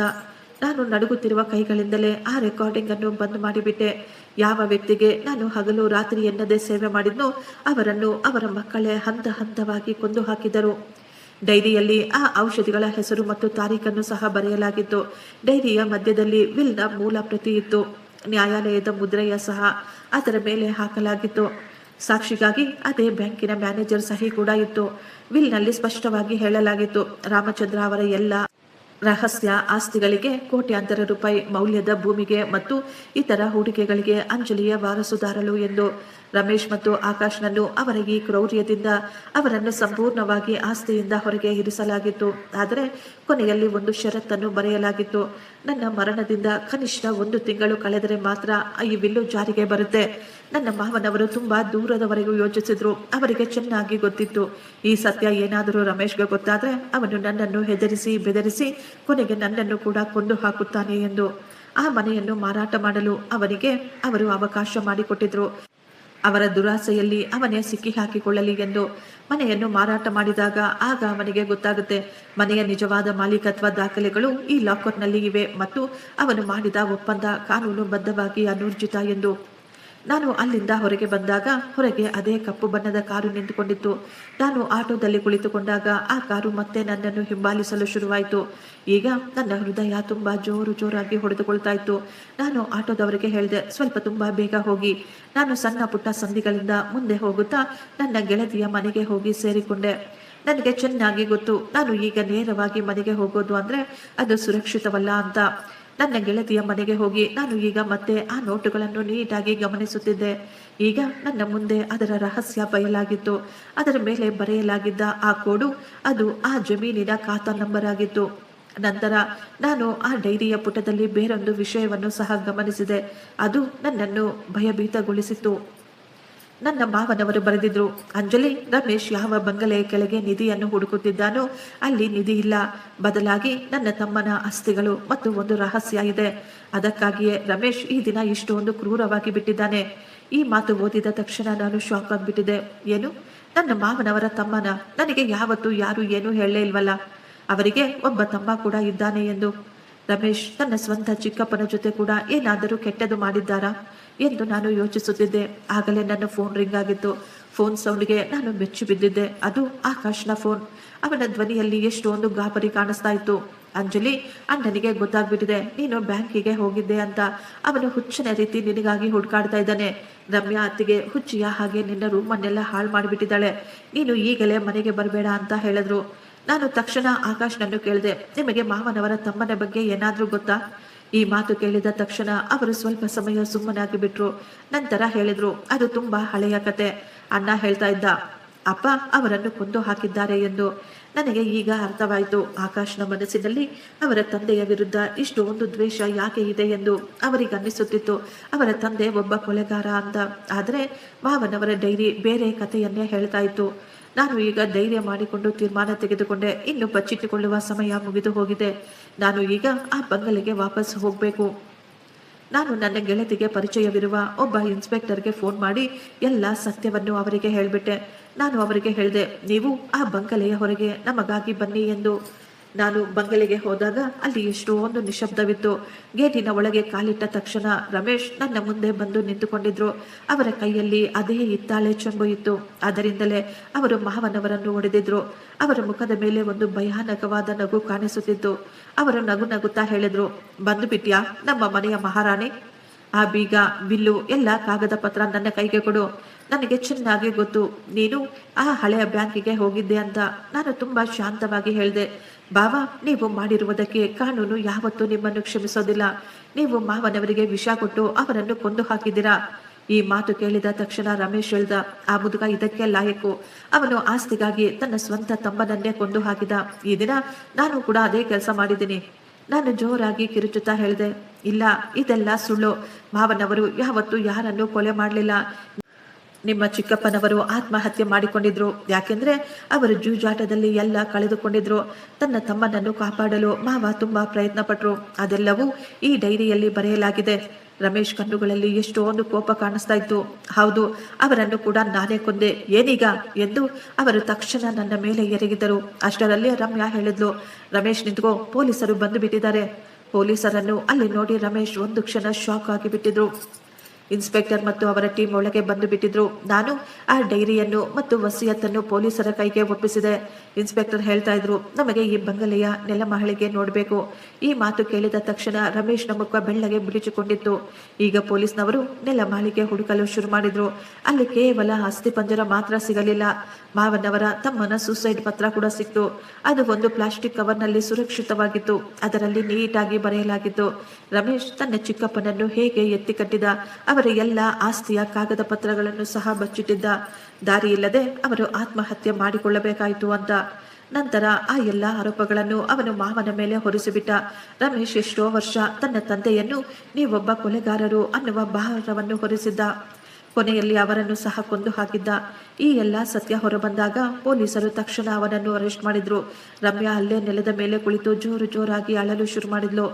ನಾನು ನಡುಗುತ್ತಿರುವ ಕೈಗಳಿಂದಲೇ ಆ ರೆಕಾರ್ಡಿಂಗ್ ಅನ್ನು ಬಂದ್ ಮಾಡಿಬಿಟ್ಟೆ. ಯಾವ ವ್ಯಕ್ತಿಗೆ ನಾನು ಹಗಲು ರಾತ್ರಿ ಎನ್ನದೇ ಸೇವೆ ಮಾಡಿದ್ನೋ ಅವರನ್ನು ಅವರ ಮಕ್ಕಳೇ ಹಂತ ಹಂತವಾಗಿ ಕೊಂದು ಹಾಕಿದರು. ಡೈರಿಯಲ್ಲಿ ಆ ಔಷಧಿಗಳ ಹೆಸರು ಮತ್ತು ತಾರೀಖನ್ನು ಸಹ ಬರೆಯಲಾಗಿತ್ತು. ಡೈರಿಯ ಮಧ್ಯದಲ್ಲಿ ವಿಲ್ನ ಮೂಲ ಪ್ರತಿ ಇತ್ತು. ನ್ಯಾಯಾಲಯದ ಮುದ್ರೆಯ ಸಹ ಅದರ ಮೇಲೆ ಹಾಕಲಾಗಿತ್ತು. ಸಾಕ್ಷಿಗಾಗಿ ಅದೇ ಬ್ಯಾಂಕಿನ ಮ್ಯಾನೇಜರ್ ಸಹಿ ಕೂಡ ಇತ್ತು. ವಿಲ್ನಲ್ಲಿ ಸ್ಪಷ್ಟವಾಗಿ ಹೇಳಲಾಗಿತ್ತು, ರಾಮಚಂದ್ರ ಅವರ ಎಲ್ಲ ರಹಸ್ಯ ಆಸ್ತಿಗಳಿಗೆ, ಕೋಟ್ಯಾಂತರ ರೂಪಾಯಿ ಮೌಲ್ಯದ ಭೂಮಿಗೆ ಮತ್ತು ಇತರ ಹೂಡಿಕೆಗಳಿಗೆ ಅಂಜಲಿಯ ವಾರಸುದಾರಳು ಎಂದು. ರಮೇಶ್ ಮತ್ತು ಆಕಾಶ್ನನ್ನು ಅವರ ಈ ಕ್ರೌರ್ಯದಿಂದ ಅವರನ್ನು ಸಂಪೂರ್ಣವಾಗಿ ಆಸ್ತಿಯಿಂದ ಹೊರಗೆ ಇರಿಸಲಾಗಿತ್ತು. ಆದರೆ ಕೊನೆಯಲ್ಲಿ ಒಂದು ಷರತ್ತನ್ನು ಬರೆಯಲಾಗಿತ್ತು. ನನ್ನ ಮರಣದಿಂದ ಕನಿಷ್ಠ 1 ತಿಂಗಳು ಕಳೆದರೆ ಮಾತ್ರ ಈ ವಿಲ್ಲು ಜಾರಿಗೆ ಬರುತ್ತೆ. ನನ್ನ ಮಾವನವರು ತುಂಬಾ ದೂರದವರೆಗೂ ಯೋಚಿಸಿದ್ರು. ಅವರಿಗೆ ಚೆನ್ನಾಗಿ ಗೊತ್ತಿತ್ತು, ಈ ಸತ್ಯ ಏನಾದರೂ ರಮೇಶ್ಗೆ ಗೊತ್ತಾದ್ರೆ ಅವನು ನನ್ನನ್ನು ಹೆದರಿಸಿ ಬೆದರಿಸಿ ಕೊನೆಗೆ ನನ್ನನ್ನು ಕೂಡ ಕೊಂದು ಹಾಕುತ್ತಾನೆ ಎಂದು. ಆ ಮನೆಯನ್ನು ಮಾರಾಟ ಮಾಡಲು ಅವನಿಗೆ ಅವರು ಅವಕಾಶ ಮಾಡಿಕೊಟ್ಟಿದ್ರು. ಅವರ ದುರಾಸೆಯಲ್ಲಿ ಅವನೇ ಸಿಕ್ಕಿ ಹಾಕಿಕೊಳ್ಳಲಿ ಎಂದು. ಮನೆಯನ್ನು ಮಾರಾಟ ಮಾಡಿದಾಗ ಆಗ ಅವನಿಗೆ ಗೊತ್ತಾಗುತ್ತೆ, ಮನೆಯ ನಿಜವಾದ ಮಾಲೀಕತ್ವ ದಾಖಲೆಗಳು ಈ ಲಾಕರ್ನಲ್ಲಿ ಇವೆ ಮತ್ತು ಅವನು ಮಾಡಿದ ಒಪ್ಪಂದ ಕಾನೂನುಬದ್ಧವಾಗಿ ಅನೂರ್ಜಿತ ಎಂದು. ನಾನು ಅಲ್ಲಿಂದ ಹೊರಗೆ ಬಂದಾಗ ಹೊರಗೆ ಅದೇ ಕಪ್ಪು ಬಣ್ಣದ ಕಾರು ನಿಂತುಕೊಂಡಿತ್ತು. ನಾನು ಆಟೋದಲ್ಲಿ ಕುಳಿತುಕೊಂಡಾಗ ಆ ಕಾರು ಮತ್ತೆ ನನ್ನನ್ನು ಹಿಂಬಾಲಿಸಲು ಶುರುವಾಯಿತು. ಈಗ ನನ್ನ ಹೃದಯ ತುಂಬ ಜೋರಾಗಿ ಹೊಡೆದುಕೊಳ್ತಾ ಇತ್ತು. ನಾನು ಆಟೋದವರಿಗೆ ಹೇಳಿದೆ, ಸ್ವಲ್ಪ ತುಂಬ ಬೇಗ ಹೋಗಿ. ನಾನು ಸಣ್ಣ ಪುಟ್ಟ ಸಂಧಿಗಳಿಂದ ಮುಂದೆ ಹೋಗುತ್ತಾ ನನ್ನ ಗೆಳತಿಯ ಮನೆಗೆ ಹೋಗಿ ಸೇರಿಕೊಂಡೆ. ನನಗೆ ಚೆನ್ನಾಗಿ ಗೊತ್ತು, ನಾನು ಈಗ ನೇರವಾಗಿ ಮನೆಗೆ ಹೋಗೋದು ಅಂದರೆ ಅದು ಸುರಕ್ಷಿತವಲ್ಲ ಅಂತ. ನನ್ನ ಗೆಳತಿಯ ಮನೆಗೆ ಹೋಗಿ ನಾನು ಈಗ ಮತ್ತೆ ಆ ನೋಟುಗಳನ್ನು ನೀಟಾಗಿ ಗಮನಿಸುತ್ತಿದ್ದೆ. ಈಗ ನನ್ನ ಮುಂದೆ ಅದರ ರಹಸ್ಯ ಬಯಲಾಗಿತ್ತು. ಅದರ ಮೇಲೆ ಬರೆಯಲಾಗಿದ್ದ ಆ ಕೋಡು ಅದು ಆ ಜಮೀನಿನ ಖಾತಾ ನಂಬರ್ ಆಗಿತ್ತು. ನಂತರ ನಾನು ಆ ಡೈರಿಯ ಪುಟದಲ್ಲಿ ಬೇರೊಂದು ವಿಷಯವನ್ನು ಸಹ ಗಮನಿಸಿದೆ. ಅದು ನನ್ನನ್ನು ಭಯಭೀತಗೊಳಿಸಿತು. ನನ್ನ ಮಾವನವರು ಬರೆದಿದ್ರು, ಅಂಜಲಿ, ರಮೇಶ್ ಯಾವ ಬಂಗಲೆಯ ಕೆಳಗೆ ನಿಧಿಯನ್ನು ಹುಡುಕುತ್ತಿದ್ದಾನೋ ಅಲ್ಲಿ ನಿಧಿ ಇಲ್ಲ. ಬದಲಾಗಿ ನನ್ನ ತಮ್ಮನ ಆಸ್ತಿಗಳು ಮತ್ತು ಒಂದು ರಹಸ್ಯ ಇದೆ. ಅದಕ್ಕಾಗಿಯೇ ರಮೇಶ್ ಈ ದಿನ ಇಷ್ಟೊಂದು ಕ್ರೂರವಾಗಿ ಬಿಟ್ಟಿದ್ದಾನೆ. ಈ ಮಾತು ಓದಿದ ತಕ್ಷಣ ನಾನು ಶಾಕ್ ಆಗಿಬಿಟ್ಟಿದೆ. ಏನು, ನನ್ನ ಮಾವನವರ ತಮ್ಮನ? ನನಗೆ ಯಾವತ್ತೂ ಯಾರು ಏನೂ ಹೇಳಲೇ ಇಲ್ವಲ್ಲ. ಅವರಿಗೆ ಒಬ್ಬ ತಮ್ಮ ಕೂಡ ಇದ್ದಾನೆ ಎಂದು. ರಮೇಶ್ ತನ್ನ ಸ್ವಂತ ಚಿಕ್ಕಪ್ಪನ ಜೊತೆ ಕೂಡ ಏನಾದರೂ ಕೆಟ್ಟದು ಮಾಡಿದ್ದಾರಾ ಎಂದು ನಾನು ಯೋಚಿಸುತ್ತಿದ್ದೆ. ಆಗಲೇ ನನ್ನ ಫೋನ್ ರಿಂಗ್ ಆಗಿತ್ತು. ಫೋನ್ ಸೌಂಡ್ಗೆ ನಾನು ಬೆಚ್ಚಿ ಬಿದ್ದಿದ್ದೆ. ಅದು ಆಕಾಶ್ನ ಫೋನ್. ಅವನ ಧ್ವನಿಯಲ್ಲಿ ಎಷ್ಟೊಂದು ಗಾಬರಿ ಕಾಣಿಸ್ತಾ ಇತ್ತು. ಅಂಜಲಿ, ಅಣ್ಣನಿಗೆ ಗೊತ್ತಾಗ್ಬಿಟ್ಟಿದೆ ನೀನು ಬ್ಯಾಂಕಿಗೆ ಹೋಗಿದ್ದೆ ಅಂತ. ಅವನು ಹುಚ್ಚನ ರೀತಿ ನಿನಗಾಗಿ ಹುಡುಕಾಡ್ತಾ ಇದ್ದಾನೆ. ರಮ್ಯಾ ಅತ್ತಿಗೆ ಹುಚ್ಚಿಯ ಹಾಗೆ ನಿನ್ನ ರೂಮನ್ನೆಲ್ಲ ಹಾಳು ಮಾಡಿಬಿಟ್ಟಿದ್ದಾಳೆ. ನೀನು ಈಗಲೇ ಮನೆಗೆ ಬರಬೇಡ ಅಂತ ಹೇಳಿದ್ರು. ನಾನು ತಕ್ಷಣ ಆಕಾಶ್ನನ್ನು ಕೇಳಿದೆ, ನಿಮಗೆ ಮಾವನವರ ತಮ್ಮನ ಬಗ್ಗೆ ಏನಾದರೂ ಗೊತ್ತಾ? ಈ ಮಾತು ಕೇಳಿದ ತಕ್ಷಣ ಅವರು ಸ್ವಲ್ಪ ಸಮಯ ಸುಮ್ಮನಾಗಿ ಬಿಟ್ರು. ನಂತರ ಹೇಳಿದ್ರು, ಅದು ತುಂಬಾ ಹಳೆಯ ಕತೆ. ಅಣ್ಣ ಹೇಳ್ತಾ ಇದ್ದ, ಅಪ್ಪ ಅವರನ್ನು ಕೊಂದು ಹಾಕಿದ್ದಾರೆ ಎಂದು. ನನಗೆ ಈಗ ಅರ್ಥವಾಯಿತು, ಆಕಾಶ್ನ ಮನಸ್ಸಿನಲ್ಲಿ ಅವರ ತಂದೆಯ ವಿರುದ್ಧ ಇಷ್ಟೊಂದು ದ್ವೇಷ ಯಾಕೆ ಇದೆ ಎಂದು. ಅವರಿಗನ್ನಿಸುತ್ತಿತ್ತು ಅವರ ತಂದೆ ಒಬ್ಬ ಕೊಲೆಗಾರ ಅಂತ. ಆದರೆ ಮಾವನವರ ಡೈರಿ ಬೇರೆ ಕಥೆಯನ್ನೇ ಹೇಳ್ತಾ ಇತ್ತು. ನಾನು ಈಗ ಧೈರ್ಯ ಮಾಡಿಕೊಂಡು ತೀರ್ಮಾನ ತೆಗೆದುಕೊಂಡೆ, ಇನ್ನು ಬಚ್ಚಿಟ್ಟುಕೊಳ್ಳುವ ಸಮಯ ಮುಗಿದು ಹೋಗಿದೆ. ನಾನು ಈಗ ಆ ಬಂಗಲೆಗೆ ವಾಪಸ್ ಹೋಗಬೇಕು. ನಾನು ನನ್ನ ಗೆಳತಿಗೆ ಪರಿಚಯವಿರುವ ಒಬ್ಬ ಇನ್ಸ್ಪೆಕ್ಟರ್ಗೆ ಫೋನ್ ಮಾಡಿ ಎಲ್ಲ ಸತ್ಯವನ್ನು ಅವರಿಗೆ ಹೇಳಿಬಿಟ್ಟೆ. ನಾನು ಅವರಿಗೆ ಹೇಳಿದೆ, ನೀವು ಆ ಬಂಗಲೆಯ ಹೊರಗೆ ನಮಗಾಗಿ ಬನ್ನಿ ಎಂದು. ನಾನು ಬಂಗಲೆಗೆ ಹೋದಾಗ ಅಲ್ಲಿ ಎಷ್ಟೊಂದು ನಿಶಬ್ದವಿತ್ತು. ಗೇಟಿನ ಒಳಗೆ ಕಾಲಿಟ್ಟ ತಕ್ಷಣ ರಮೇಶ್ ನನ್ನ ಮುಂದೆ ಬಂದು ನಿಂತುಕೊಂಡಿದ್ರು. ಅವರ ಕೈಯಲ್ಲಿ ಅದೇ ಹಿತ್ತಾಳೆ ಚೆಂಬು ಇತ್ತು. ಅದರಿಂದಲೇ ಅವರು ಮಾವನವರನ್ನು ಹೊಡೆದಿದ್ರು. ಅವರ ಮುಖದ ಮೇಲೆ ಒಂದು ಭಯಾನಕವಾದ ನಗು ಕಾಣಿಸುತ್ತಿತ್ತು. ಅವರು ನಗು ನಗುತ್ತಾ ಹೇಳಿದ್ರು, ಬಂದು ಬಿಟ್ಯಾ ನಮ್ಮ ಮನೆಯ ಮಹಾರಾಣಿ? ಆ ಬೀಗ, ಬಿಲ್ಲು, ಎಲ್ಲ ಕಾಗದ ಪತ್ರ ನನ್ನ ಕೈಗೆ ಕೊಡು. ನನಗೆ ಚೆನ್ನಾಗಿ ಗೊತ್ತು ನೀನು ಆ ಹಳೆಯ ಬ್ಯಾಂಕಿಗೆ ಹೋಗಿದ್ದೆ ಅಂತ. ನಾನು ತುಂಬಾ ಶಾಂತವಾಗಿ ಹೇಳಿದೆ, ಬಾವಾ, ನೀವು ಮಾಡಿರುವುದಕ್ಕೆ ಕಾನೂನು ಯಾವತ್ತೂ ನಿಮ್ಮನ್ನು ಕ್ಷಮಿಸೋದಿಲ್ಲ. ನೀವು ಮಾವನವರಿಗೆ ವಿಷ ಕೊಟ್ಟು ಅವರನ್ನು ಕೊಂದು ಹಾಕಿದ್ದೀರಾ. ಈ ಮಾತು ಕೇಳಿದ ತಕ್ಷಣ ರಮೇಶ್ ಹೇಳ್ದ, ಆ ಮುದುಕ ಇದಕ್ಕೆ ಲಾಯಕ್ಕು. ಅವನು ಆಸ್ತಿಗಾಗಿ ತನ್ನ ಸ್ವಂತ ತಮ್ಮನನ್ನೇ ಕೊಂದು ಹಾಕಿದ. ಈ ದಿನ ನಾನು ಕೂಡ ಅದೇ ಕೆಲಸ ಮಾಡಿದ್ದೀನಿ. ನಾನು ಜೋರಾಗಿ ಕಿರುಚುತ್ತಾ ಹೇಳಿದೆ, ಇಲ್ಲ, ಇದೆಲ್ಲ ಸುಳ್ಳು. ಮಾವನವರು ಯಾವತ್ತೂ ಯಾರನ್ನೂ ಕೊಲೆ ಮಾಡಲಿಲ್ಲ. ನಿಮ್ಮ ಚಿಕ್ಕಪ್ಪನವರು ಆತ್ಮಹತ್ಯೆ ಮಾಡಿಕೊಂಡಿದ್ರು. ಯಾಕೆಂದ್ರೆ ಅವರು ಜೂಜಾಟದಲ್ಲಿ ಎಲ್ಲ ಕಳೆದುಕೊಂಡಿದ್ರು. ತನ್ನ ತಮ್ಮನನ್ನು ಕಾಪಾಡಲು ಮಾವ ತುಂಬಾ ಪ್ರಯತ್ನ ಪಟ್ರು. ಅದೆಲ್ಲವೂ ಈ ಡೈರಿಯಲ್ಲಿ ಬರೆಯಲಾಗಿದೆ. ರಮೇಶ್ ಕಣ್ಣುಗಳಲ್ಲಿ ಎಷ್ಟೊಂದು ಕೋಪ ಕಾಣಿಸ್ತಾ ಇತ್ತು. ಹೌದು, ಅವರನ್ನು ಕೂಡ ನಾನೇ ಕೊಂದೆ. ಏನೀಗ ಎಂದು ಅವರು ತಕ್ಷಣ ನನ್ನ ಮೇಲೆ ಎರಗಿದರು. ಅಷ್ಟರಲ್ಲಿ ರಮ್ಯಾ ಹೇಳಿದ್ಲು, ರಮೇಶ್ ನಿಂತ್ಕೋ, ಪೊಲೀಸರು ಬಂದು ಬಿಟ್ಟಿದ್ದಾರೆ. ಪೊಲೀಸರನ್ನು ಅಲ್ಲಿ ನೋಡಿ ರಮೇಶ್ ಒಂದು ಕ್ಷಣ ಶಾಕ್ ಆಗಿ ಬಿಟ್ಟಿದ್ರು. ಇನ್ಸ್ಪೆಕ್ಟರ್ ಮತ್ತು ಅವರ ಟೀಮ್ ಒಳಗೆ ಬಂದು ಬಿಟ್ಟಿದ್ರು. ನಾನು ಆ ಡೈರಿಯನ್ನು ಮತ್ತು ವಸಿಯತ್ತನ್ನು ಪೊಲೀಸರ ಕೈಗೆ ಒಪ್ಪಿಸಿದೆ. ಇನ್ಸ್ಪೆಕ್ಟರ್ ಹೇಳ್ತಾ ಇದ್ರು, ನಮಗೆ ಈ ಬಂಗಲೆಯ ನೆಲಮಹಳಿಗೆ ನೋಡಬೇಕು. ಈ ಮಾತು ಕೇಳಿದ ತಕ್ಷಣ ರಮೇಶ್ನ ಮುಖ ಬೆಳ್ಳಗೆ ಬಿಡಿಸಿಕೊಂಡಿತ್ತು. ಈಗ ಪೊಲೀಸ್ನವರು ನೆಲಮಹಳಿಗೆ ಹುಡುಕಲು ಶುರು ಮಾಡಿದ್ರು. ಅಲ್ಲಿ ಕೇವಲ ಅಸ್ಥಿಪಂಜರ ಮಾತ್ರ ಸಿಗಲಿಲ್ಲ, ಮಾವನವರ ತಮ್ಮನ ಸೂಸೈಡ್ ಪತ್ರ ಕೂಡ ಸಿಕ್ತು. ಅದು ಒಂದು ಪ್ಲಾಸ್ಟಿಕ್ ಕವರ್ನಲ್ಲಿ ಸುರಕ್ಷಿತವಾಗಿತ್ತು. ಅದರಲ್ಲಿ ನೀಟಾಗಿ ಬರೆಯಲಾಗಿತ್ತು, ರಮೇಶ್ ತನ್ನ ಚಿಕ್ಕಪ್ಪನನ್ನು ಹೇಗೆ ಎತ್ತಿ ಕಟ್ಟಿದ, ಅವರ ಎಲ್ಲ ಆಸ್ತಿಯ ಕಾಗದ ಪತ್ರಗಳನ್ನು ಸಹ ಬಚ್ಚಿಟ್ಟಿದ್ದ. ದಾರಿ ಇಲ್ಲದೆ ಅವರು ಆತ್ಮಹತ್ಯೆ ಮಾಡಿಕೊಳ್ಳಬೇಕಾಯಿತು ಅಂತ. ನಂತರ ಆ ಎಲ್ಲ ಆರೋಪಗಳನ್ನು ಅವನು ಮಾವನ ಮೇಲೆ ಹೊರಿಸಿಬಿಟ್ಟ. ರಮೇಶ್ ಎಷ್ಟೋ ವರ್ಷ ತನ್ನ ತಂದೆಯನ್ನು ನೀವೊಬ್ಬ ಕೊಲೆಗಾರರು ಅನ್ನುವ ಭಾರವನ್ನು ಹೊರಿಸಿದ್ದ. ಕೊನೆಯಲ್ಲಿ ಅವರನ್ನು ಸಹ ಕೊಂದು ಹಾಕಿದ್ದ. ಈ ಎಲ್ಲ ಸತ್ಯ ಹೊರಬಂದಾಗ ಪೊಲೀಸರು ತಕ್ಷಣ ಅವನನ್ನು ಅರೆಸ್ಟ್ ಮಾಡಿದ್ರು. ರಮ್ಯಾ ಅಲ್ಲೇ ನೆಲದ ಮೇಲೆ ಕುಳಿತು ಜೋರಾಗಿ ಅಳಲು ಶುರು ಮಾಡಿದ್ಲು.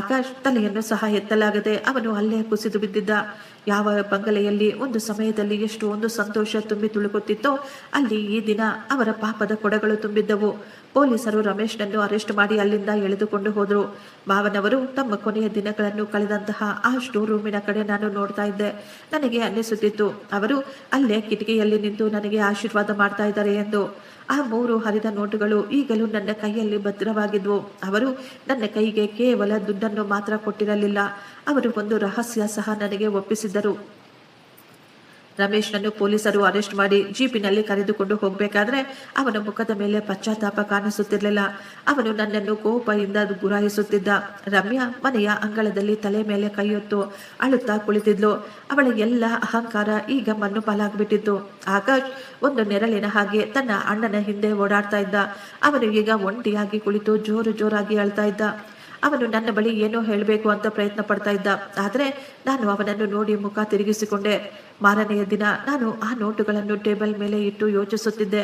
ಆಕಾಶ್ ತಲೆಯನ್ನು ಸಹ ಎತ್ತಲಾಗದೆ ಅವನು ಅಲ್ಲೇ ಕುಸಿದು ಬಿದ್ದಿದ್ದ. ಯಾವ ಬಂಗಲೆಯಲ್ಲಿ ಒಂದು ಸಮಯದಲ್ಲಿ ಎಷ್ಟು ಒಂದು ಸಂತೋಷ ತುಂಬಿ ತುಳುಕುತ್ತಿತ್ತೋ ಅಲ್ಲಿ ಈ ದಿನ ಅವರ ಪಾಪದ ಕೊಡಗಳು ತುಂಬಿದ್ದವು. ಪೊಲೀಸರು ರಮೇಶ್ನನ್ನು ಅರೆಸ್ಟ್ ಮಾಡಿ ಅಲ್ಲಿಂದ ಎಳೆದುಕೊಂಡು ಹೋದ್ರು. ಮಾವನವರು ತಮ್ಮ ಕೊನೆಯ ದಿನಗಳನ್ನು ಕಳೆದಂತಹ ಆ ಸ್ಟೋರ್ ರೂಮಿನ ಕಡೆ ನಾನು ನೋಡ್ತಾ ಇದ್ದೆ. ನನಗೆ ಅನ್ನಿಸುತ್ತಿತ್ತು, ಅವರು ಅಲ್ಲೇ ಕಿಟಕಿಯಲ್ಲಿ ನಿಂತು ನನಗೆ ಆಶೀರ್ವಾದ ಮಾಡ್ತಾ ಇದ್ದಾರೆ ಎಂದು. ಆ 3 ಹರಿದ ನೋಟುಗಳು ಈಗಲೂ ನನ್ನ ಕೈಯಲ್ಲಿ ಭದ್ರವಾಗಿದ್ವು. ಅವರು ನನ್ನ ಕೈಗೆ ಕೇವಲ ದುಡ್ಡನ್ನು ಮಾತ್ರ ಕೊಟ್ಟಿರಲಿಲ್ಲ, ಅವರು ಒಂದು ರಹಸ್ಯ ಸಹ ನನಗೆ ಒಪ್ಪಿಸಿದ್ದರು. ರಮೇಶ್ನನ್ನು ಪೊಲೀಸರು ಅರೆಸ್ಟ್ ಮಾಡಿ ಜೀಪಿನಲ್ಲಿ ಕರೆದುಕೊಂಡು ಹೋಗಬೇಕಾದ್ರೆ ಅವನ ಮುಖದ ಮೇಲೆ ಪಶ್ಚಾತ್ತಾಪ ಕಾಣಿಸುತ್ತಿರಲಿಲ್ಲ. ಅವನು ನನ್ನನ್ನು ಕೋಪದಿಂದ ಗುರಾಯಿಸುತ್ತಿದ್ದ. ರಮ್ಯಾ ಮನೆಯ ಅಂಗಳದಲ್ಲಿ ತಲೆ ಮೇಲೆ ಕೈಯೊತ್ತು ಅಳುತ್ತಾ ಕುಳಿತಿದ್ಲು. ಅವಳ ಎಲ್ಲ ಅಹಂಕಾರ ಈಗ ಮಣ್ಣು ಪಾಲಾಗ್ಬಿಟ್ಟಿತ್ತು. ಆಕಾಶ್ ಒಂದು ನೆರಳಿನ ಹಾಗೆ ತನ್ನ ಅಣ್ಣನ ಹಿಂದೆ ಓಡಾಡ್ತಾ ಇದ್ದ. ಅವನು ಈಗ ಒಂಟಿಯಾಗಿ ಕುಳಿತು ಜೋರಾಗಿ ಅಳ್ತಾ ಇದ್ದ. ಅವನು ನನ್ನ ಬಳಿ ಏನೋ ಹೇಳಬೇಕು ಅಂತ ಪ್ರಯತ್ನ ಪಡ್ತಾ ಇದ್ದ. ಆದರೆ ನಾನು ಅವನನ್ನು ನೋಡಿ ಮುಖ ತಿರುಗಿಸಿಕೊಂಡೆ. ಮಾರನೆಯ ದಿನ ನಾನು ಆ ನೋಟುಗಳನ್ನು ಟೇಬಲ್ ಮೇಲೆ ಇಟ್ಟು ಯೋಚಿಸುತ್ತಿದ್ದೆ.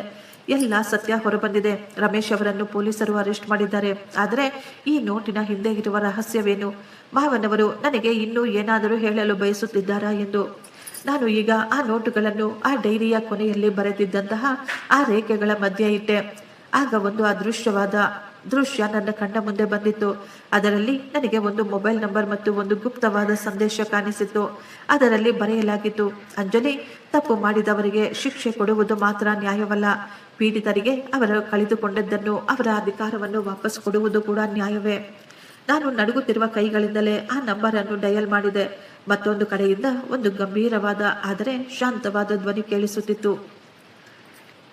ಎಲ್ಲ ಸತ್ಯ ಹೊರಬಂದಿದೆ. ರಮೇಶ್ ಅವರನ್ನು ಪೊಲೀಸರು ಅರೆಸ್ಟ್ ಮಾಡಿದ್ದಾರೆ. ಆದರೆ ಈ ನೋಟಿನ ಹಿಂದೆ ಇರುವ ರಹಸ್ಯವೇನು? ಮಾವನವರು ನನಗೆ ಇನ್ನೂ ಏನಾದರೂ ಹೇಳಲು ಬಯಸುತ್ತಿದ್ದಾರಾ ಎಂದು. ನಾನು ಈಗ ಆ ನೋಟುಗಳನ್ನು ಆ ಡೈರಿಯ ಕೊನೆಯಲ್ಲಿ ಬರೆದಿದ್ದಂತಹ ಆ ರೇಖೆಗಳ ಮಧ್ಯೆ ಇಟ್ಟೆ. ಆಗ ಒಂದು ಅದೃಶ್ಯವಾದ ದೃಶ್ಯ ನನ್ನ ಕಣ್ಣ ಮುಂದೆ ಬಂದಿತ್ತು. ಅದರಲ್ಲಿ ನನಗೆ ಒಂದು ಮೊಬೈಲ್ ನಂಬರ್ ಮತ್ತು ಒಂದು ಗುಪ್ತವಾದ ಸಂದೇಶ ಕಾಣಿಸಿತ್ತು. ಅದರಲ್ಲಿ ಬರೆಯಲಾಗಿತ್ತು, ಅಂಜಲಿ, ತಪ್ಪು ಮಾಡಿದವರಿಗೆ ಶಿಕ್ಷೆ ಕೊಡುವುದು ಮಾತ್ರ ನ್ಯಾಯವಲ್ಲ, ಪೀಡಿತರಿಗೆ ಅವರು ಕಳೆದುಕೊಂಡದ್ದನ್ನು, ಅವರ ಅಧಿಕಾರವನ್ನು ವಾಪಸ್ ಕೊಡುವುದು ಕೂಡ ನ್ಯಾಯವೇ. ನಾನು ನಡುಗುತ್ತಿರುವ ಕೈಗಳಿಂದಲೇ ಆ ನಂಬರ್ ಅನ್ನು ಡಯಲ್ ಮಾಡಿದೆ. ಮತ್ತೊಂದು ಕಡೆಯಿಂದ ಒಂದು ಗಂಭೀರವಾದ ಆದರೆ ಶಾಂತವಾದ ಧ್ವನಿ ಕೇಳಿಸುತ್ತಿತ್ತು.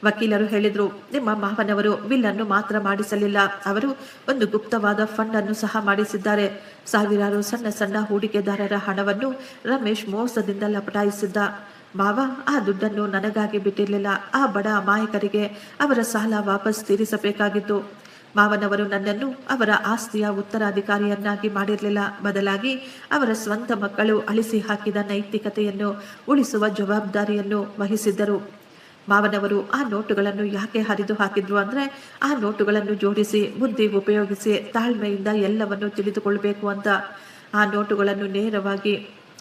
ವಕೀಲರು ಹೇಳಿದ್ರು, ನಿಮ್ಮ ಮಾವನವರು ವಿಲ್ ಅನ್ನು ಮಾತ್ರ ಮಾಡಿಸಲಿಲ್ಲ, ಅವರು ಒಂದು ಗುಪ್ತವಾದ ಫಂಡ್ ಅನ್ನು ಸಹ ಮಾಡಿಸಿದ್ದಾರೆ. ಸಾವಿರಾರು ಸಣ್ಣ ಹೂಡಿಕೆದಾರರ ಹಣವನ್ನು ರಮೇಶ್ ಮೋಸದಿಂದ ಲಪಟಾಯಿಸಿದ್ದ. ಮಾವ ಆ ದುಡ್ಡನ್ನು ನನಗಾಗಿ ಬಿಟ್ಟಿರಲಿಲ್ಲ, ಆ ಬಡ ಅಮಾಯಕರಿಗೆ ಅವರ ಸಾಲ ವಾಪಸ್ ತೀರಿಸಬೇಕಾಗಿತ್ತು. ಮಾವನವರು ನನ್ನನ್ನು ಅವರ ಆಸ್ತಿಯ ಉತ್ತರಾಧಿಕಾರಿಯನ್ನಾಗಿ ಮಾಡಿರಲಿಲ್ಲ, ಬದಲಾಗಿ ಅವರ ಸ್ವಂತ ಮಕ್ಕಳು ಅಳಿಸಿ ಹಾಕಿದ ನೈತಿಕತೆಯನ್ನು ಉಳಿಸುವ ಜವಾಬ್ದಾರಿಯನ್ನು ವಹಿಸಿದ್ದರು. ಮಾವನವರು ಆ ನೋಟುಗಳನ್ನು ಯಾಕೆ ಹರಿದು ಹಾಕಿದ್ರು ಅಂದರೆ, ಆ ನೋಟುಗಳನ್ನು ಜೋಡಿಸಿ ಬುದ್ಧಿ ಉಪಯೋಗಿಸಿ ತಾಳ್ಮೆಯಿಂದ ಎಲ್ಲವನ್ನು ತಿಳಿದುಕೊಳ್ಬೇಕು ಅಂತ. ಆ ನೋಟುಗಳನ್ನು ನೇರವಾಗಿ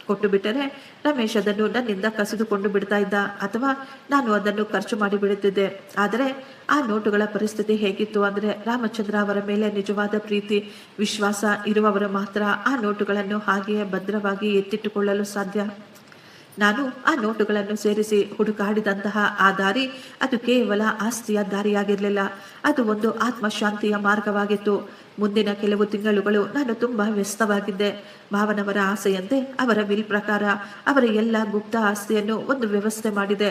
ಕೊಟ್ಟು ಬಿಟ್ಟರೆ ರಮೇಶ್ ಅದನ್ನು ನನ್ನಿಂದ ಕಸಿದುಕೊಂಡು ಬಿಡ್ತಾ ಇದ್ದ, ಅಥವಾ ನಾನು ಅದನ್ನು ಖರ್ಚು ಮಾಡಿ ಬಿಡುತ್ತಿದ್ದೆ. ಆದರೆ ಆ ನೋಟುಗಳ ಪರಿಸ್ಥಿತಿ ಹೇಗಿತ್ತು ಅಂದರೆ, ರಾಮಚಂದ್ರ ಅವರ ಮೇಲೆ ನಿಜವಾದ ಪ್ರೀತಿ ವಿಶ್ವಾಸ ಇರುವವರು ಮಾತ್ರ ಆ ನೋಟುಗಳನ್ನು ಹಾಗೆಯೇ ಭದ್ರವಾಗಿ ಎತ್ತಿಟ್ಟುಕೊಳ್ಳಲು ಸಾಧ್ಯ. ನಾನು ಆ ನೋಟುಗಳನ್ನು ಸೇರಿಸಿ ಹುಡುಕಾಡಿದಂತಹ ಆ ದಾರಿ ಅದು ಕೇವಲ ಆಸ್ತಿಯ ದಾರಿಯಾಗಿರಲಿಲ್ಲ, ಅದು ಒಂದು ಆತ್ಮಶಾಂತಿಯ ಮಾರ್ಗವಾಗಿತ್ತು. ಮುಂದಿನ ಕೆಲವು ತಿಂಗಳುಗಳು ನಾನು ತುಂಬಾ ವ್ಯಸ್ತವಾಗಿದ್ದೆ. ಭಾವನವರ ಆಸೆಯಂತೆ ಅವರ ವಿಲ್ ಪ್ರಕಾರ ಅವರ ಎಲ್ಲ ಗುಪ್ತ ಆಸ್ತಿಯನ್ನು ಒಂದು ವ್ಯವಸ್ಥೆ ಮಾಡಿದೆ.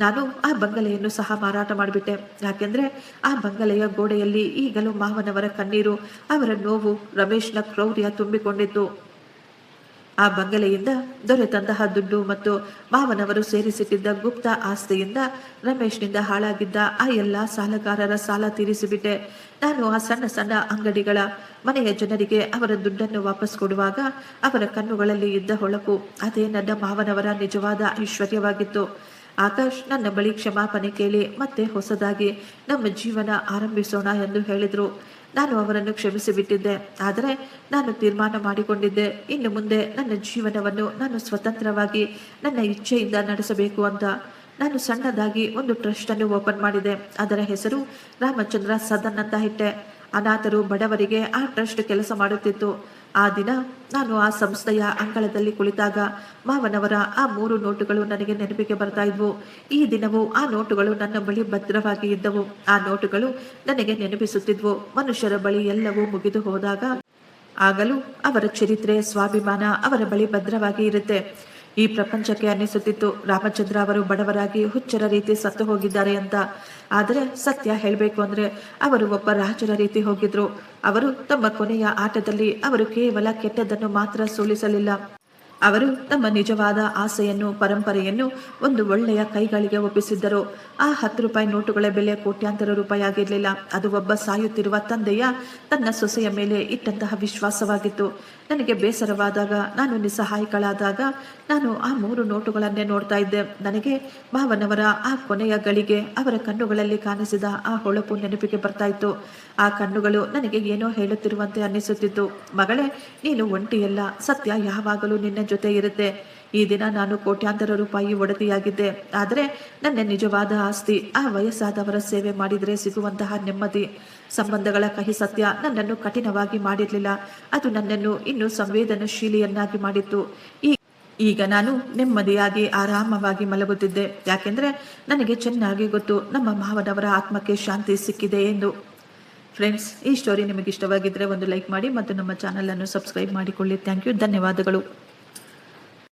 ನಾನು ಆ ಬಂಗಲೆಯನ್ನು ಸಹ ಮಾರಾಟ ಮಾಡಿಬಿಟ್ಟೆ. ಯಾಕೆಂದ್ರೆ ಆ ಬಂಗಲೆಯ ಗೋಡೆಯಲ್ಲಿ ಈಗಲೂ ಮಾವನವರ ಕಣ್ಣೀರು, ಅವರ ನೋವು, ರಮೇಶ್ನ ಕ್ರೌರ್ಯ ತುಂಬಿಕೊಂಡಿತ್ತು. ಆ ಬಂಗಲೆಯಿಂದ ದೊರೆತಂತಹ ದುಡ್ಡು ಮತ್ತು ಮಾವನವರು ಸೇರಿಸಿಟ್ಟಿದ್ದ ಗುಪ್ತ ಆಸ್ತಿಯಿಂದ ರಮೇಶ್ನಿಂದ ಹಾಳಾಗಿದ್ದ ಆ ಎಲ್ಲ ಸಾಲಗಾರರ ಸಾಲ ತೀರಿಸಿಬಿಟ್ಟೆ. ನಾನು ಆ ಸಣ್ಣ ಸಣ್ಣ ಅಂಗಡಿಗಳ ಮನೆಯ ಜನರಿಗೆ ಅವರ ದುಡ್ಡನ್ನು ವಾಪಸ್ ಕೊಡುವಾಗ ಅವರ ಕಣ್ಣುಗಳಲ್ಲಿ ಇದ್ದ ಹೊಳಪು, ಅದೇ ನನ್ನ ಮಾವನವರ ನಿಜವಾದ ಐಶ್ವರ್ಯವಾಗಿತ್ತು. ಆಕಾಶ್ ನನ್ನ ಬಳಿ ಕ್ಷಮಾಪಣೆ ಕೇಳಿ ಮತ್ತೆ ಹೊಸದಾಗಿ ನಮ್ಮ ಜೀವನ ಆರಂಭಿಸೋಣ ಎಂದು ಹೇಳಿದರು. ನಾನು ಅವರನ್ನು ಕ್ಷಮಿಸಿಬಿಟ್ಟಿದ್ದೆ. ಆದರೆ ನಾನು ತೀರ್ಮಾನ ಮಾಡಿಕೊಂಡಿದ್ದೆ, ಇನ್ನು ಮುಂದೆ ನನ್ನ ಜೀವನವನ್ನು ನಾನು ಸ್ವತಂತ್ರವಾಗಿ ನನ್ನ ಇಚ್ಛೆಯಿಂದ ನಡೆಸಬೇಕು ಅಂತ. ನಾನು ಸಣ್ಣದಾಗಿ ಒಂದು ಟ್ರಸ್ಟ್ ಅನ್ನು ಓಪನ್ ಮಾಡಿದೆ. ಅದರ ಹೆಸರು ರಾಮಚಂದ್ರ ಸದನ್ ಅಂತ ಇಟ್ಟೆ. ಅನಾಥರು, ಬಡವರಿಗೆ ಆ ಟ್ರಸ್ಟ್ ಕೆಲಸ ಮಾಡುತ್ತಿತ್ತು. ಆ ದಿನ ನಾನು ಆ ಸಂಸ್ಥೆಯ ಅಂಗಳದಲ್ಲಿ ಕುಳಿತಾಗ ಮಾವನವರ ಆ 3 ನೋಟುಗಳು ನನಗೆ ನೆನಪಿಗೆ ಬರ್ತಾ ಇದ್ವು. ಈ ದಿನವೂ ಆ ನೋಟುಗಳು ನನ್ನ ಬಳಿ ಭದ್ರವಾಗಿ ಇದ್ದವು. ಆ ನೋಟುಗಳು ನನಗೆ ನೆನಪಿಸುತ್ತಿದ್ವು, ಮನುಷ್ಯರ ಬಳಿ ಎಲ್ಲವೂ ಮುಗಿದು ಹೋದಾಗ ಆಗಲೂ ಅವರ ಚರಿತ್ರೆ, ಸ್ವಾಭಿಮಾನ ಅವರ ಬಳಿ ಭದ್ರವಾಗಿ ಇರುತ್ತೆ. ಈ ಪ್ರಪಂಚಕ್ಕೆ ಅನ್ನಿಸುತ್ತಿತ್ತು ರಾಮಚಂದ್ರ ಅವರು ಬಡವರಾಗಿ ಹುಚ್ಚರ ರೀತಿ ಸತ್ತು ಹೋಗಿದ್ದಾರೆ ಅಂತ. ಆದರೆ ಸತ್ಯ ಹೇಳಬೇಕು ಅಂದ್ರೆ ಅವರು ಒಬ್ಬ ರಾಜರ ರೀತಿ ಹೋಗಿದ್ರು. ಅವರು ತಮ್ಮ ಕೊನೆಯ ಆಟದಲ್ಲಿ ಅವರು ಕೇವಲ ಕೆಟ್ಟದ್ದನ್ನು ಮಾತ್ರ ಸೋಲಿಸಲಿಲ್ಲ, ಅವರು ತಮ್ಮ ನಿಜವಾದ ಆಸೆಯನ್ನು, ಪರಂಪರೆಯನ್ನು ಒಂದು ಒಳ್ಳೆಯ ಕೈಗಳಿಗೆ ಒಪ್ಪಿಸಿದ್ದರು. ಆ 10 ರೂಪಾಯಿ ನೋಟುಗಳ ಬೆಲೆ ಕೋಟ್ಯಾಂತರ ರೂಪಾಯಿ ಆಗಿರಲಿಲ್ಲ. ಅದು ಒಬ್ಬ ಸಾಯುತ್ತಿರುವ ತಂದೆಯ ತನ್ನ ಸೊಸೆಯ ಮೇಲೆ ಇಟ್ಟಂತಹ ವಿಶ್ವಾಸವಾಗಿತ್ತು. ನನಗೆ ಬೇಸರವಾದಾಗ, ನಾನು ನಿಸ್ಸಹಾಯಕಳಾದಾಗ ನಾನು ಆ 3 ನೋಟುಗಳನ್ನೇ ನೋಡ್ತಾ ಇದ್ದೆ. ನನಗೆ ಮಾವನವರ ಆ ಕೊನೆಯ ಗಳಿಗೆ, ಅವರ ಕಣ್ಣುಗಳಲ್ಲಿ ಕಾಣಿಸಿದ ಆ ಹೊಳಪು ನೆನಪಿಗೆ ಬರ್ತಾ ಇತ್ತು. ಆ ಕಣ್ಣುಗಳು ನನಗೆ ಏನೋ ಹೇಳುತ್ತಿರುವಂತೆ ಅನ್ನಿಸುತ್ತಿತ್ತು. ಮಗಳೇ, ನೀನು ಒಂಟಿಯಲ್ಲ, ಸತ್ಯ ಯಾವಾಗಲೂ ನಿನ್ನ ಜೊತೆ ಇರುತ್ತೆ. ಈ ದಿನ ನಾನು ಕೋಟ್ಯಾಂತರ ರೂಪಾಯಿ ಒಡತಿಯಾಗಿದ್ದೆ. ಆದರೆ ನನ್ನ ನಿಜವಾದ ಆಸ್ತಿ ಆ ವಯಸ್ಸಾದವರ ಸೇವೆ ಮಾಡಿದರೆ ಸಿಗುವಂತಹ ನೆಮ್ಮದಿ. ಸಂಬಂಧಗಳ ಕಹಿ ಸತ್ಯ ನನ್ನನ್ನು ಕಠಿಣವಾಗಿ ಮಾಡಿರಲಿಲ್ಲ, ಅದು ನನ್ನನ್ನು ಇನ್ನೂ ಸಂವೇದನಶೀಲಿಯನ್ನಾಗಿ ಮಾಡಿತ್ತು. ಈಗ ನಾನು ನೆಮ್ಮದಿಯಾಗಿ ಆರಾಮವಾಗಿ ಮಲಗುತ್ತಿದ್ದೆ. ಯಾಕೆಂದ್ರೆ ನನಗೆ ಚೆನ್ನಾಗಿ ಗೊತ್ತು ನಮ್ಮ ಮಾವನವರ ಆತ್ಮಕ್ಕೆ ಶಾಂತಿ ಸಿಕ್ಕಿದೆ ಎಂದು. ಫ್ರೆಂಡ್ಸ್, ಈ ಸ್ಟೋರಿ ನಿಮಗೆ ಇಷ್ಟವಾಗಿದ್ದರೆ ಒಂದು ಲೈಕ್ ಮಾಡಿ ಮತ್ತು ನಮ್ಮ ಚಾನಲನ್ನು ಸಬ್ಸ್ಕ್ರೈಬ್ ಮಾಡಿಕೊಳ್ಳಿ. ಥ್ಯಾಂಕ್ ಯು, ಧನ್ಯವಾದಗಳು.